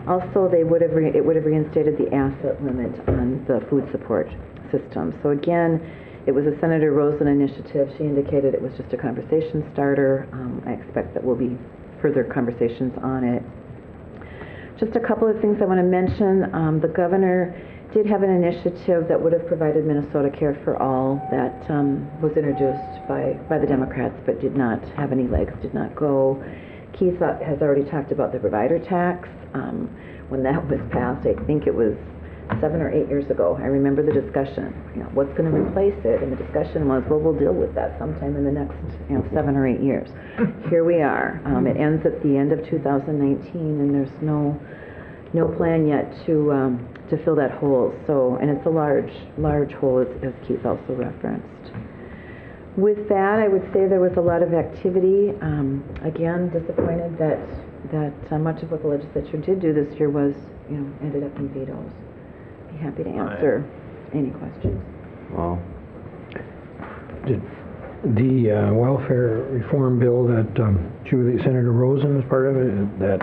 Also, it would have reinstated the asset limit on the food support system. So again, it was a Senator Rosen initiative. She indicated it was just a conversation starter. I expect that will be further conversations on it. Just a couple of things I want to mention. The governor did have an initiative that would have provided Minnesota Care for All that was introduced by the Democrats, but did not have any legs, did not go. Keith has already talked about the provider tax. When that was passed, I think it was 7 or 8 years ago. I remember the discussion, what's going to replace it? And the discussion was, well, we'll deal with that sometime in the next 7 or 8 years. Here we are. It ends at the end of 2019, and there's no plan yet to fill that hole. So, and it's a large hole, as Keith also referenced. With that, I would say there was a lot of activity. Again, disappointed that much of what the legislature did do this year was, ended up in vetoes. Be happy to answer any questions. Wow. The welfare reform bill that Julie, Senator Rosen was part of it, that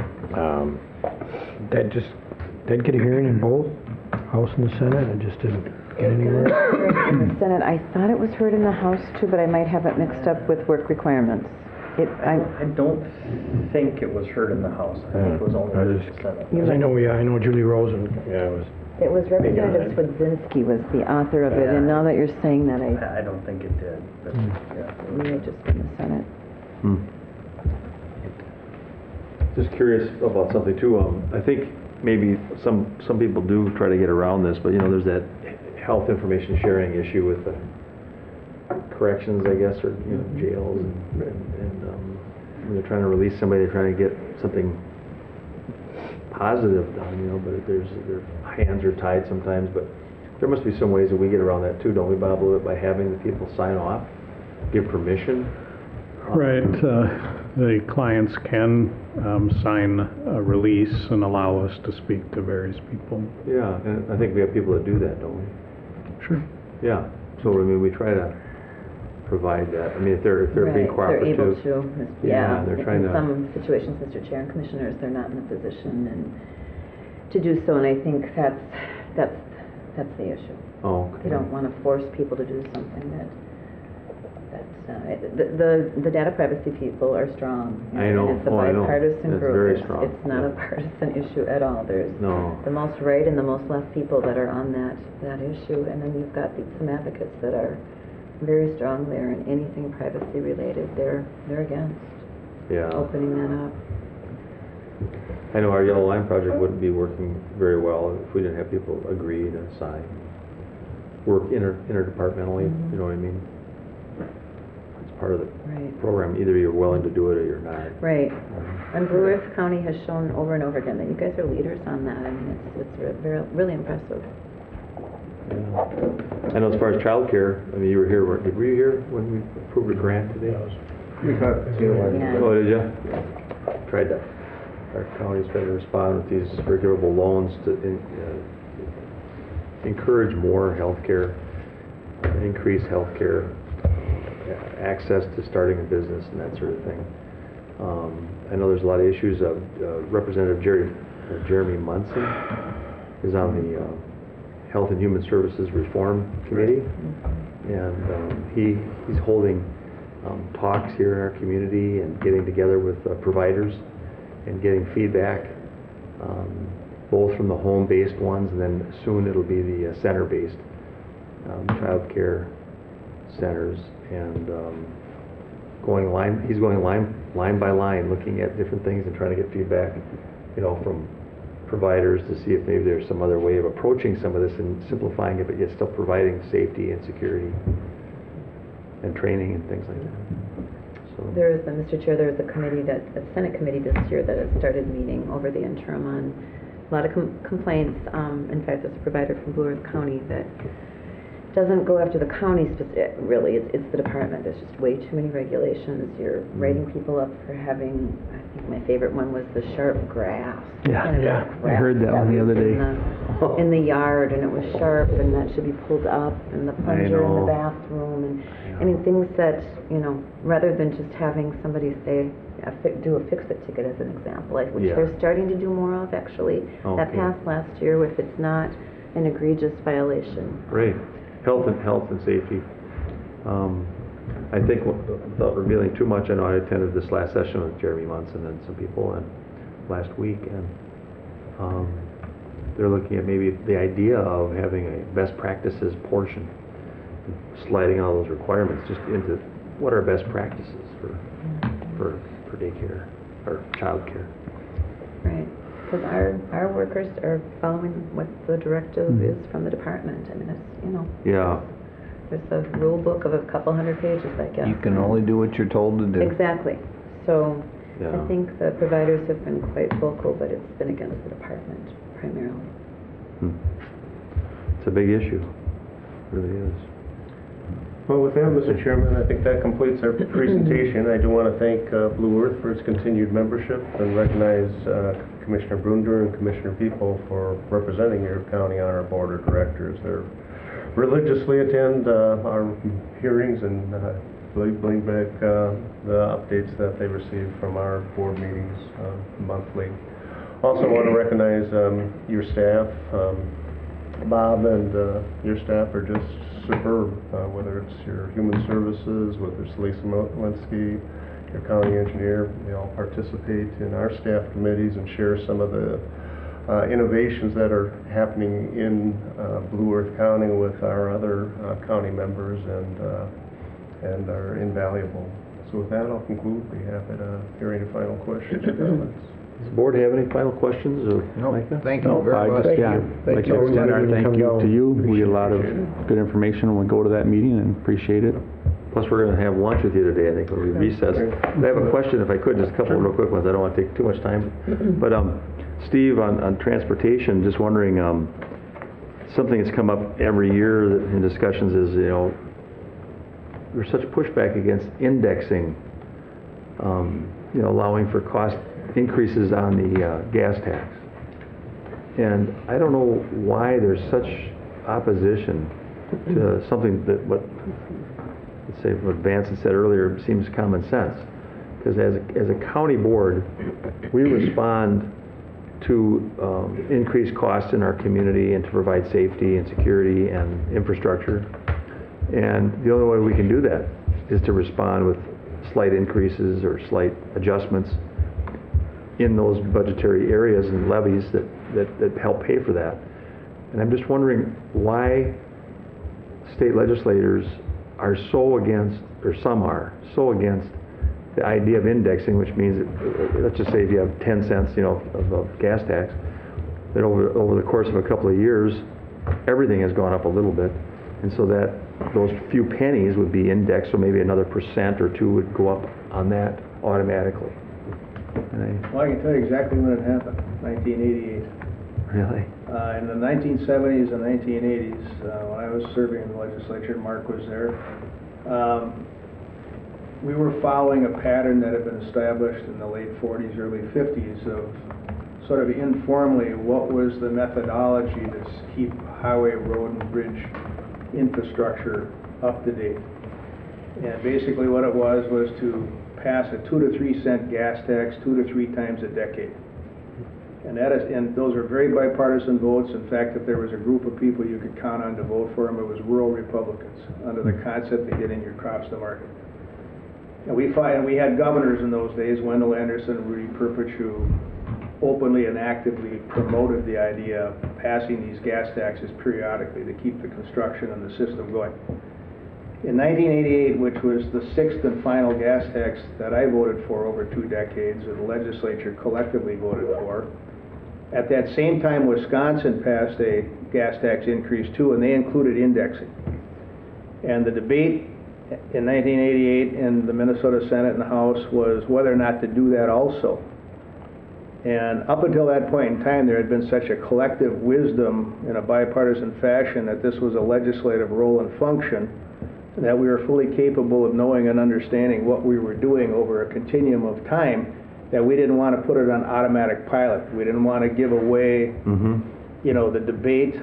get a hearing in both House and the Senate, and just didn't get anywhere? In the Senate, I thought it was heard in the House too, but I might have it mixed up with work requirements. I don't think it was heard in the House. I think it was only heard in the Senate. I know Julie Rosen, It was Representative Swedzinski was the author of it, and now that you're saying that, I don't think it did, but, yeah. it may have just been the Senate. Just curious about something too. I think maybe some people do try to get around this, but there's that health information sharing issue with the corrections, I guess, or jails, and when they're trying to release somebody, they're trying to get something positive done, but their hands are tied sometimes. But there must be some ways that we get around that too, don't we, Bob, a little bit, by having the people sign off, give permission? Right. The clients can sign a release and allow us to speak to various people. Yeah, and I think we have people that do that, don't we? Sure. Yeah. So we try to provide that. I mean, if they're being cooperative. They're able to. Yeah, they're trying to. In some situations, Mr. Chair and Commissioners, they're not in a position to do so, and I think that's the issue. Oh. Okay. They don't want to force people to do something the data privacy people are strong. I know. And it's a bipartisan group. Very strong. It's not a partisan issue at all. There's the most right and the most left people that are on that issue, and then you've got some advocates that are very strong there, and anything privacy related, they're against opening that up. I know our Yellow Line project wouldn't be working very well if we didn't have people agree to sign. Work interdepartmentally, you know what I mean? It's part of the program. Either you're willing to do it or you're not. Right. And Blue Earth County has shown over and over again that you guys are leaders on that. I mean, it's really impressive. I know as far as child care, I mean, you were here, were you here when we approved a grant today? We got it. Oh, did you? Tried to, our county's trying to respond with these forgivable loans to encourage more health care, increase health care, access to starting a business and that sort of thing. I know there's a lot of issues. Representative Jeremy Munson is on the Health and Human Services Reform Committee, and he's holding talks here in our community and getting together with providers and getting feedback, both from the home-based ones, and then soon it'll be the center-based child care centers, and he's going line by line, looking at different things and trying to get feedback, from providers to see if maybe there's some other way of approaching some of this and simplifying it, but yet still providing safety and security and training and things like that. So There is, Mr. Chair, there is a Senate committee this year that has started meeting over the interim on a lot of complaints. In fact, there's a provider from Blue Earth County that doesn't go after the county really, it's the department. There's just way too many regulations. You're writing people up for having, I think my favorite one was the sharp grass. Yeah, I heard that one the other day. In the yard, and it was sharp, and that should be pulled up, and the plunger in the bathroom, and I mean things that, rather than just having somebody say, do a fix-it ticket as an example, which they're starting to do more of actually. That passed last year if it's not an egregious violation. Great. Health and safety. I think without revealing too much, I know I attended this last session with Jeremy Munson and some people last week, and they're looking at maybe the idea of having a best practices portion, sliding all those requirements just into what are best practices for daycare or child care. Right. Because our workers are following what the directive is from the department. I mean, it's, Yeah. There's a rule book of a couple hundred pages, I guess. You can only do what you're told to do. Exactly. So I think the providers have been quite vocal, but it's been against the department primarily. It's a big issue. It really is. Well, with that, Mr. Chairman, I think that completes our presentation. I do want to thank Blue Earth for its continued membership and recognize Commissioner Brunder and Commissioner People for representing your county on our board of directors. They're religiously attend our hearings and bring back the updates that they receive from our board meetings monthly. Also want to recognize your staff. Bob and your staff are just superb, whether it's your human services, whether it's Lisa Malinsky, your county engineer. They all participate in our staff committees and share some of the innovations that are happening in Blue Earth County with our other county members and are invaluable. So with that, I'll conclude. Be happy to hear any final questions or comments. Does the board have any final questions? Micah? Thank you very much. Thank you. Thank Like you. to extend our thank you to you. We get a lot of Appreciate good information when we go to that meeting and appreciate it. Plus, we're going to have lunch with you today, I think, when we recess. I have a question, if I could, just a couple real quick ones. I don't want to take too much time. But Steve, on transportation, just wondering, something that's come up every year in discussions is, there's such pushback against indexing, allowing for cost increases on the gas tax. And I don't know why there's such opposition to something that let's say what Vance had said earlier seems common sense. Because as a county board, we respond to increased costs in our community and to provide safety and security and infrastructure. And the only way we can do that is to respond with slight increases or slight adjustments in those budgetary areas and levies that help pay for that. And I'm just wondering why state legislators are so against, or some are, so against the idea of indexing, which means that, let's just say if you have 10 cents, of gas tax, that over the course of a couple of years, everything has gone up a little bit. And so that those few pennies would be indexed, so maybe another % or 2 would go up on that automatically. Well, I can tell you exactly when it happened, 1988. Really? In the 1970s and 1980s, when I was serving in the legislature, Mark was there, we were following a pattern that had been established in the late 40s, early 50s of sort of informally what was the methodology to keep highway, road, and bridge infrastructure up to date. And basically what it was to pass a 2 to 3 cent gas tax 2 to 3 times a decade. And those are very bipartisan votes. In fact, if there was a group of people you could count on to vote for them, it was rural Republicans, under the concept of getting your crops to market. And we had governors in those days, Wendell Anderson and Rudy Perpich, who openly and actively promoted the idea of passing these gas taxes periodically to keep the construction and the system going. In 1988, which was the 6th and final gas tax that I voted for over 2 decades, and the legislature collectively voted for, at that same time, Wisconsin passed a gas tax increase too, and they included indexing. And the debate in 1988 in the Minnesota Senate and the House was whether or not to do that also. And up until that point in time, there had been such a collective wisdom in a bipartisan fashion that this was a legislative role and function, that we were fully capable of knowing and understanding what we were doing over a continuum of time, that we didn't want to put it on automatic pilot. We didn't want to give away, the debate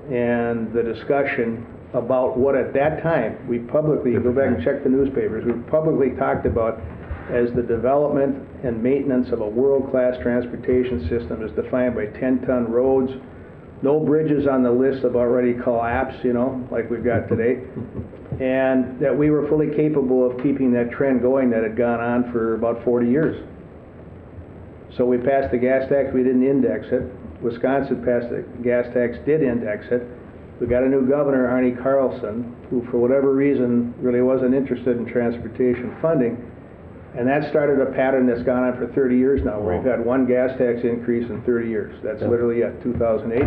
and the discussion about what at that time we publicly, go back and check the newspapers, we publicly talked about as the development and maintenance of a world-class transportation system as defined by 10-ton roads, no bridges on the list of already collapsed, like we've got today, and that we were fully capable of keeping that trend going that had gone on for about 40 years. So we passed the gas tax, we didn't index it. Wisconsin passed the gas tax, did index it. We got a new governor, Arne Carlson, who for whatever reason really wasn't interested in transportation funding. And that started a pattern that's gone on for 30 years now, where we've had one gas tax increase in 30 years. That's literally at 2008.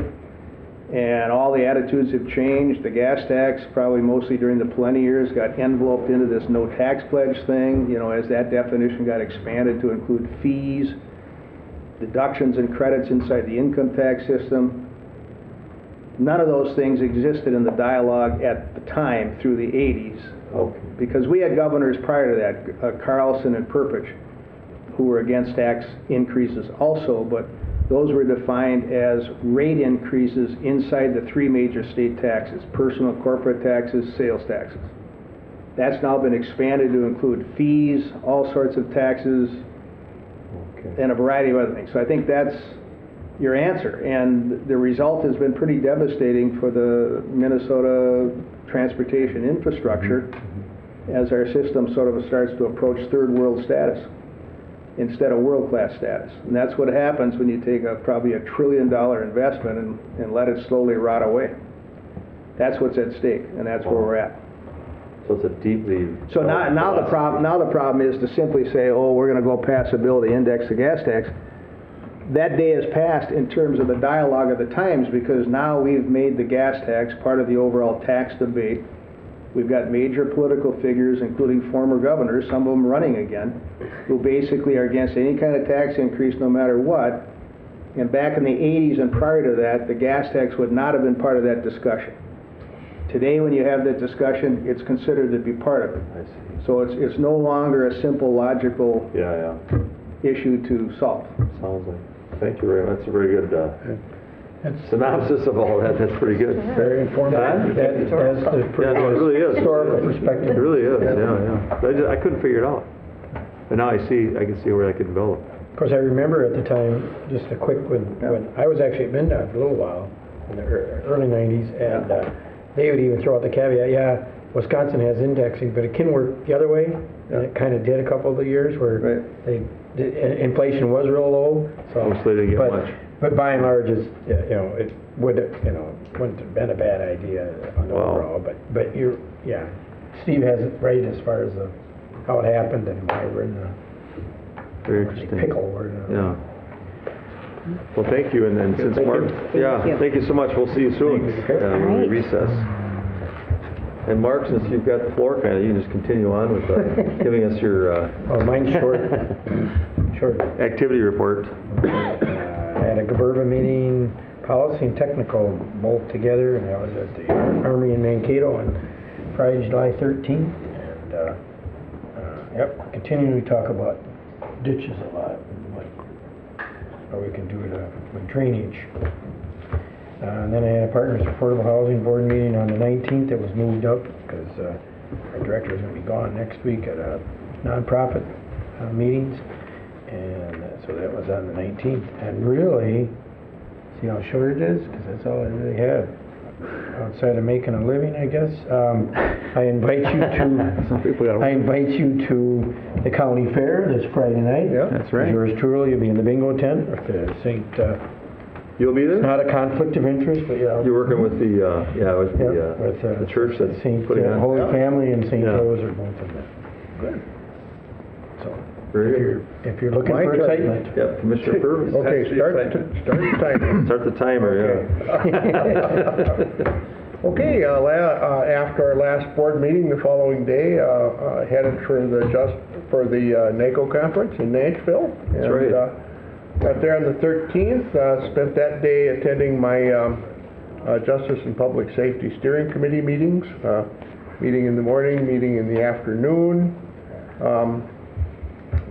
And all the attitudes have changed. The gas tax, probably mostly during the plenty years, got enveloped into this no tax pledge thing, as that definition got expanded to include fees, deductions and credits inside the income tax system. None of those things existed in the dialogue at the time through the 80s. Because we had governors prior to that, Carlson and Perpich, who were against tax increases also, but those were defined as rate increases inside the three major state taxes: personal corporate taxes, sales taxes. That's now been expanded to include fees, all sorts of taxes, and a variety of other things. So I think that's your answer. And the result has been pretty devastating for the Minnesota transportation infrastructure as our system sort of starts to approach third world status instead of world-class status. And that's what happens when you take probably $1 trillion investment and let it slowly rot away. That's what's at stake, and that's where we're at. So it's a deeply... So now the problem is to simply say, oh, we're going to go pass a bill to index the gas tax. That day has passed in terms of the dialogue of the times, because now we've made the gas tax part of the overall tax debate. We've got major political figures, including former governors, some of them running again, who basically are against any kind of tax increase no matter what. And back in the 80s and prior to that, the gas tax would not have been part of that discussion. Today, when you have that discussion, it's considered to be part of it. I see. So it's no longer a simple, logical Yeah. issue to solve. Sounds like. Thank you very much. That's a very good synopsis of all that. That's pretty good. Very informative. That's the Yeah, no, it really is. historical perspective. It really is, yeah. I couldn't figure it out. But now I can see where that could develop. Of course, I remember at the time, just a quick, when I was actually at MnDOT for a little while, in the early 90s, and they would even throw out the caveat, Wisconsin has indexing, but it can work the other way, and it kind of did a couple of the years where inflation was real low. So they didn't get much. But by and large, it wouldn't have been a bad idea overall. But Steve has it right as far as how it happened and why we're in the very interesting pickle. Yeah. Well, thank you, and then since Mark, thank you so much. We'll see you soon when we recess. And Mark, since you've got the floor, you can just continue on with giving us your mine's short activity report. I had a GBRVA meeting, policy and technical both together, and that was at the Army in Mankato on Friday, July 13th. And continuing to talk about ditches a lot, like how we can do it with drainage. And then I had a Partners Affordable Housing Board meeting on the 19th. It was moved up because our director is going to be gone next week at nonprofit meetings. And so that was on the 19th. And really, see how short it is? Because that's all I really had. Outside of making a living, I guess. I invite you to the county fair this Friday night. Yeah, that's right. Yours truly, you'll be in the bingo tent at the St. You'll be there? It's not a conflict of interest, but You're working with the the church that's St. putting on. Holy Family and St. Rose are both in there. Good. So Very if you're looking for excitement. Yep, Commissioner Purvis. Okay, start the timer. Start the timer, Okay, after our last board meeting the following day, headed for the NACO conference in Nashville. That's right. Got there on the 13th, spent that day attending my Justice and Public Safety Steering Committee meetings, meeting in the morning, meeting in the afternoon.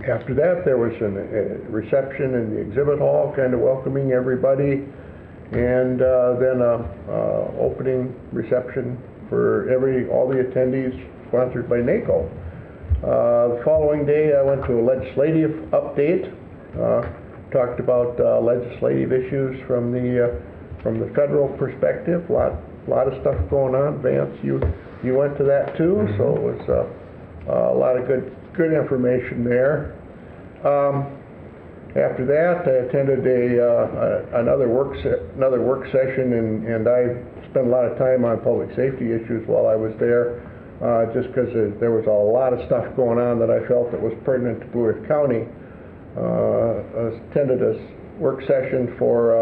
After that, there was a reception in the exhibit hall, kind of welcoming everybody, and then a opening reception for all the attendees, sponsored by NACO. The following day, I went to a legislative update. Talked about legislative issues from the federal perspective. Lot of stuff going on. Vance, you went to that too, so it was a lot of good information there. After that, I attended another work session, and I spent a lot of time on public safety issues while I was there, just because there was a lot of stuff going on that I felt that was pertinent to Blue Earth County. Attended a work session for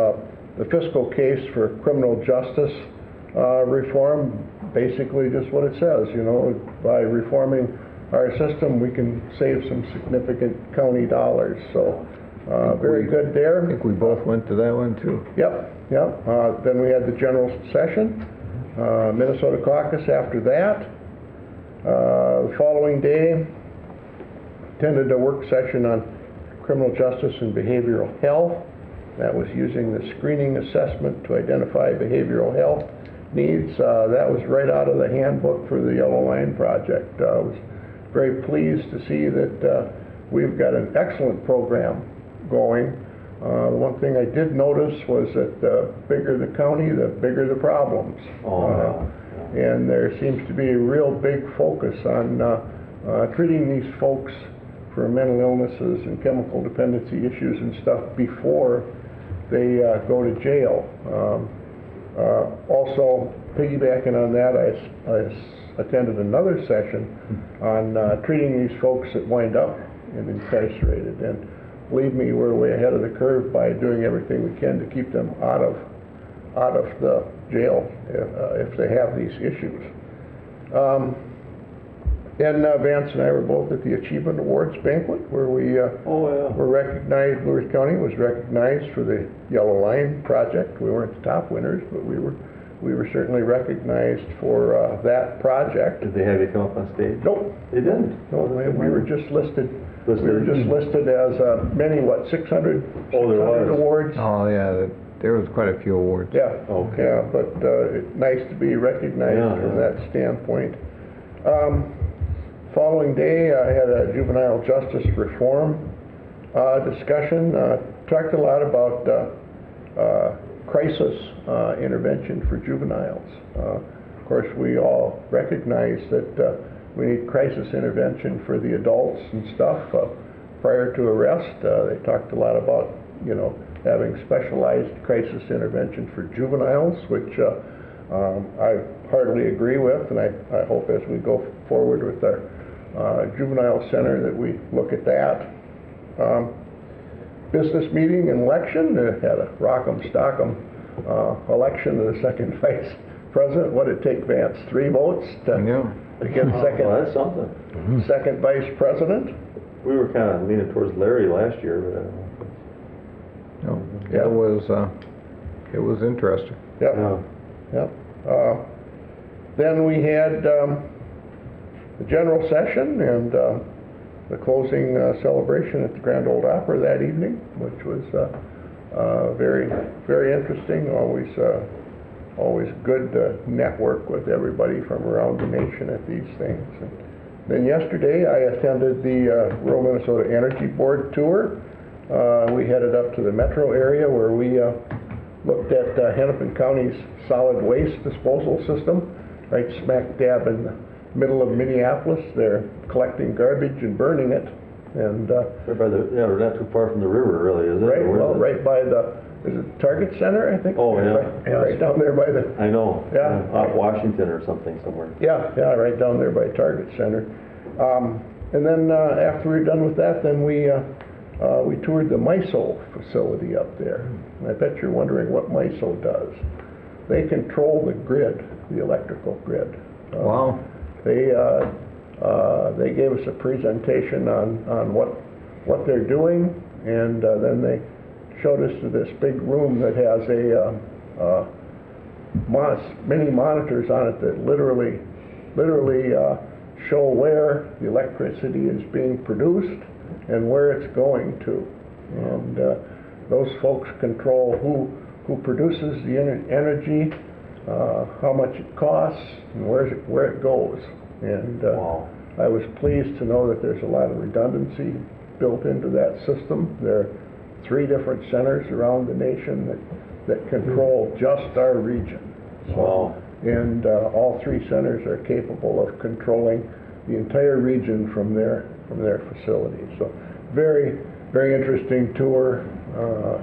the fiscal case for criminal justice reform. Basically just what it says, by reforming our system we can save some significant county dollars. So very good there. I think we both went to that one too. Yep. Then we had the general session, Minnesota caucus after that. The following day, attended a work session on criminal justice and behavioral health. That was using the screening assessment to identify behavioral health needs. That was right out of the handbook for the Yellow Line project. I was very pleased to see that we've got an excellent program going. The one thing I did notice was that the bigger the county, the bigger the problems. And there seems to be a real big focus on treating these folks for mental illnesses and chemical dependency issues and stuff before they go to jail. Also, piggybacking on that, I attended another session on treating these folks that wind up incarcerated. And believe me, we're way ahead of the curve by doing everything we can to keep them out of the jail if they have these issues. And Vance and I were both at the Achievement Awards banquet where we were recognized. Lewis County was recognized for the Yellow Line project. We weren't the top winners, but we were certainly recognized for that project. Did they have you come up on stage? Nope. They didn't? No, we were just listed. We were just listed as 600 awards. Oh, yeah, there was quite a few awards. Yeah. Okay. Yeah, but nice to be recognized from that standpoint. Following day, I had a juvenile justice reform discussion. Talked a lot about crisis intervention for juveniles. Of course, we all recognize that we need crisis intervention for the adults and stuff prior to arrest. They talked a lot about, having specialized crisis intervention for juveniles, which I heartily agree with, and I hope as we go forward with our juvenile center that we look at that. Business meeting and election, had a rock'em stock'em election of the second vice president. What did it take, Vance? 3 votes to get second? Well, that's something. Second vice president. We were kind of leaning towards Larry last year, but it was interesting. Yep. Then we had the general session and the closing celebration at the Grand Ole Opry that evening, which was very, very interesting. Always good to network with everybody from around the nation at these things. And then yesterday I attended the Rural Minnesota Energy Board tour. We headed up to the metro area where we looked at Hennepin County's solid waste disposal system, right smack dab in the middle of Minneapolis. They're collecting garbage and burning it. And we're not too far from the river, really, is it? Right, well, right by is it Target Center, I think? Oh, yeah. Right down there by the... I know. Yeah. Off Washington or something somewhere. Yeah, right down there by Target Center. And then after we were done with that, then we toured the MISO facility up there. And I bet you're wondering what MISO does. They control the grid, the electrical grid. Wow. They gave us a presentation on what they're doing, and then they showed us to this big room that has many monitors on it that literally show where the electricity is being produced and where it's going to. And those folks control who produces the energy, how much it costs, and where it goes. And I was pleased to know that there's a lot of redundancy built into that system. There are 3 different centers around the nation that control just our region. And all 3 centers are capable of controlling the entire region from their facilities. So very, very interesting tour.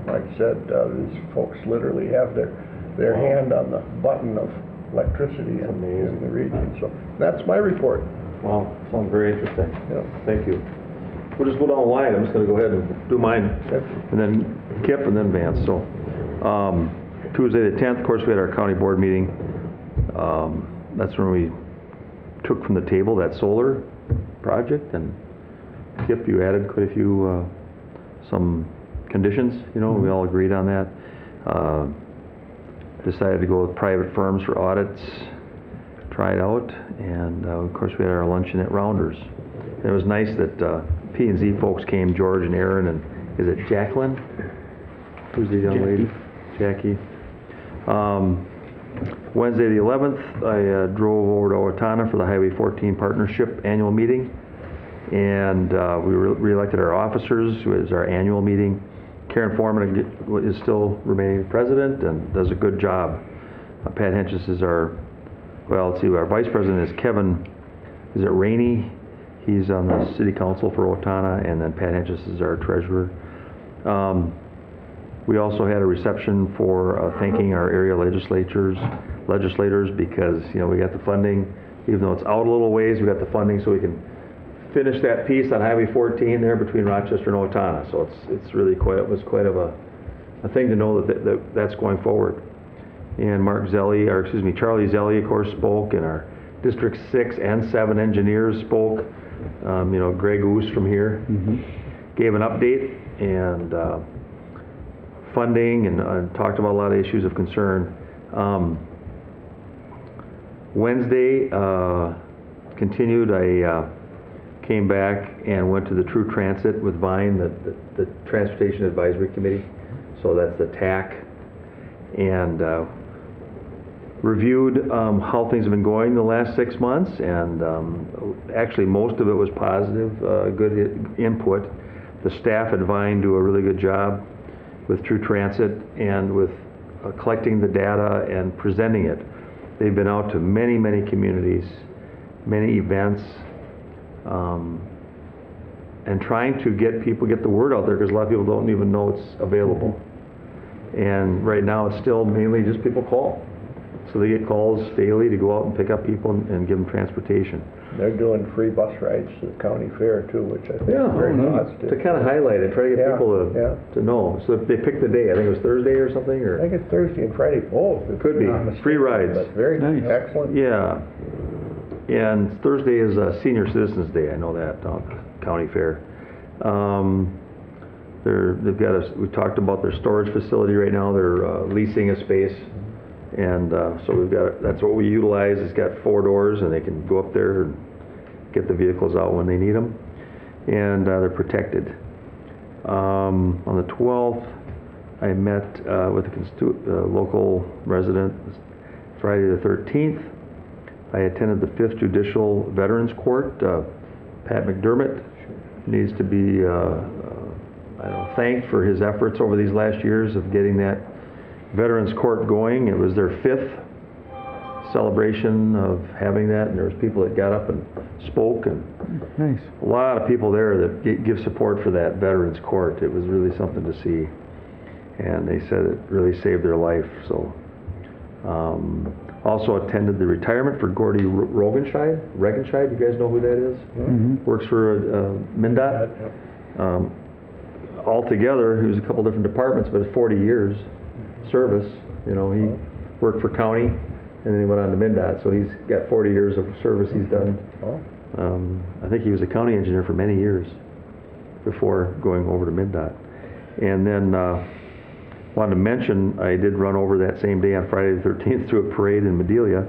Like I said, these folks literally have their hand on the button of electricity in the region. So that's my report. Wow, sounds very interesting. Yeah. Thank you. We'll just go down the line. I'm just going to go ahead and do mine, and then Kip, and then Vance. So Tuesday the 10th, of course, we had our county board meeting. That's when we took from the table that solar project, and Kip, you added quite a few some conditions. We all agreed on that. Decided to go with private firms for audits, try it out, and of course we had our luncheon at Rounders. And it was nice that P&Z folks came, George and Aaron, and is it Jacqueline? Who's the young lady? Jackie. Wednesday the 11th, I drove over to Owatonna for the Highway 14 Partnership Annual Meeting, and we re-elected our officers. It was our annual meeting. Karen Foreman is still remaining president and does a good job. Pat Henches is our vice president is Kevin, is it Rainey? He's on the city council for Owatonna, and then Pat Henches is our treasurer. We also had a reception for thanking our area legislators because, you know, we got the funding, even though it's out a little ways, we got the funding so we can finish that piece on Highway 14 there between Rochester and Owatonna. So it's really quite of a thing to know that's going forward. And Charlie Zelli, of course, spoke, and our District 6 and 7 engineers spoke. You know, Greg Oos from here gave an update and funding and talked about a lot of issues of concern. Wednesday continued. I came back and went to the True Transit with Vine, the Transportation Advisory Committee. So that's the TAC, and reviewed how things have been going the last 6 months, and actually most of it was positive, good input. The staff at Vine do a really good job with True Transit and with collecting the data and presenting it. They've been out to many, many communities, many events, and trying to get the word out there, because a lot of people don't even know it's available. And right now it's still mainly just people call. So they get calls daily to go out and pick up people and give them transportation. They're doing free bus rides to the county fair too, which I think is very positive. To kind of highlight it, try to get people to know. So they picked the day. I think it was Thursday or something, or I think it's Thursday and Friday both. Could be free rides. But very nice. Excellent. Yeah, and Thursday is Senior Citizens Day. I know that county fair. We talked about their storage facility right now. They're leasing a space. And so that's what we utilize. It's got 4 doors, and they can go up there and get the vehicles out when they need them. And they're protected. On the 12th, I met with a local resident. Friday the 13th, I attended the 5th Judicial Veterans Court. Pat McDermott needs to be thanked for his efforts over these last years of getting that Veterans Court going. It was their 5th celebration of having that, and there was people that got up and spoke, and nice. A lot of people there that give support for that Veterans Court. It was really something to see, and they said it really saved their life. So also attended the retirement for Gordy Regenscheid. You guys know who that is? Works for MnDOT. Altogether, he was a couple different departments, but 40 years service. You know, he worked for county, and then he went on to MnDOT, so he's got 40 years of service he's done. I think he was a county engineer for many years before going over to MnDOT. And then wanted to mention, I did run over that same day on Friday the 13th to a parade in Medelia,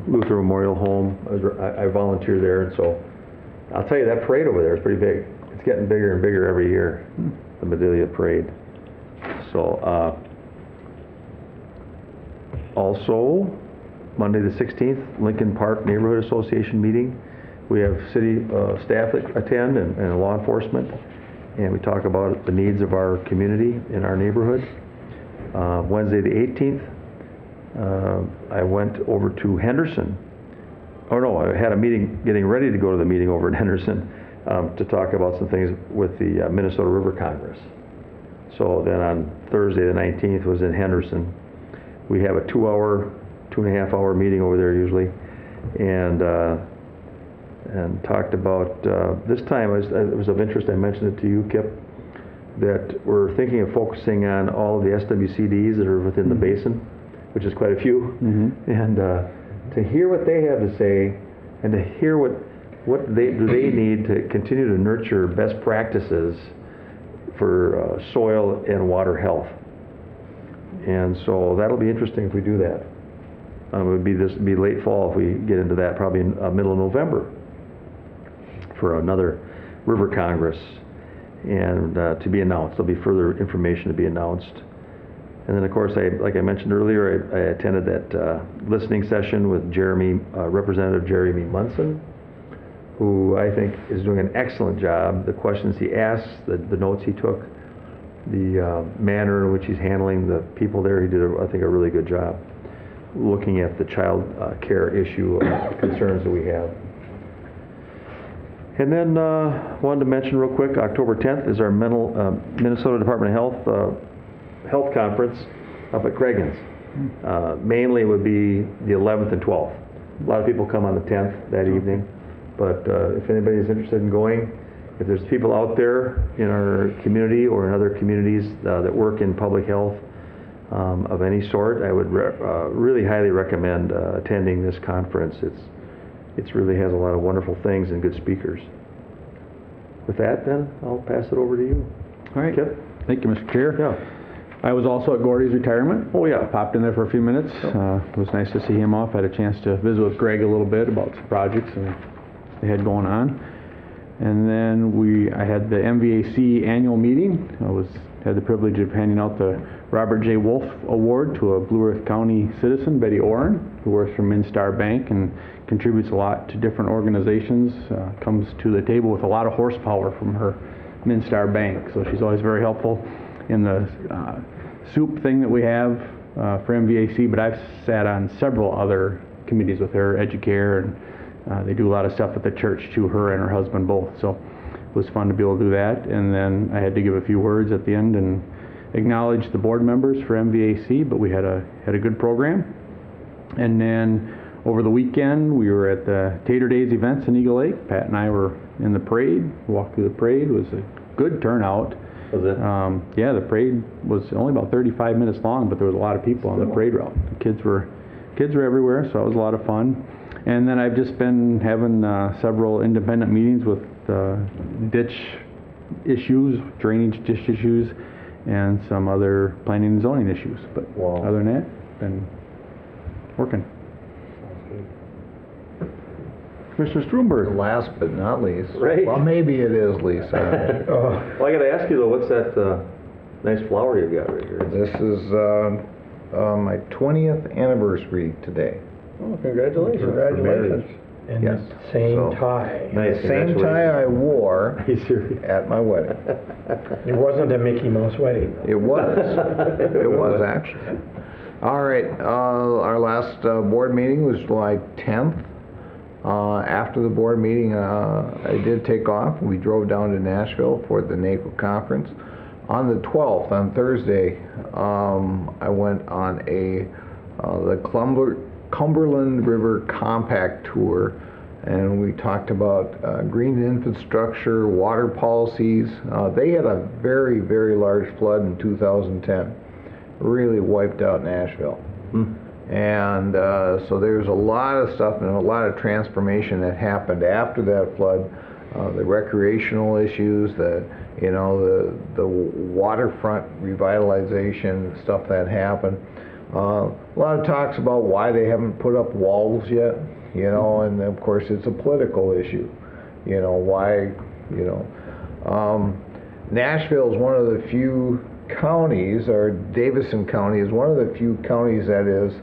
Luther Memorial Home. I volunteer there, and so I'll tell you, that parade over there is pretty big. It's getting bigger and bigger every year, the Medelia parade. So also, Monday the 16th, Lincoln Park Neighborhood Association meeting. We have city staff that attend and law enforcement, and we talk about the needs of our community in our neighborhood. Wednesday the 18th, I went over to Henderson. Oh no, I had a meeting, getting ready to go to the meeting over in Henderson to talk about some things with the Minnesota River Congress. So then on Thursday the 19th was in Henderson. We have a 2.5 hour meeting over there usually, and talked about, this time it was of interest, I mentioned it to you, Kip, that we're thinking of focusing on all of the SWCDs that are within the basin, which is quite a few, and to hear what they have to say, and to hear what they need to continue to nurture best practices for soil and water health. And so that'll be interesting if we do that. It would be late fall if we get into that, probably in middle of November for another River Congress. and to be announced. There'll be further information to be announced. And then, of course, like I mentioned earlier, I attended that listening session with Representative Jeremy Munson, who I think is doing an excellent job. The questions he asks, the notes he took, the manner in which he's handling the people there, he did, I think, a really good job looking at the child care issue concerns that we have. And then wanted to mention real quick, October 10th is our Minnesota Department of Health Conference up at Cragun's. Mainly would be the 11th and 12th. A lot of people come on the 10th that evening, but if anybody's interested in going, if there's people out there in our community or in other communities that work in public health of any sort, I would really highly recommend attending this conference. It really has a lot of wonderful things and good speakers. With that, then, I'll pass it over to you. All right. Kip? Thank you, Mr. Chair. Yeah. I was also at Gordy's retirement. Oh, yeah. Popped in there for a few minutes. It was nice to see him off. I had a chance to visit with Greg a little bit about some projects and they had going on. And then I had the MVAC annual meeting. I had the privilege of handing out the Robert J. Wolf Award to a Blue Earth County citizen, Betty Oren, who works for Minstar Bank and contributes a lot to different organizations, comes to the table with a lot of horsepower from her Minstar Bank. So she's always very helpful in the soup thing that we have for MVAC, but I've sat on several other committees with her, Educare, and they do a lot of stuff at the church too, her and her husband both. So it was fun to be able to do that. And then I had to give a few words at the end and acknowledge the board members for MVAC, but we had a good program. And then over the weekend, we were at the Tater Days events in Eagle Lake. Pat and I were in the parade, walked through the parade. It was a good turnout. Was it? Yeah, the parade was only about 35 minutes long, but there was a lot of people on the parade route. The kids were everywhere, so it was a lot of fun. And then I've just been having several independent meetings with ditch issues, drainage ditch issues, and some other planning and zoning issues. But other than that, been working. Commissioner Stromberg. Last but not least. Right. Well, maybe it is, Lisa. Well, I got to ask you though, what's that nice flower you got right here? This is my 20th anniversary today. Oh, congratulations. Congratulations. And Yes. the same tie. Nice. The same tie I wore Are you serious? at my wedding. It wasn't a Mickey Mouse wedding. It was. It was, actually. All right. Our last board meeting was July 10th. After the board meeting, I did take off. We drove down to Nashville for the NACO conference. On the 12th, on Thursday, I went on the Cumberland River Compact Tour, and we talked about green infrastructure, water policies. They had a very, very large flood in 2010. Really wiped out Nashville. And so there's a lot of stuff and a lot of transformation that happened after that flood. The recreational issues, the waterfront revitalization, stuff that happened. A lot of talks about why they haven't put up walls yet, and of course it's a political issue. Why, Nashville is one of the few counties, or Davison County is one of the few counties that is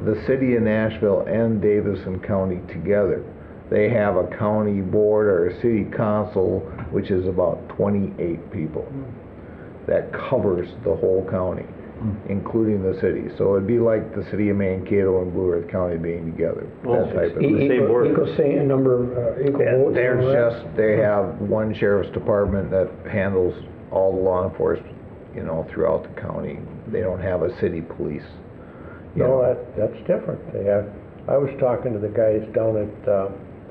the city of Nashville and Davison County together. They have a county board or a city council, which is about 28 people. That covers the whole county, including the city. So it'd be like the city of Mankato and Blue Earth County being together. That type of thing. Equal number, equal votes. They have one sheriff's department that handles all the law enforcement, throughout the county. They don't have a city police. No, that's different. I was talking to the guys down at,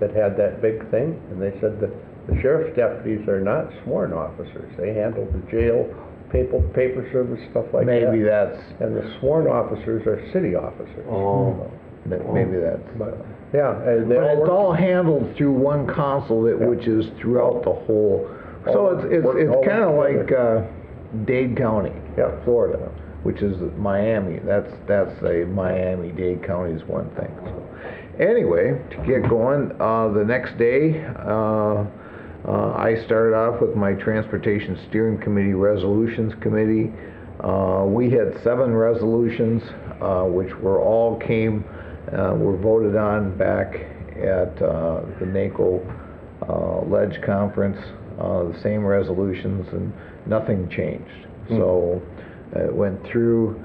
that had that big thing, and they said that the sheriff's deputies are not sworn officers. They handle the jail, paper service, stuff like that. Maybe that's... And the sworn officers are city officers. Oh. Maybe that's... But, yeah. But it's all handled through one council, which is throughout the whole... So it's kind of like Dade County, Florida, which is Miami. That's a Miami-Dade County is one thing. So, anyway, to get going, the next day, I started off with my Transportation Steering Committee Resolutions Committee. We had 7 resolutions, which were voted on back at the NACO Ledge Conference, the same resolutions, and nothing changed. So it went through.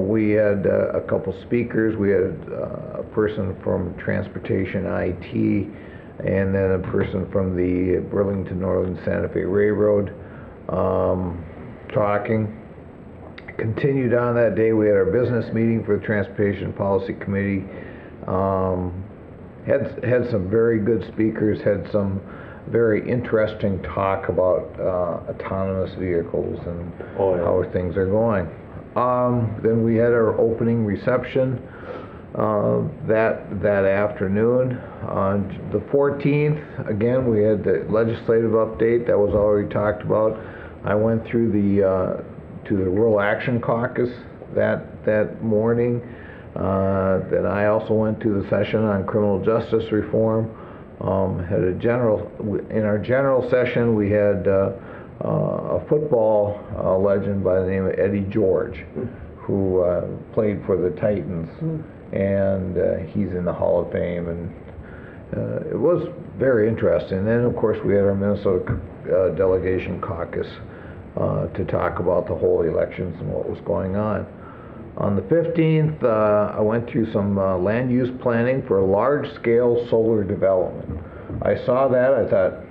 We had a couple speakers. We had a person from Transportation IT, and then a person from the Burlington Northern Santa Fe Railroad talking. Continued on that day. We had our business meeting for the Transportation Policy Committee. Had some very good speakers, had some very interesting talk about autonomous vehicles and how things are going. Then we had our opening reception that afternoon. On the 14th, again, we had the legislative update that was already talked about. I went through to the Rural Action Caucus that morning. Then I also went to the session on criminal justice reform. Had in our general session, we had a football legend by the name of Eddie George, who played for the Titans, and he's in the Hall of Fame, and it was very interesting. And then, of course, we had our Minnesota delegation caucus to talk about the whole elections and what was going on. On the 15th, I went through some land use planning for large-scale solar development. I saw that, I thought,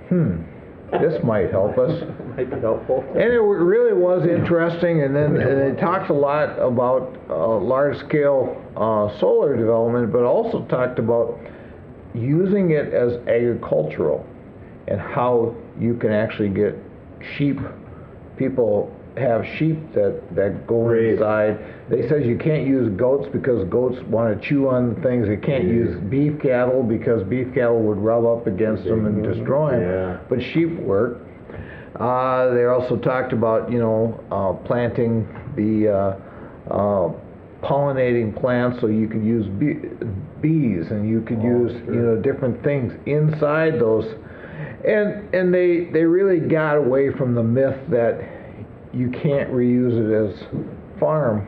this might help us. Might be helpful. And it really was interesting, and then they talked a lot about large-scale solar development, but also talked about using it as agricultural and how you can actually get sheep. People have sheep that go inside. They says you can't use goats because goats want to chew on things. They can't use beef cattle because beef cattle would rub up against them and destroy them. Yeah. But sheep work. They also talked about, planting the pollinating plants, so you could use bees, and you could use different things inside those. And they really got away from the myth that you can't reuse it as farm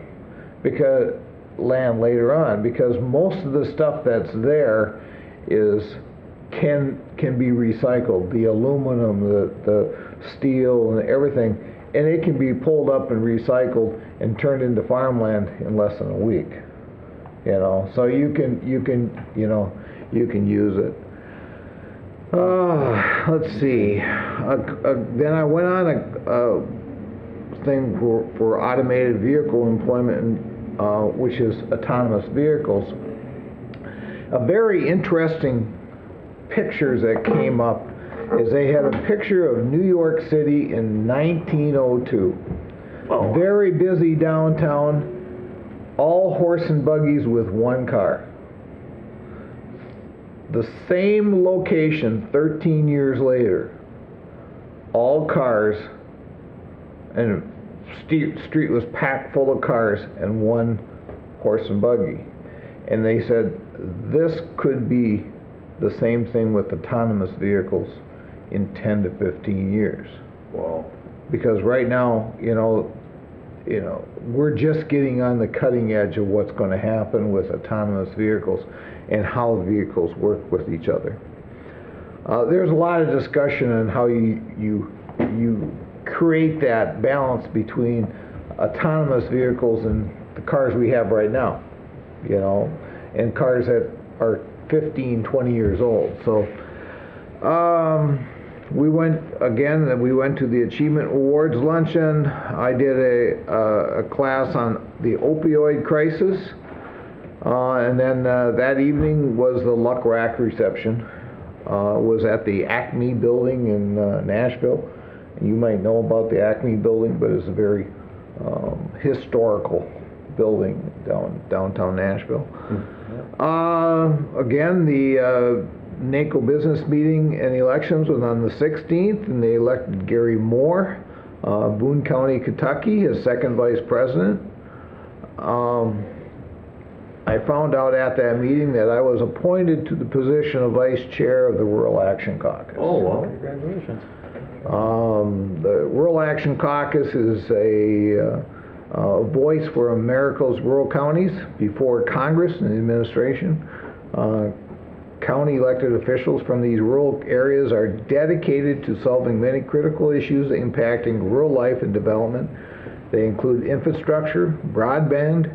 land later on, because most of the stuff that's there can be recycled. The aluminum, the steel, and everything, and it can be pulled up and recycled and turned into farmland in less than a week. So you can use it. Let's see. Then I went on a thing for automated vehicle employment, which is autonomous vehicles. A very interesting pictures that came up is they had a picture of New York City in 1902. Oh. Very busy downtown, all horse and buggies with one car. The same location 13 years later, all cars, and street was packed full of cars and one horse and buggy. And they said this could be the same thing with autonomous vehicles in 10 to 15 years. Wow. Because right now, we're just getting on the cutting edge of what's going to happen with autonomous vehicles and how vehicles work with each other. There's a lot of discussion on how you create that balance between autonomous vehicles and the cars we have right now, and cars that are 15, 20 years old. So we went to the Achievement Awards luncheon. I did a class on the opioid crisis, and then that evening was the Luck Rack reception. Was at the Acme building in Nashville. You might know about the Acme building, but it's a very historical building downtown Nashville. Again, the NACO business meeting and elections was on the 16th, and they elected Gary Moore, Boone County, Kentucky, as second vice president. I found out at that meeting that I was appointed to the position of vice chair of the Rural Action Caucus. Oh, well, congratulations. The Rural Action Caucus is a voice for America's rural counties before Congress and the administration. County elected officials from these rural areas are dedicated to solving many critical issues impacting rural life and development. They include infrastructure, broadband,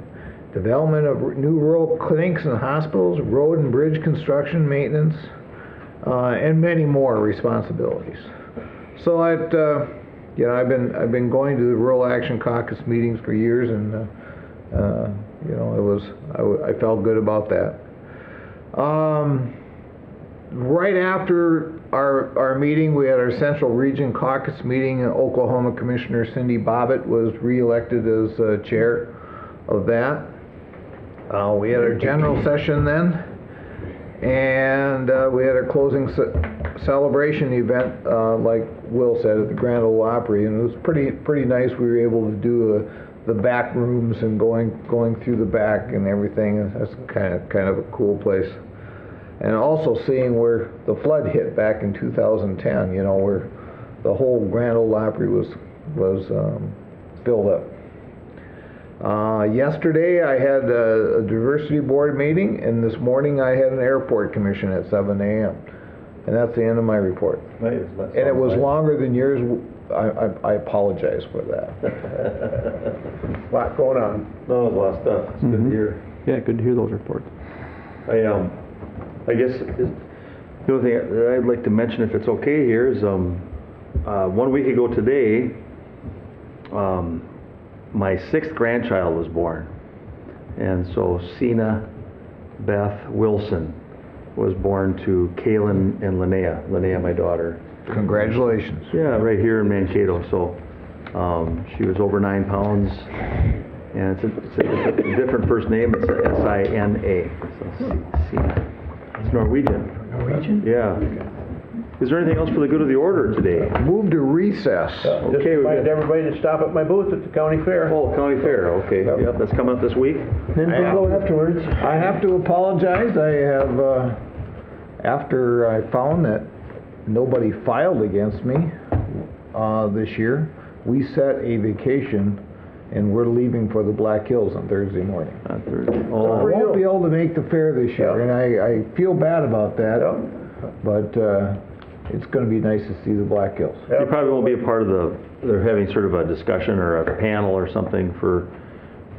development of new rural clinics and hospitals, road and bridge construction, maintenance, and many more responsibilities. So I've been going to the Rural Action Caucus meetings for years, and I felt good about that. Right after our meeting, we had our Central Region Caucus meeting, and Oklahoma Commissioner Cindy Bobbitt was reelected as chair of that. We had our general session then, and we had our closing celebration event, like Will said, at the Grand Ole Opry, and it was pretty nice. We were able to do the back rooms and going through the back and everything. That's kind of a cool place. And also seeing where the flood hit back in 2010, where the whole Grand Ole Opry was filled up. Yesterday I had a diversity board meeting, and this morning I had an airport commission at 7 a.m. And that's the end of my report. And it was longer than yours. I apologize for that. A lot going on. No, there's a lot of stuff. It's good to hear. Yeah, good to hear those reports. I guess the only thing that I'd like to mention, if it's okay here, is 1 week ago today, my 6th grandchild was born. And so Sina Beth Wilson was born to Kaylin and Linnea, my daughter. Congratulations. Yeah, right here in Mankato. So she was over 9 pounds, and it's a different first name. It's S-I-N-A. So Sina. It's Norwegian. Norwegian? Yeah. Is there anything else for the good of the order today? Move to recess. Just remind everybody to stop at my booth at the county fair. Oh, county fair, okay. Yep, that's coming up this week. Then go afterwards. I have to apologize. I have, after I found that nobody filed against me this year, we set a vacation, and we're leaving for the Black Hills on Thursday morning. On Thursday. So I won't be able to make the fair this year, and I feel bad about that, but it's going to be nice to see the Black Hills. You probably won't be a part of they're having sort of a discussion or a panel or something for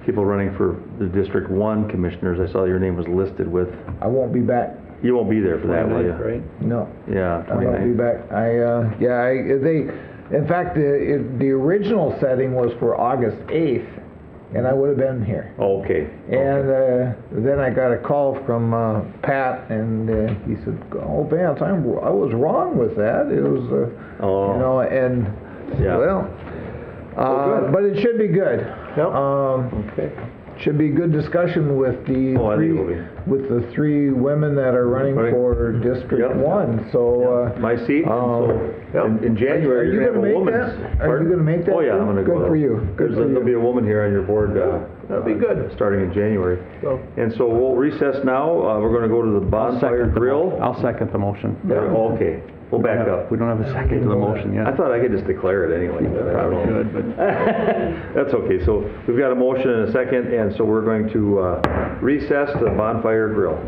people running for the District 1 commissioners. I saw your name was listed with. I won't be back. You won't be there for that, will you? Right? No. Yeah, I won't be back. In fact, the original setting was for August 8th, and I would have been here. Oh, okay. And then I got a call from Pat, and he said, "Oh, Vance, I was wrong with that. It was, but it should be good. Yep. Okay. Should be good discussion with the three women that are running for District 1. So my seat. In January, are you going to make that? Are you going to make that? Oh yeah, I'm going to go. Good for you. There'll be a woman here on your board. That'll be good. Starting in January. And so we'll recess now. We're going to go to the bonfire grill. I'll second the motion. Okay. We'll back up. We don't have a second to the motion yet. I thought I could just declare it anyway. Probably should, but that's okay. So we've got a motion and a second, and so we're going to recess to the bonfire grill.